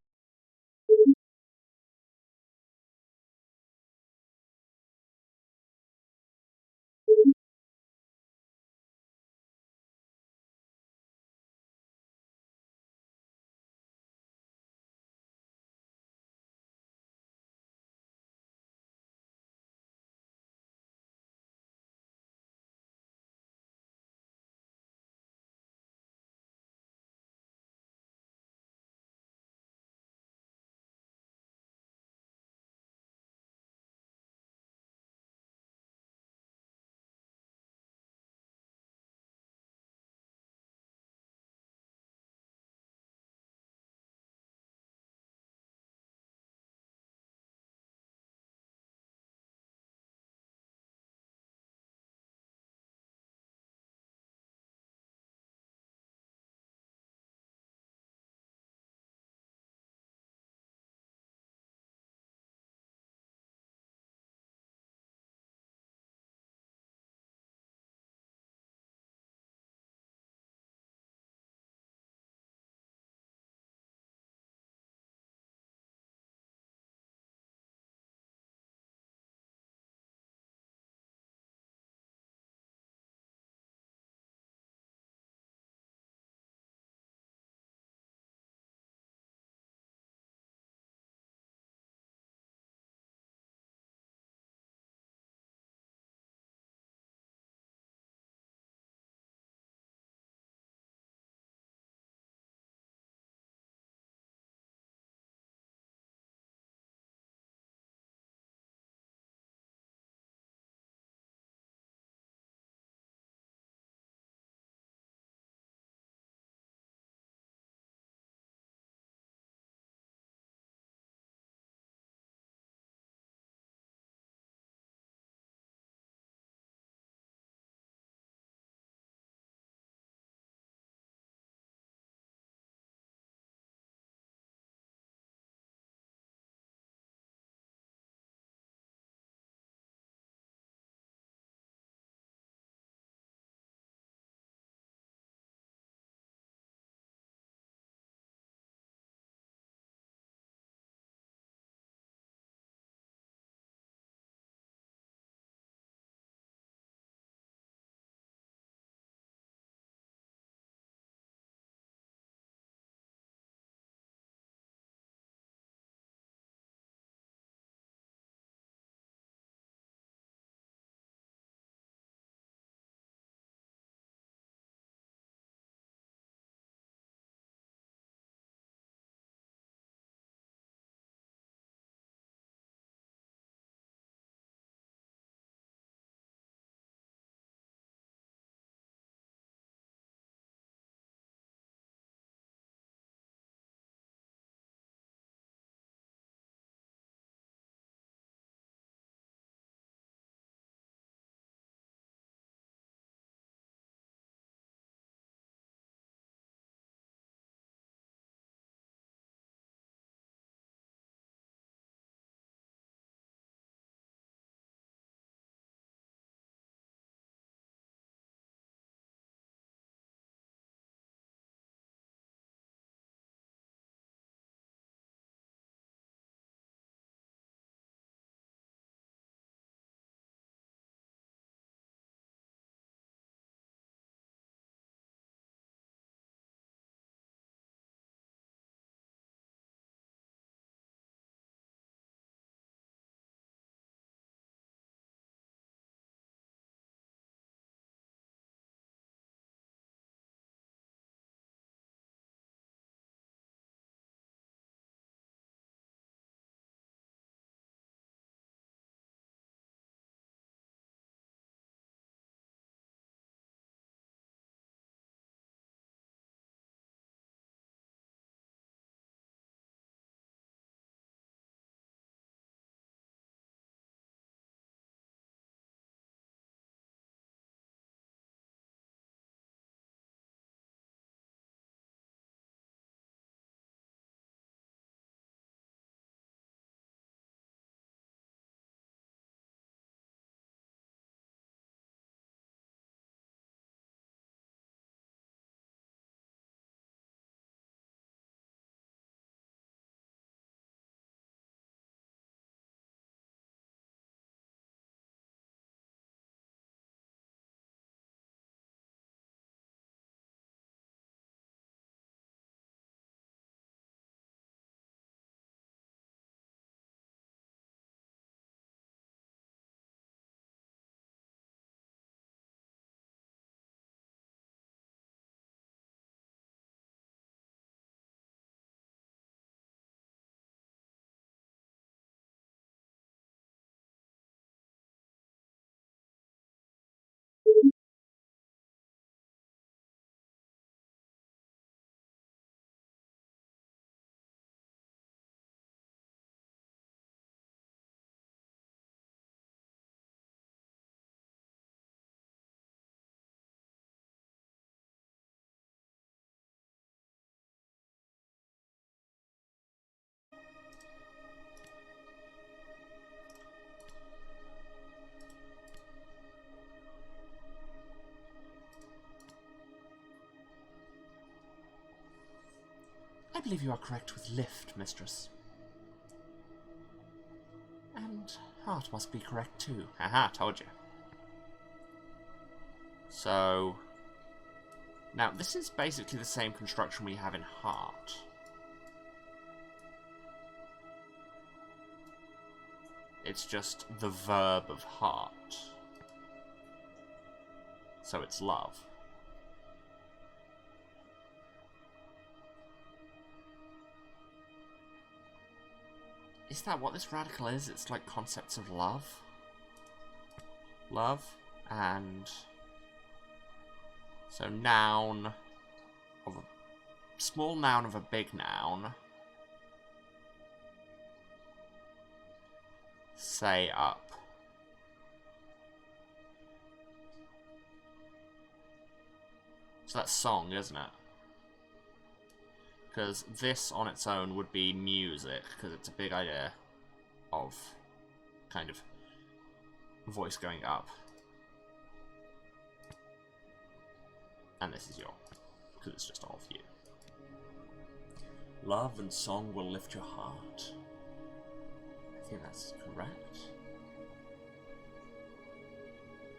believe you are correct with lift, mistress. And heart must be correct too. Haha, told you. So... Now, this is basically the same construction we have in heart. It's just the verb of heart. So it's love. Is that what this radical is? It's like concepts of love? Love and... So noun of a small noun of a big noun. Say up. So that's song, isn't it? Because this on its own would be music, because it's a big idea of kind of voice going up. And this is your, because it's just all of you. Love and song will lift your heart. I think that's correct.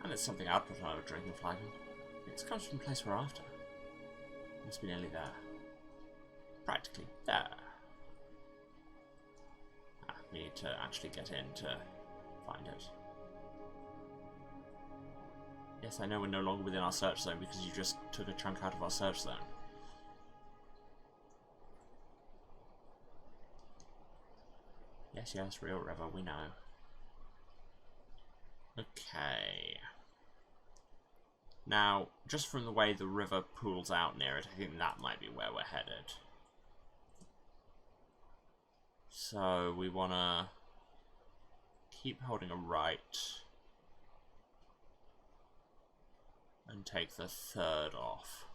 And it's something I'd put on a drinking flagon. It comes from the place we're after. Must be nearly there. Practically there. We need to actually get in to find it. Yes, I know we're no longer within our search zone because you just took a chunk out of our search zone. Yes, yes, real river, we know. Okay. Now, just from the way the river pools out near it, I think that might be where we're headed. So, we want to keep holding a right and take the third off.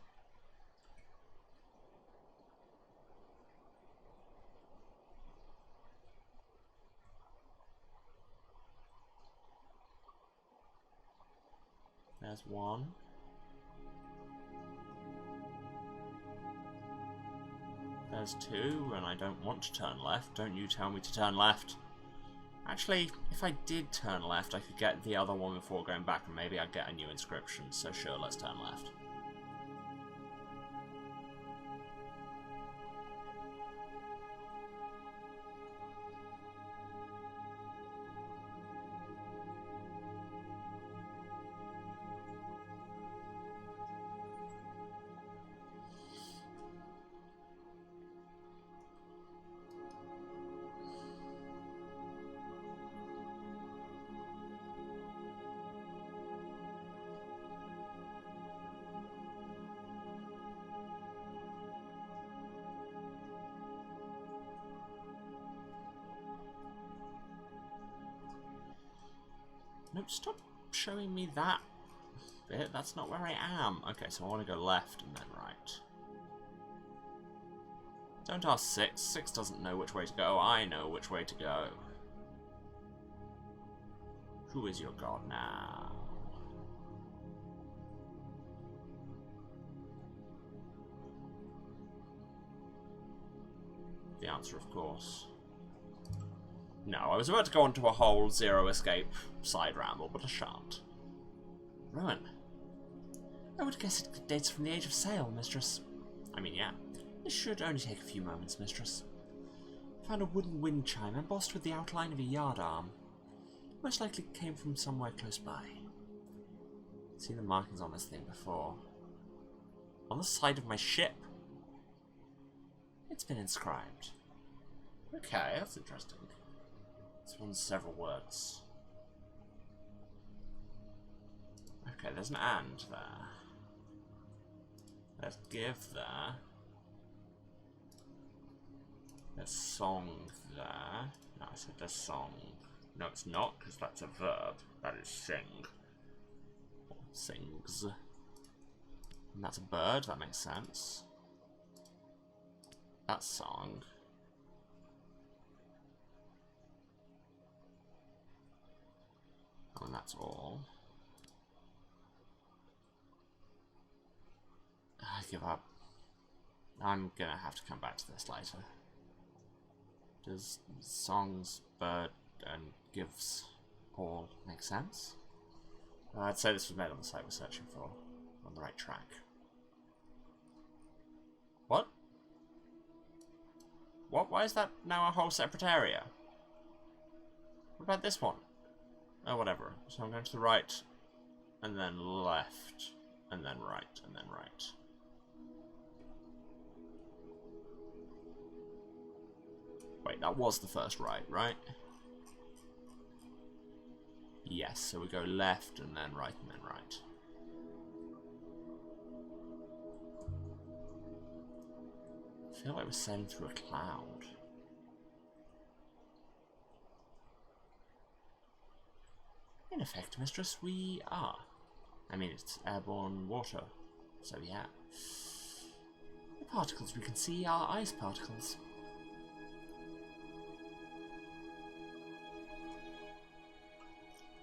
There's one. There's two, and I don't want to turn left. Don't you tell me to turn left. Actually, if I did turn left, I could get the other one before going back, and maybe I'd get a new inscription. So sure, let's turn left. Nope, stop showing me that bit. That's not where I am. Okay, so I want to go left and then right. Don't ask Six. Six doesn't know which way to go. I know which way to go. Who is your god now? The answer, of course. No, I was about to go into a whole zero escape side ramble, but I shan't. Ruin. I would guess it dates from the age of sail, mistress. I mean, yeah. This should only take a few moments, mistress. Found a wooden wind chime embossed with the outline of a yard arm. Most likely came from somewhere close by. Seen the markings on this thing before. On the side of my ship. It's been inscribed. Okay, that's interesting. This one's several words. Okay, there's an and there. There's give there. There's song there. No, I said there's song. No, it's not, because that's a verb. That is sing. Or sings. And that's a bird, that makes sense. That's song. And that's all. I give up. I'm gonna have to come back to this later. Does songs, bird, and gives all make sense? I'd say this was made on the site we're searching for. On the right track. What? What? Why is that now a whole separate area? What about this one? Oh, whatever. So I'm going to the right, and then left, and then right, and then right. Wait, that was the first right, right? Yes, so we go left, and then right, and then right. I feel like we're sailing through a cloud. In effect, mistress, we are. I mean, it's airborne water, so yeah. The particles we can see are ice particles.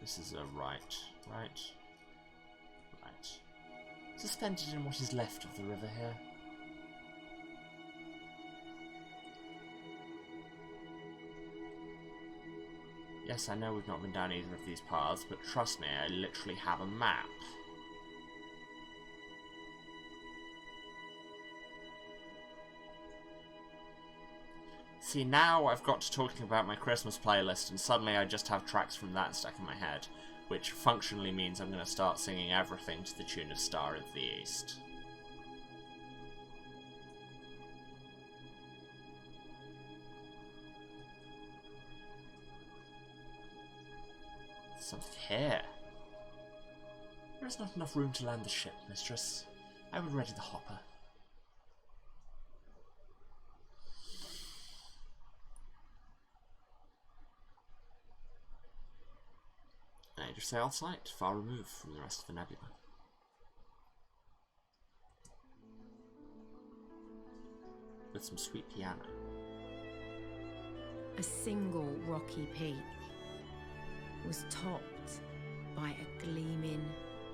This is a right. Suspended in what is left of the river here. Yes, I know we've not been down either of these paths, but trust me, I literally have a map. See, now I've got to talking about my Christmas playlist, and suddenly I just have tracks from that stuck in my head, which functionally means I'm going to start singing everything to the tune of Star of the East. Something here. There is not enough room to land the ship, mistress. I will ready the hopper. Age of sail site, far removed from the rest of the nebula. With some sweet piano. A single rocky peak was topped by a gleaming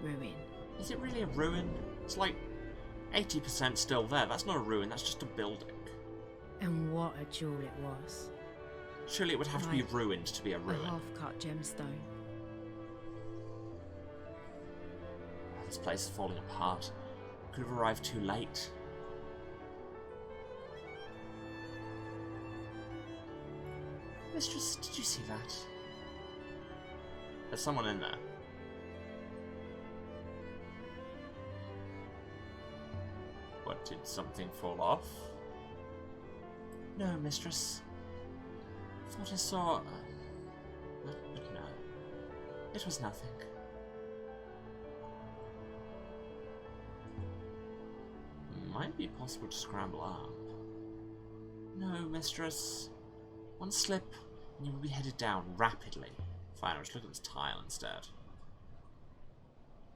ruin. Is it really a ruin? It's like 80% still there. That's not a ruin, that's just a building. And what a jewel it was. Surely it would have to be ruined to be a ruin. A half-cut gemstone. Oh, this place is falling apart. Could have arrived too late. Mistress, did you see that? There's someone in there. What, did something fall off? No, mistress. Thought I saw... but no. It was nothing. Might be possible to scramble up. No, mistress. One slip, and you will be headed down rapidly. Fine, I'll just look at this tile instead.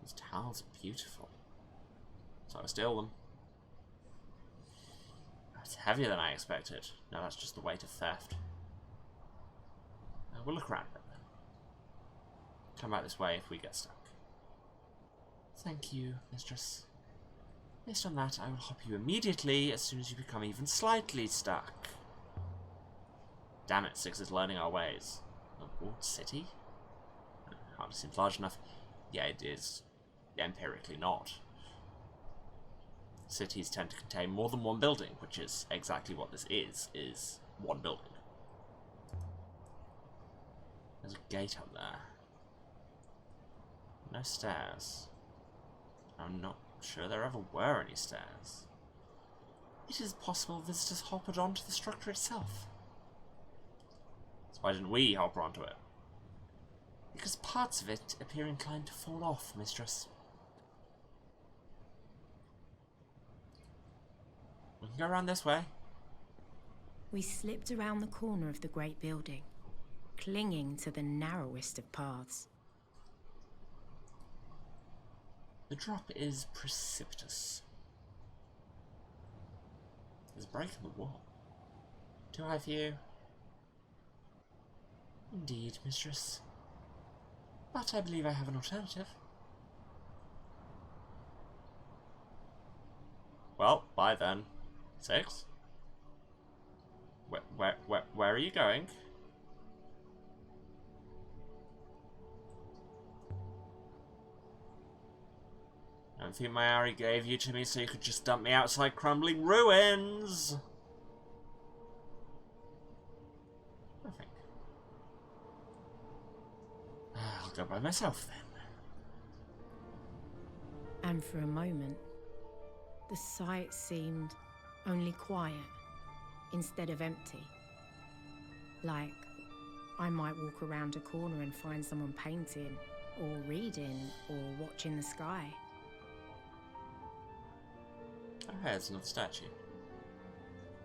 These tiles are beautiful. So I steal them. It's heavier than I expected. No, that's just the weight of theft. We'll look around a bit then. Come back this way if we get stuck. Thank you, mistress. Based on that, I will hop you immediately as soon as you become even slightly stuck. Damn it, Six is learning our ways. A walled city? Hardly seems large enough. Yeah, it is. Empirically not. Cities tend to contain more than one building, which is exactly what this is one building. There's a gate up there. No stairs. I'm not sure there ever were any stairs. It is possible visitors hoppered onto the structure itself. So why didn't we hop onto it? Because parts of it appear inclined to fall off, mistress. We can go around this way. We slipped around the corner of the great building, clinging to the narrowest of paths. The drop is precipitous. There's a break in the wall. Too high for you? Indeed, mistress. But I believe I have an alternative. Well, bye then. 6? Where are you going? I don't think my Ari gave you to me so you could just dump me outside crumbling ruins. Nothing. I'll go by myself then. And for a moment, the sight seemed only quiet instead of empty. Like I might walk around a corner and find someone painting, or reading, or watching the sky. Oh, hey, there's another statue.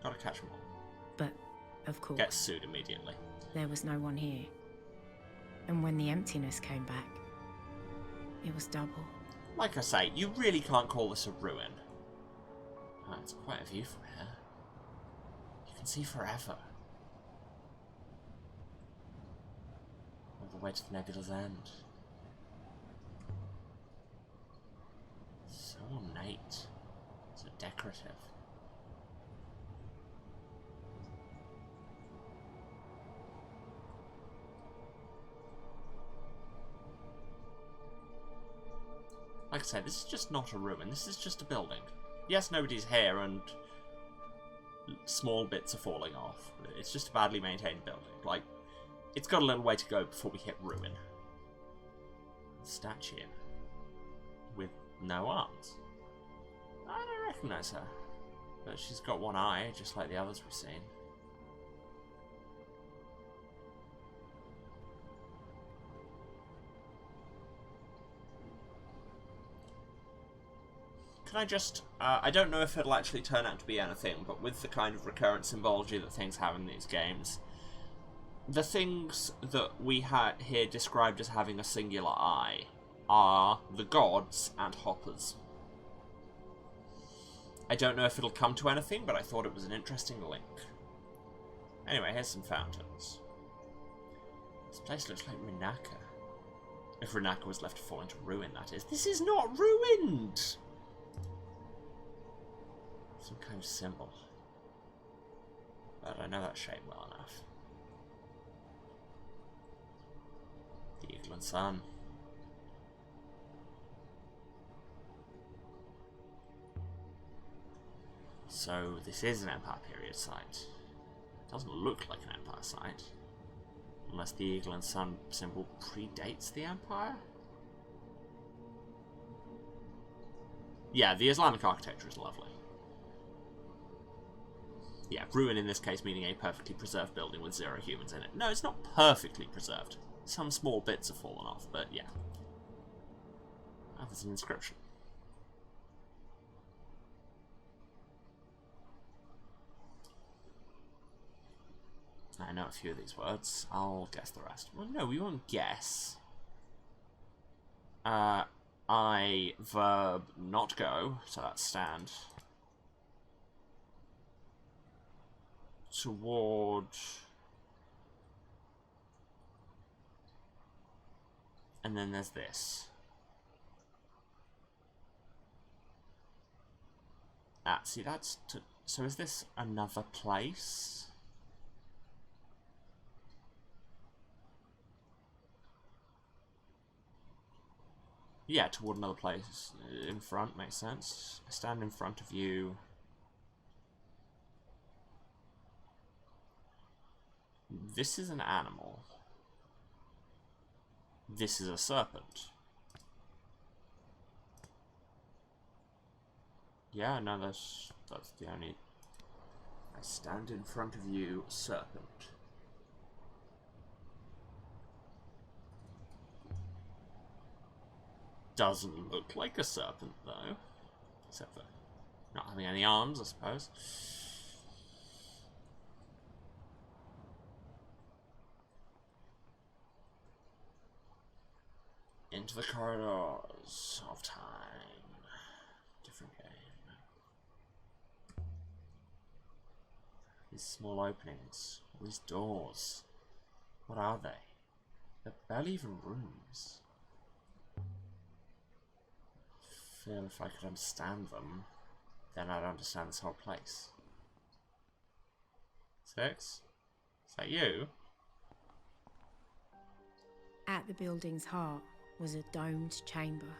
Gotta catch them all. But, of course, Get sued immediately. there was no one here. And when the emptiness came back, it was double. Like I say, you really can't call this a ruin. Oh, it's quite a view from here. You can see forever. All the way to the Nebula's end. So ornate. So decorative. Like I said, this is just not a ruin. This is just a building. Yes, nobody's here and small bits are falling off. It's just a badly maintained building. Like, it's got a little way to go before we hit ruin. Statue. With no arms. I don't recognise her. But she's got one eye, just like the others we've seen. Can I just... I don't know if it'll actually turn out to be anything, but with the kind of recurrent symbology that things have in these games, the things that we had here described as having a singular eye are the gods and hoppers. I don't know if it'll come to anything, but I thought it was an interesting link. Anyway, here's some fountains. This place looks like Renaka. If Renaka was left to fall into ruin, that is. This is not ruined! Some kind of symbol. But I know that shape well enough. The Eagle and Sun. So this is an Empire period site. It doesn't look like an Empire site. Unless the Eagle and Sun symbol predates the Empire? Yeah, the Islamic architecture is lovely. Yeah, ruin in this case meaning a perfectly preserved building with 0 humans in it. No, it's not perfectly preserved. Some small bits have fallen off, but yeah. Oh, there's an inscription. I know a few of these words. I'll guess the rest. Well, no, we won't guess. I, verb, not go, so that's stand. Toward... And then there's this. Ah, see, that's... So is this another place? Yeah, toward another place. In front makes sense. I stand in front of you. This is an animal. This is a serpent. Yeah, no, that's the only... I stand in front of you, serpent. Doesn't look like a serpent, though. Except for not having any arms, I suppose. Into the corridors of time. Different game. These small openings. These doors. What are they? They're barely even rooms. I feel if I could understand them, then I'd understand this whole place. 6? Is that you? At the building's heart was a domed chamber.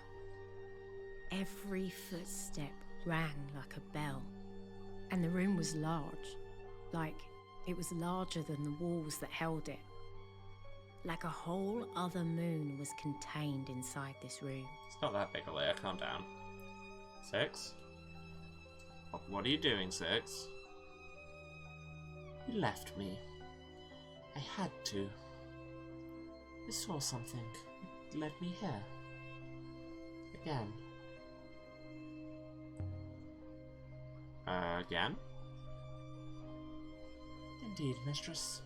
Every footstep rang like a bell, and the room was large, like it was larger than the walls that held it. Like a whole other moon was contained inside this room. It's not that big a layer, calm down. 6? What are you doing, 6? You left me. I had to. I saw something. It led me here. Again. Again? Indeed, mistress.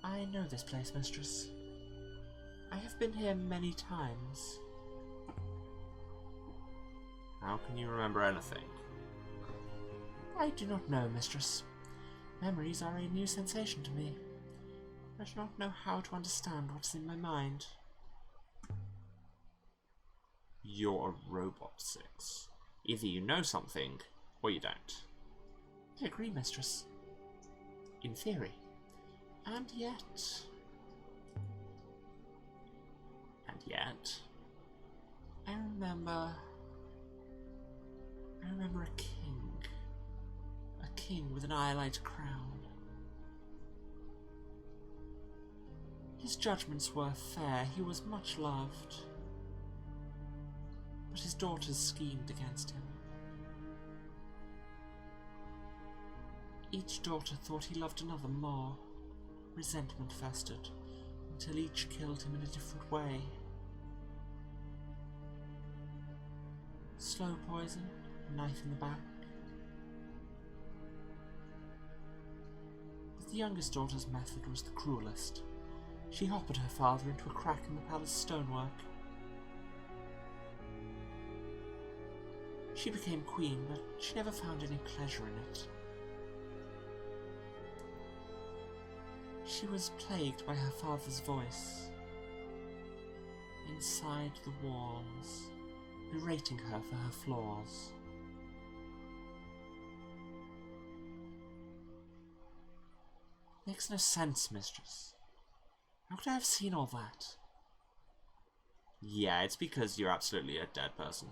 I know this place, mistress. I have been here many times. How can you remember anything? I do not know, mistress. Memories are a new sensation to me. I do not know how to understand what's in my mind. You're a robot, 6. Either you know something, or you don't. I agree, mistress. In theory. And yet... I remember a king. A king with an highlight crown. His judgments were fair, he was much loved. But his daughters schemed against him. Each daughter thought he loved another more. Resentment festered, until each killed him in a different way. Slow poison, knife in the back. But the youngest daughter's method was the cruelest. She hoppered her father into a crack in the palace stonework. She became queen, but she never found any pleasure in it. She was plagued by her father's voice, inside the walls, berating her for her flaws. Makes no sense, mistress. How could I have seen all that? Yeah, it's because you're absolutely a dead person.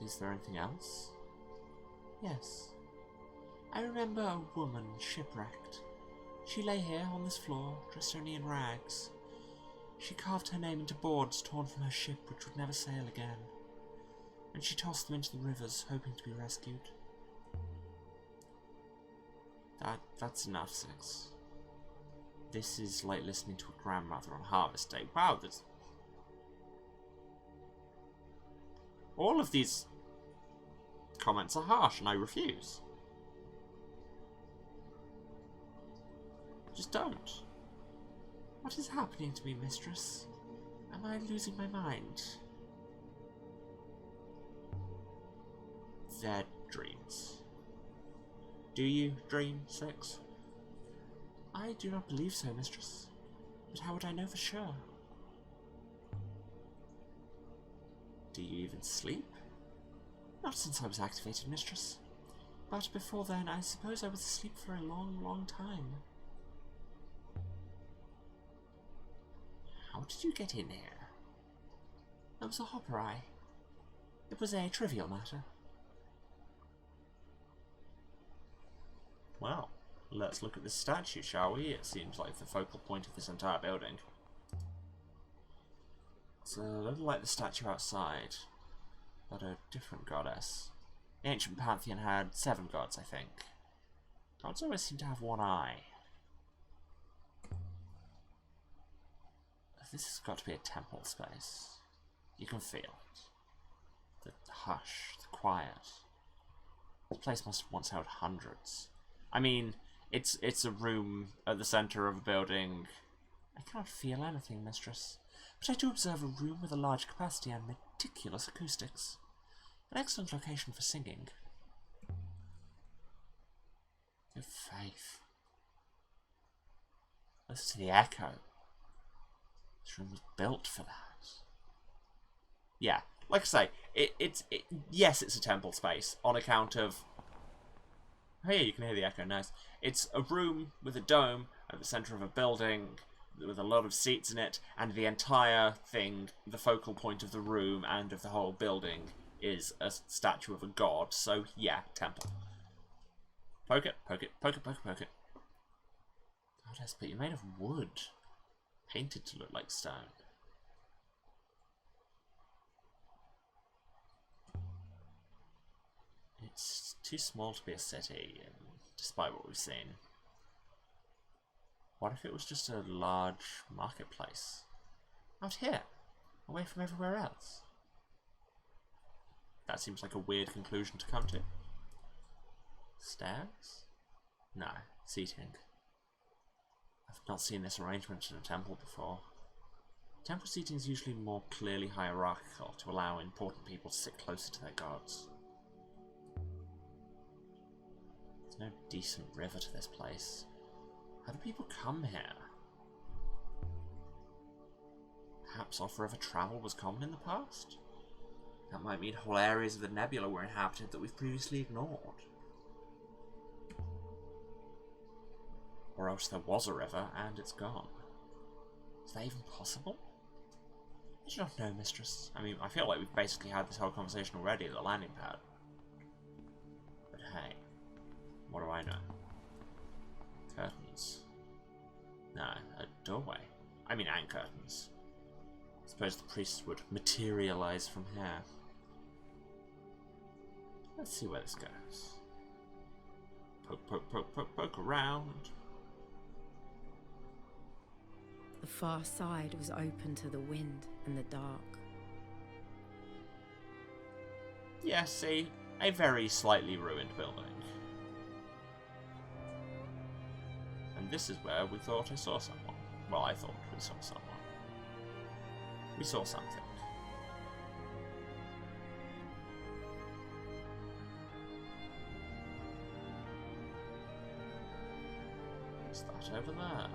Is there anything else? Yes. I remember a woman shipwrecked. She lay here on this floor, dressed only in rags. She carved her name into boards torn from her ship which would never sail again, and she tossed them into the rivers, hoping to be rescued. That's enough, 6. This is like listening to a grandmother on Harvest Day. Wow, there's... all of these comments are harsh, and I refuse. Just don't. What is happening to me, mistress? Am I losing my mind? They're dreams. Do you dream, 6? I do not believe so, mistress. But how would I know for sure? Do you even sleep? Not since I was activated, mistress. But before then, I suppose I was asleep for a long, long time. How did you get in here? There was a hopper eye. It was a trivial matter. Well, let's look at this statue, shall we? It seems like the focal point of this entire building. It's a little like the statue outside, but a different goddess. The ancient pantheon had 7 gods, I think. Gods always seem to have one eye. This has got to be a temple space. You can feel it. The hush, the quiet. The place must have once held hundreds. I mean, it's a room at the centre of a building. I cannot feel anything, mistress. But I do observe a room with a large capacity and meticulous acoustics. An excellent location for singing. Good faith. Listen to the echo. This room was built for that. Yeah, like I say, yes, it's a temple space on account of... Oh yeah, you can hear the echo, nice. It's a room with a dome at the centre of a building with a lot of seats in it, and the entire thing, the focal point of the room and of the whole building, is a statue of a god. So yeah, temple. Poke it, poke it, poke it, poke it, poke it. Goddess, but you're made of wood. Painted to look like stone. It's too small to be a city, despite what we've seen. What if it was just a large marketplace? Out here, away from everywhere else. That seems like a weird conclusion to come to. Stairs? No, seating. I've not seen this arrangement in a temple before. Temple seating is usually more clearly hierarchical to allow important people to sit closer to their gods. There's no decent river to this place. How do people come here? Perhaps off-river travel was common in the past? That might mean whole areas of the Nebula were inhabited that we've previously ignored. Or else there was a river and it's gone. Is that even possible? I do not know, mistress. I mean, I feel like we've basically had this whole conversation already at the landing pad. But hey, what do I know? Curtains. No, a doorway. I mean, and curtains. I suppose the priests would materialize from here. Let's see where this goes. Poke, poke, poke, poke, poke around. The far side was open to the wind and the dark. Yeah, see, a very slightly ruined building. And this is where we thought I saw someone. Well, I thought we saw someone. We saw something. What's that over there?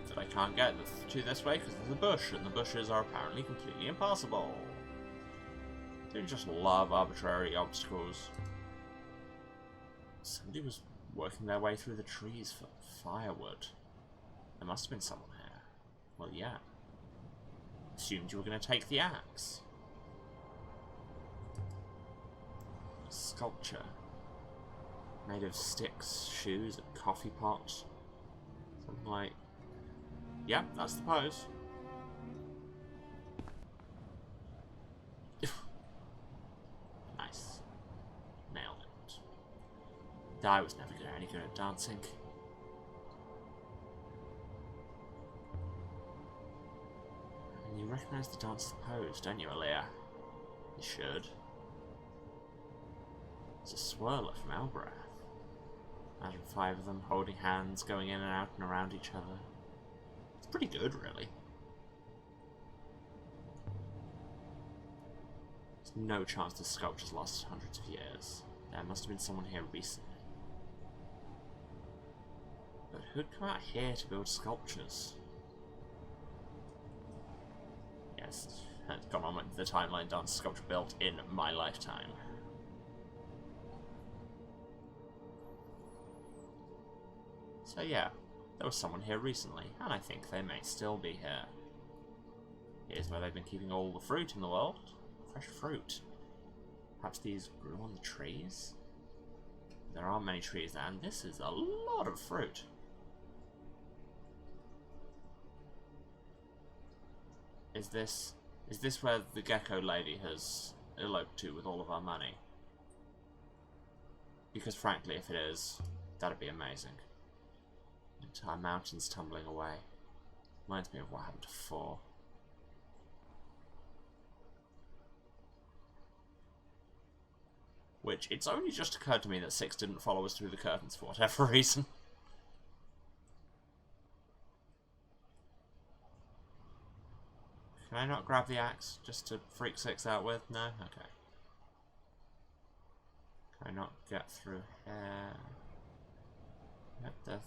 That I can't get to this way because there's a bush, and the bushes are apparently completely impassable. They just love arbitrary obstacles. Somebody was working their way through the trees for firewood. There must have been someone here. Well, yeah. Assumed you were going to take the axe. A sculpture. Made of sticks, shoes, a coffee pot. Something like... Yeah, that's the pose. Nice. Nailed it. I was never any good at dancing. And you recognise the dance pose, don't you, Aaliyah? You should. It's a swirler from Elbrath. Imagine 5 of them holding hands, going in and out and around each other. It's pretty good, really. There's no chance this sculpture's lost hundreds of years. There must have been someone here recently. But who'd come out here to build sculptures? Yes, it's gone on with the timeline dance sculpture built in my lifetime. So yeah, there was someone here recently, and I think they may still be here. Here's where they've been keeping all the fruit in the world. Fresh fruit. Perhaps these grew on the trees? There aren't many trees there, and this is a lot of fruit. Is this where the gecko lady has eloped to with all of our money? Because frankly, if it is, that'd be amazing. Entire mountains tumbling away. Reminds me of what happened to 4. Which, it's only just occurred to me that 6 didn't follow us through the curtains for whatever reason. Can I not grab the axe just to freak 6 out with? No? Okay. Can I not get through here? Yep, 。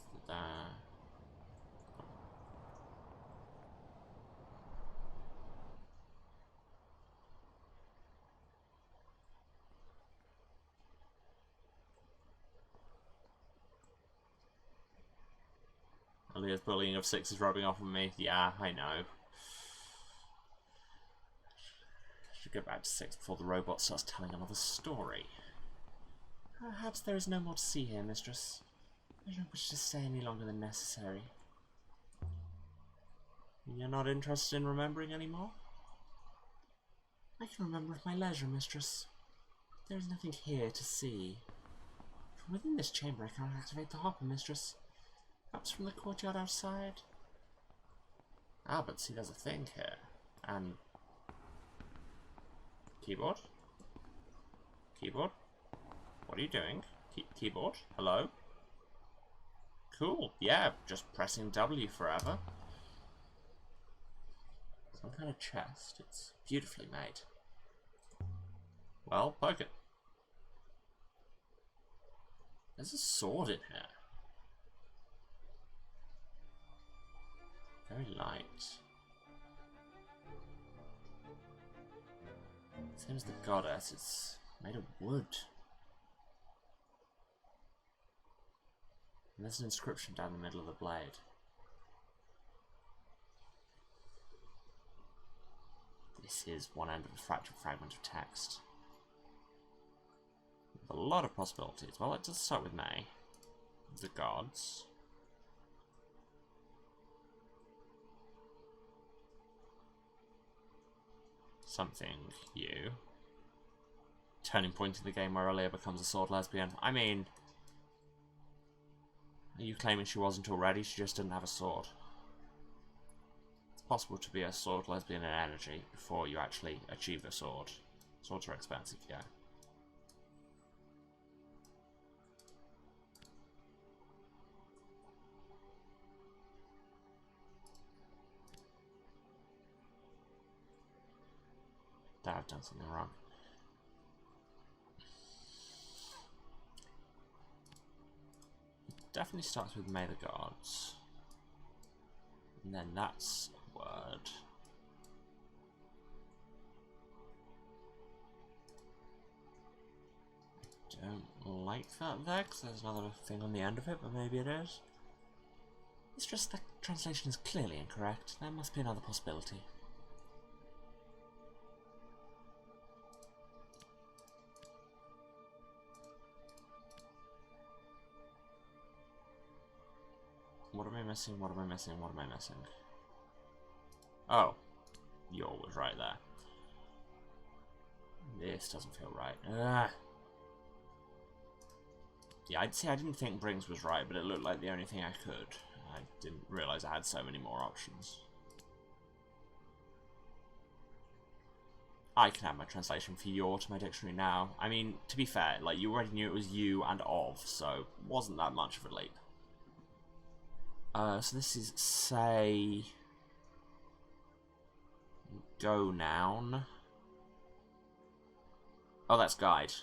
Leah's bullying of 6 is rubbing off on me. Yeah, I know. Should go back to 6 before the robot starts telling another story. Perhaps there is no more to see here, mistress. I don't wish to stay any longer than necessary. You're not interested in remembering anymore? I can remember at my leisure, mistress. There is nothing here to see. From within this chamber I cannot activate the hopper, mistress. Perhaps from the courtyard outside? Ah, but see, there's a thing here. And... Keyboard? Keyboard? What are you doing? Keyboard? Hello? Cool. Yeah, just pressing W forever. Some kind of chest. It's beautifully made. Well, poke it. There's a sword in here. Very light. Same as the goddess, it's made of wood. And there's an inscription down the middle of the blade. This is one end of a fractured fragment of text. With a lot of possibilities. Well, it does start with May. The gods. Something, you. Turning point in the game where Aaliyah becomes a sword lesbian. I mean... Are you claiming she wasn't already? She just didn't have a sword. It's possible to be a sword lesbian in energy before you actually achieve a sword. Swords are expensive, yeah. That I've done something wrong. It definitely starts with May the Gods. And then that's a word. I don't like that there, because there's another thing on the end of it, but maybe it is. It's just the translation is clearly incorrect. There must be another possibility. What am I missing? What am I missing? What am I missing? Oh. Yor was right there. This doesn't feel right. Yeah, I'd say I didn't think Brings was right, but it looked like the only thing I could. I didn't realise I had so many more options. I can add my translation for Yor to my dictionary now. I mean, to be fair, like, you already knew it was you and of, so wasn't that much of a leap. So this is say go noun. Oh, that's guide.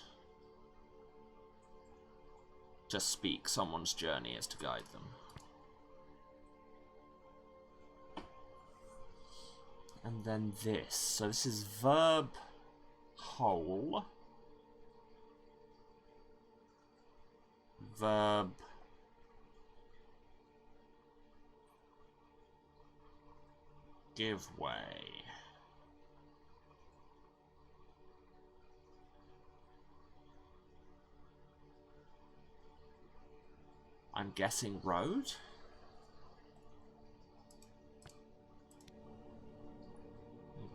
To speak someone's journey is to guide them. And then this. So this is verb whole. Verb give way. I'm guessing road?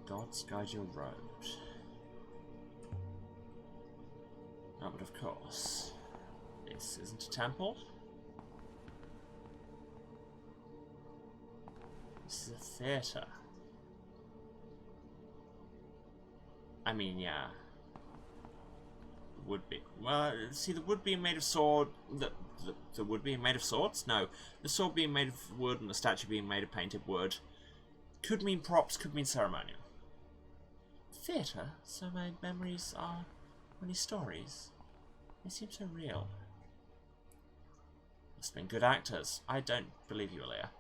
Gods guide your road. Oh, but of course, this isn't a temple. This is a theatre. I mean, yeah. Would be. Well, see, the wood being made of sword... The wood being made of swords? No. The sword being made of wood and the statue being made of painted wood. Could mean props, could mean ceremonial. Theatre? So my memories are only stories. They seem so real. Must have been good actors. I don't believe you, Aaliyah.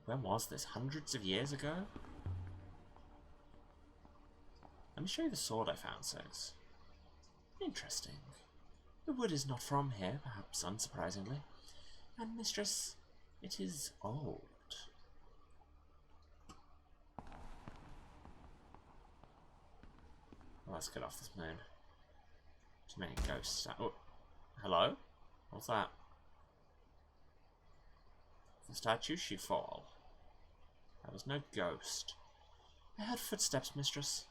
When was this? Hundreds of years ago? Let me show you the sword I found, Six. Interesting. The wood is not from here, perhaps unsurprisingly. And Mistress, It is old. Well, let's get off this moon. Too many ghosts. Oh, hello? What's that? The statue she fall. That was no ghost. I heard footsteps, mistress.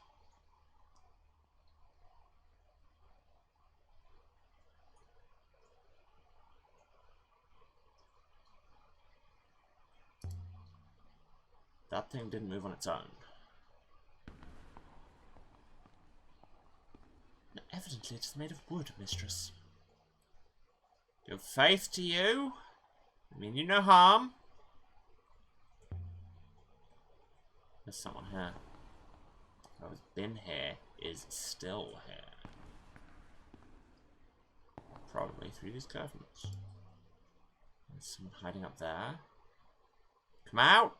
That thing didn't move on its own. No, evidently it is made of wood, mistress. Give faith to you. I mean you no harm. There's someone here. Whoever's been here is still here. Probably through these curtains. There's someone hiding up there. Come out!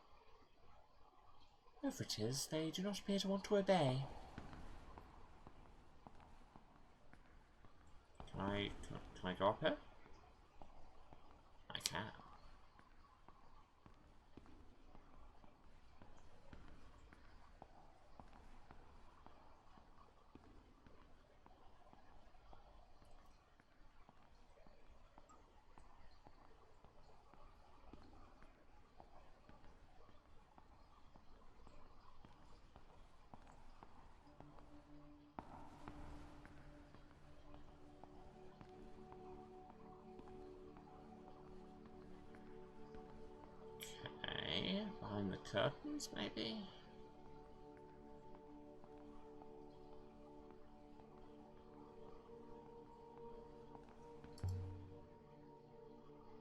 Whoever it is, they do not appear to want to obey. Can I go up here? I can. Behind the curtains, maybe?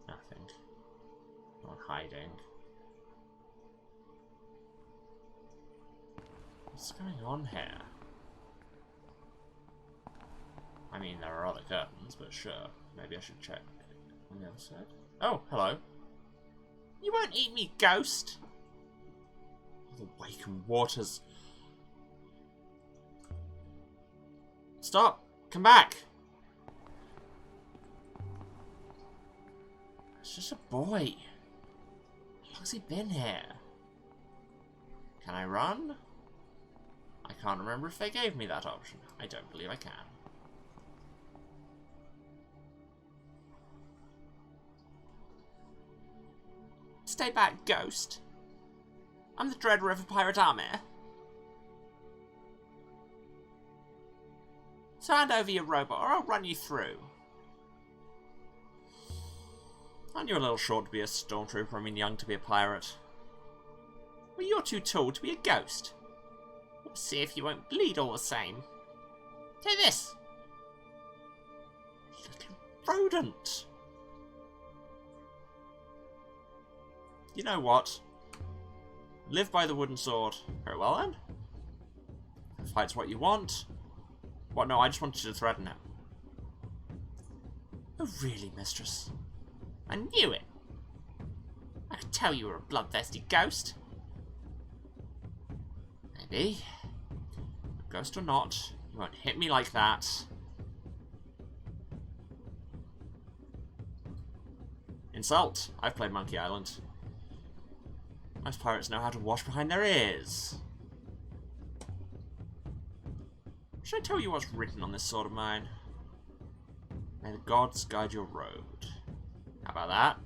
Nothing. No one hiding. What's going on here? I mean, there are other curtains, but sure. Maybe I should check on the other side. Oh, hello. You won't eat me, ghost! The Waken Waters. Stop! Come back! It's just a boy. How long's he been here? Can I run? I can't remember if they gave me that option. I don't believe I can. Stay back, ghost. I'm the Dread River Pirate Army. So hand over your robot, or I'll run you through. Aren't you a little short to be a stormtrooper? I mean, young to be a pirate. Well, you're too tall to be a ghost. We'll see if you won't bleed all the same. Take this! Little rodent! You know what? Live by the wooden sword. Very well then. If fight's what you want. What? No, I just wanted to threaten him. Oh really, mistress? I knew it! I could tell you were a bloodthirsty ghost. Maybe. Ghost or not, you won't hit me like that. Insult. I've played Monkey Island. Most pirates know how to wash behind their ears. Should I tell you what's written on this sword of mine? May the gods guide your road. How about that?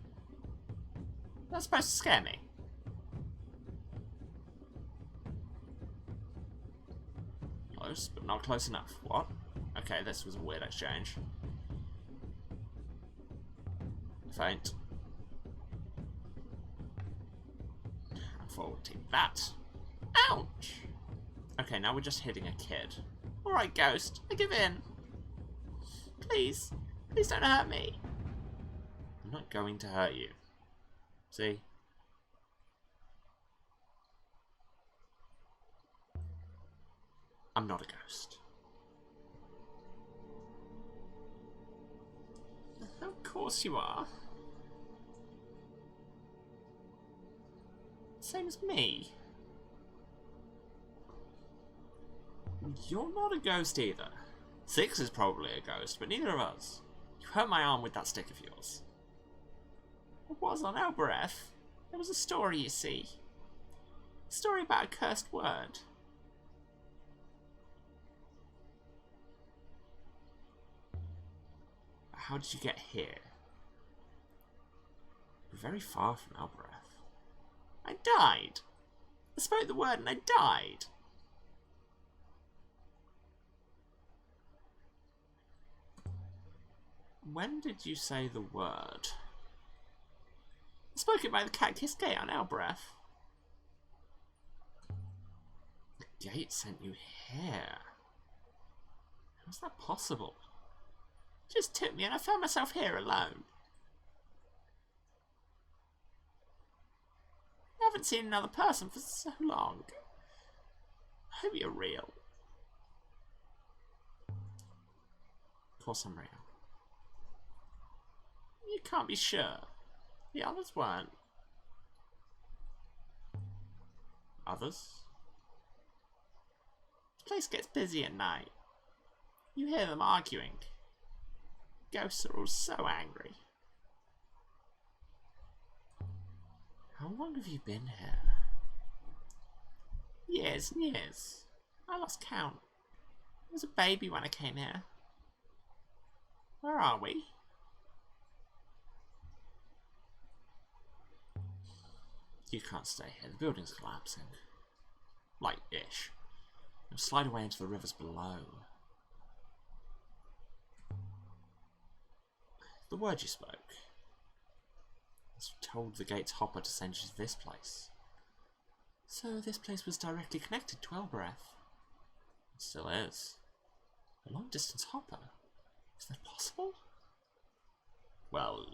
That's supposed to scare me. Close, but not close enough. What? Okay, this was a weird exchange. Faint. Forward, take that. Ouch! Okay, now we're just hitting a kid. Alright, ghost, I give in. Please, please don't hurt me. I'm not going to hurt you. See? I'm not a ghost. Of course you are. Same as me. You're not a ghost either. Six is probably a ghost, but neither of us. You hurt my arm with that stick of yours. It was on Elbereth. There was a story, you see. A story about a cursed word. How did you get here? You're very far from Elbereth. I died. I spoke the word and I died. When did you say the word? I spoke it by the Cactus Gate on Elbereth. The gate sent you here. How's that possible? It just took me and I found myself here alone. I haven't seen another person for so long. I hope you're real. Of course I'm real. You can't be sure. The others weren't. Others? The place gets busy at night. You hear them arguing. Ghosts are all so angry. How long have you been here? Years and years. I lost count. I was a baby when I came here. Where are we? You can't stay here. The building's collapsing. Light-ish. You'll slide away into the rivers below. The word you spoke. Told the gate's hopper to send you to this place. So this place was directly connected to Elbereth. It still is. A long-distance hopper? Is that possible? Well,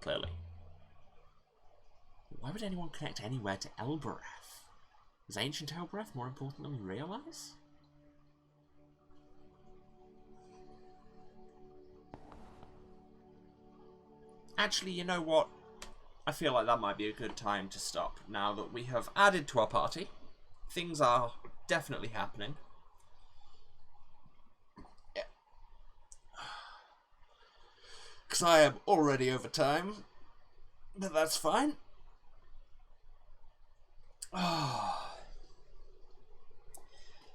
clearly. Why would anyone connect anywhere to Elbereth? Is ancient Elbereth more important than we realise? Actually, you know what? I feel like that might be a good time to stop now that we have added to our party. Things are definitely happening. Yeah. Because I am already over time. But that's fine. Oh.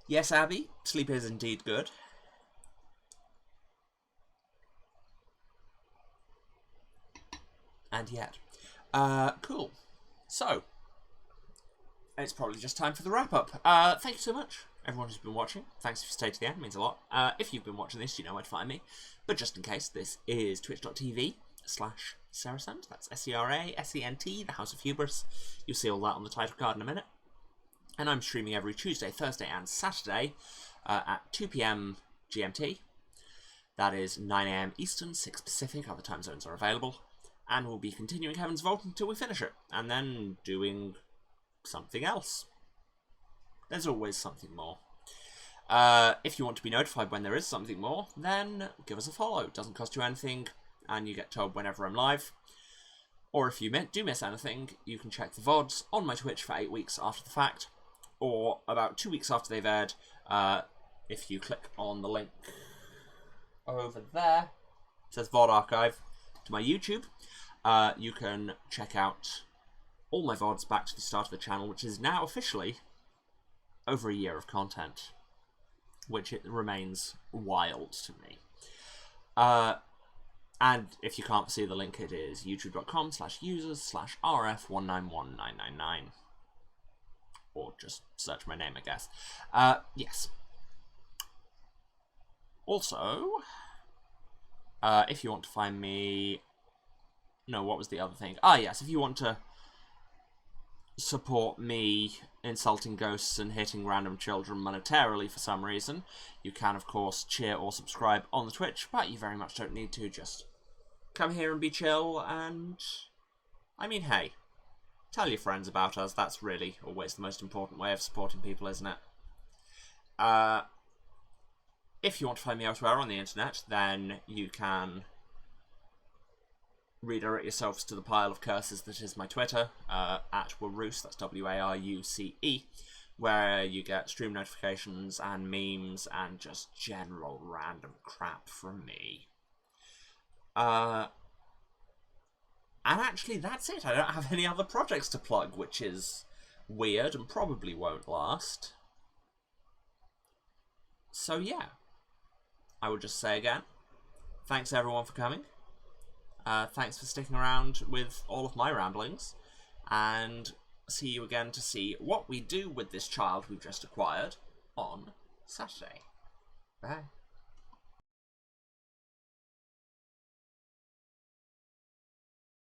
Yes, Abby, sleep is indeed good. And yet. Cool. So, it's probably just time for the wrap-up. Thank you so much, everyone who's been watching. Thanks if you stayed to the end, it means a lot. If you've been watching this, you know where to find me. But just in case, this is twitch.tv/Serasent. That's SERASENT, the House of Hubris. You'll see all that on the title card in a minute. And I'm streaming every Tuesday, Thursday, and Saturday at 2 PM GMT. That is 9 AM Eastern, 6 Pacific. Other time zones are available. And we'll be continuing Heaven's Vault until we finish it. And then doing something else. There's always something more. If you want to be notified when there is something more, then give us a follow. It doesn't cost you anything, and you get told whenever I'm live. Or if you do miss anything, you can check the VODs on my Twitch for 8 weeks after the fact. Or about 2 weeks after they've aired, if you click on the link over there. It says VOD Archive to my YouTube. You can check out all my VODs back to the start of the channel, which is now officially over a year of content, which it remains wild to me. And if you can't see the link, it is youtube.com/users/rf191999. Or just search my name, I guess. Yes. Also, if you want to find me... No, what was the other thing? Ah, yes, if you want to support me insulting ghosts and hitting random children monetarily for some reason, you can, of course, cheer or subscribe on the Twitch, but you very much don't need to. Just come here and be chill, and... I mean, hey, tell your friends about us. That's really always the most important way of supporting people, isn't it? If you want to find me elsewhere on the internet, then you can redirect yourselves to the pile of curses that is my Twitter, at Waruce, that's WARUCE, where you get stream notifications and memes and just general random crap from me. And actually, that's it. I don't have any other projects to plug, which is weird and probably won't last. So yeah, I would just say again, thanks everyone for coming. Thanks for sticking around with all of my ramblings, and see you again to see what we do with this child we've just acquired on Saturday. Bye.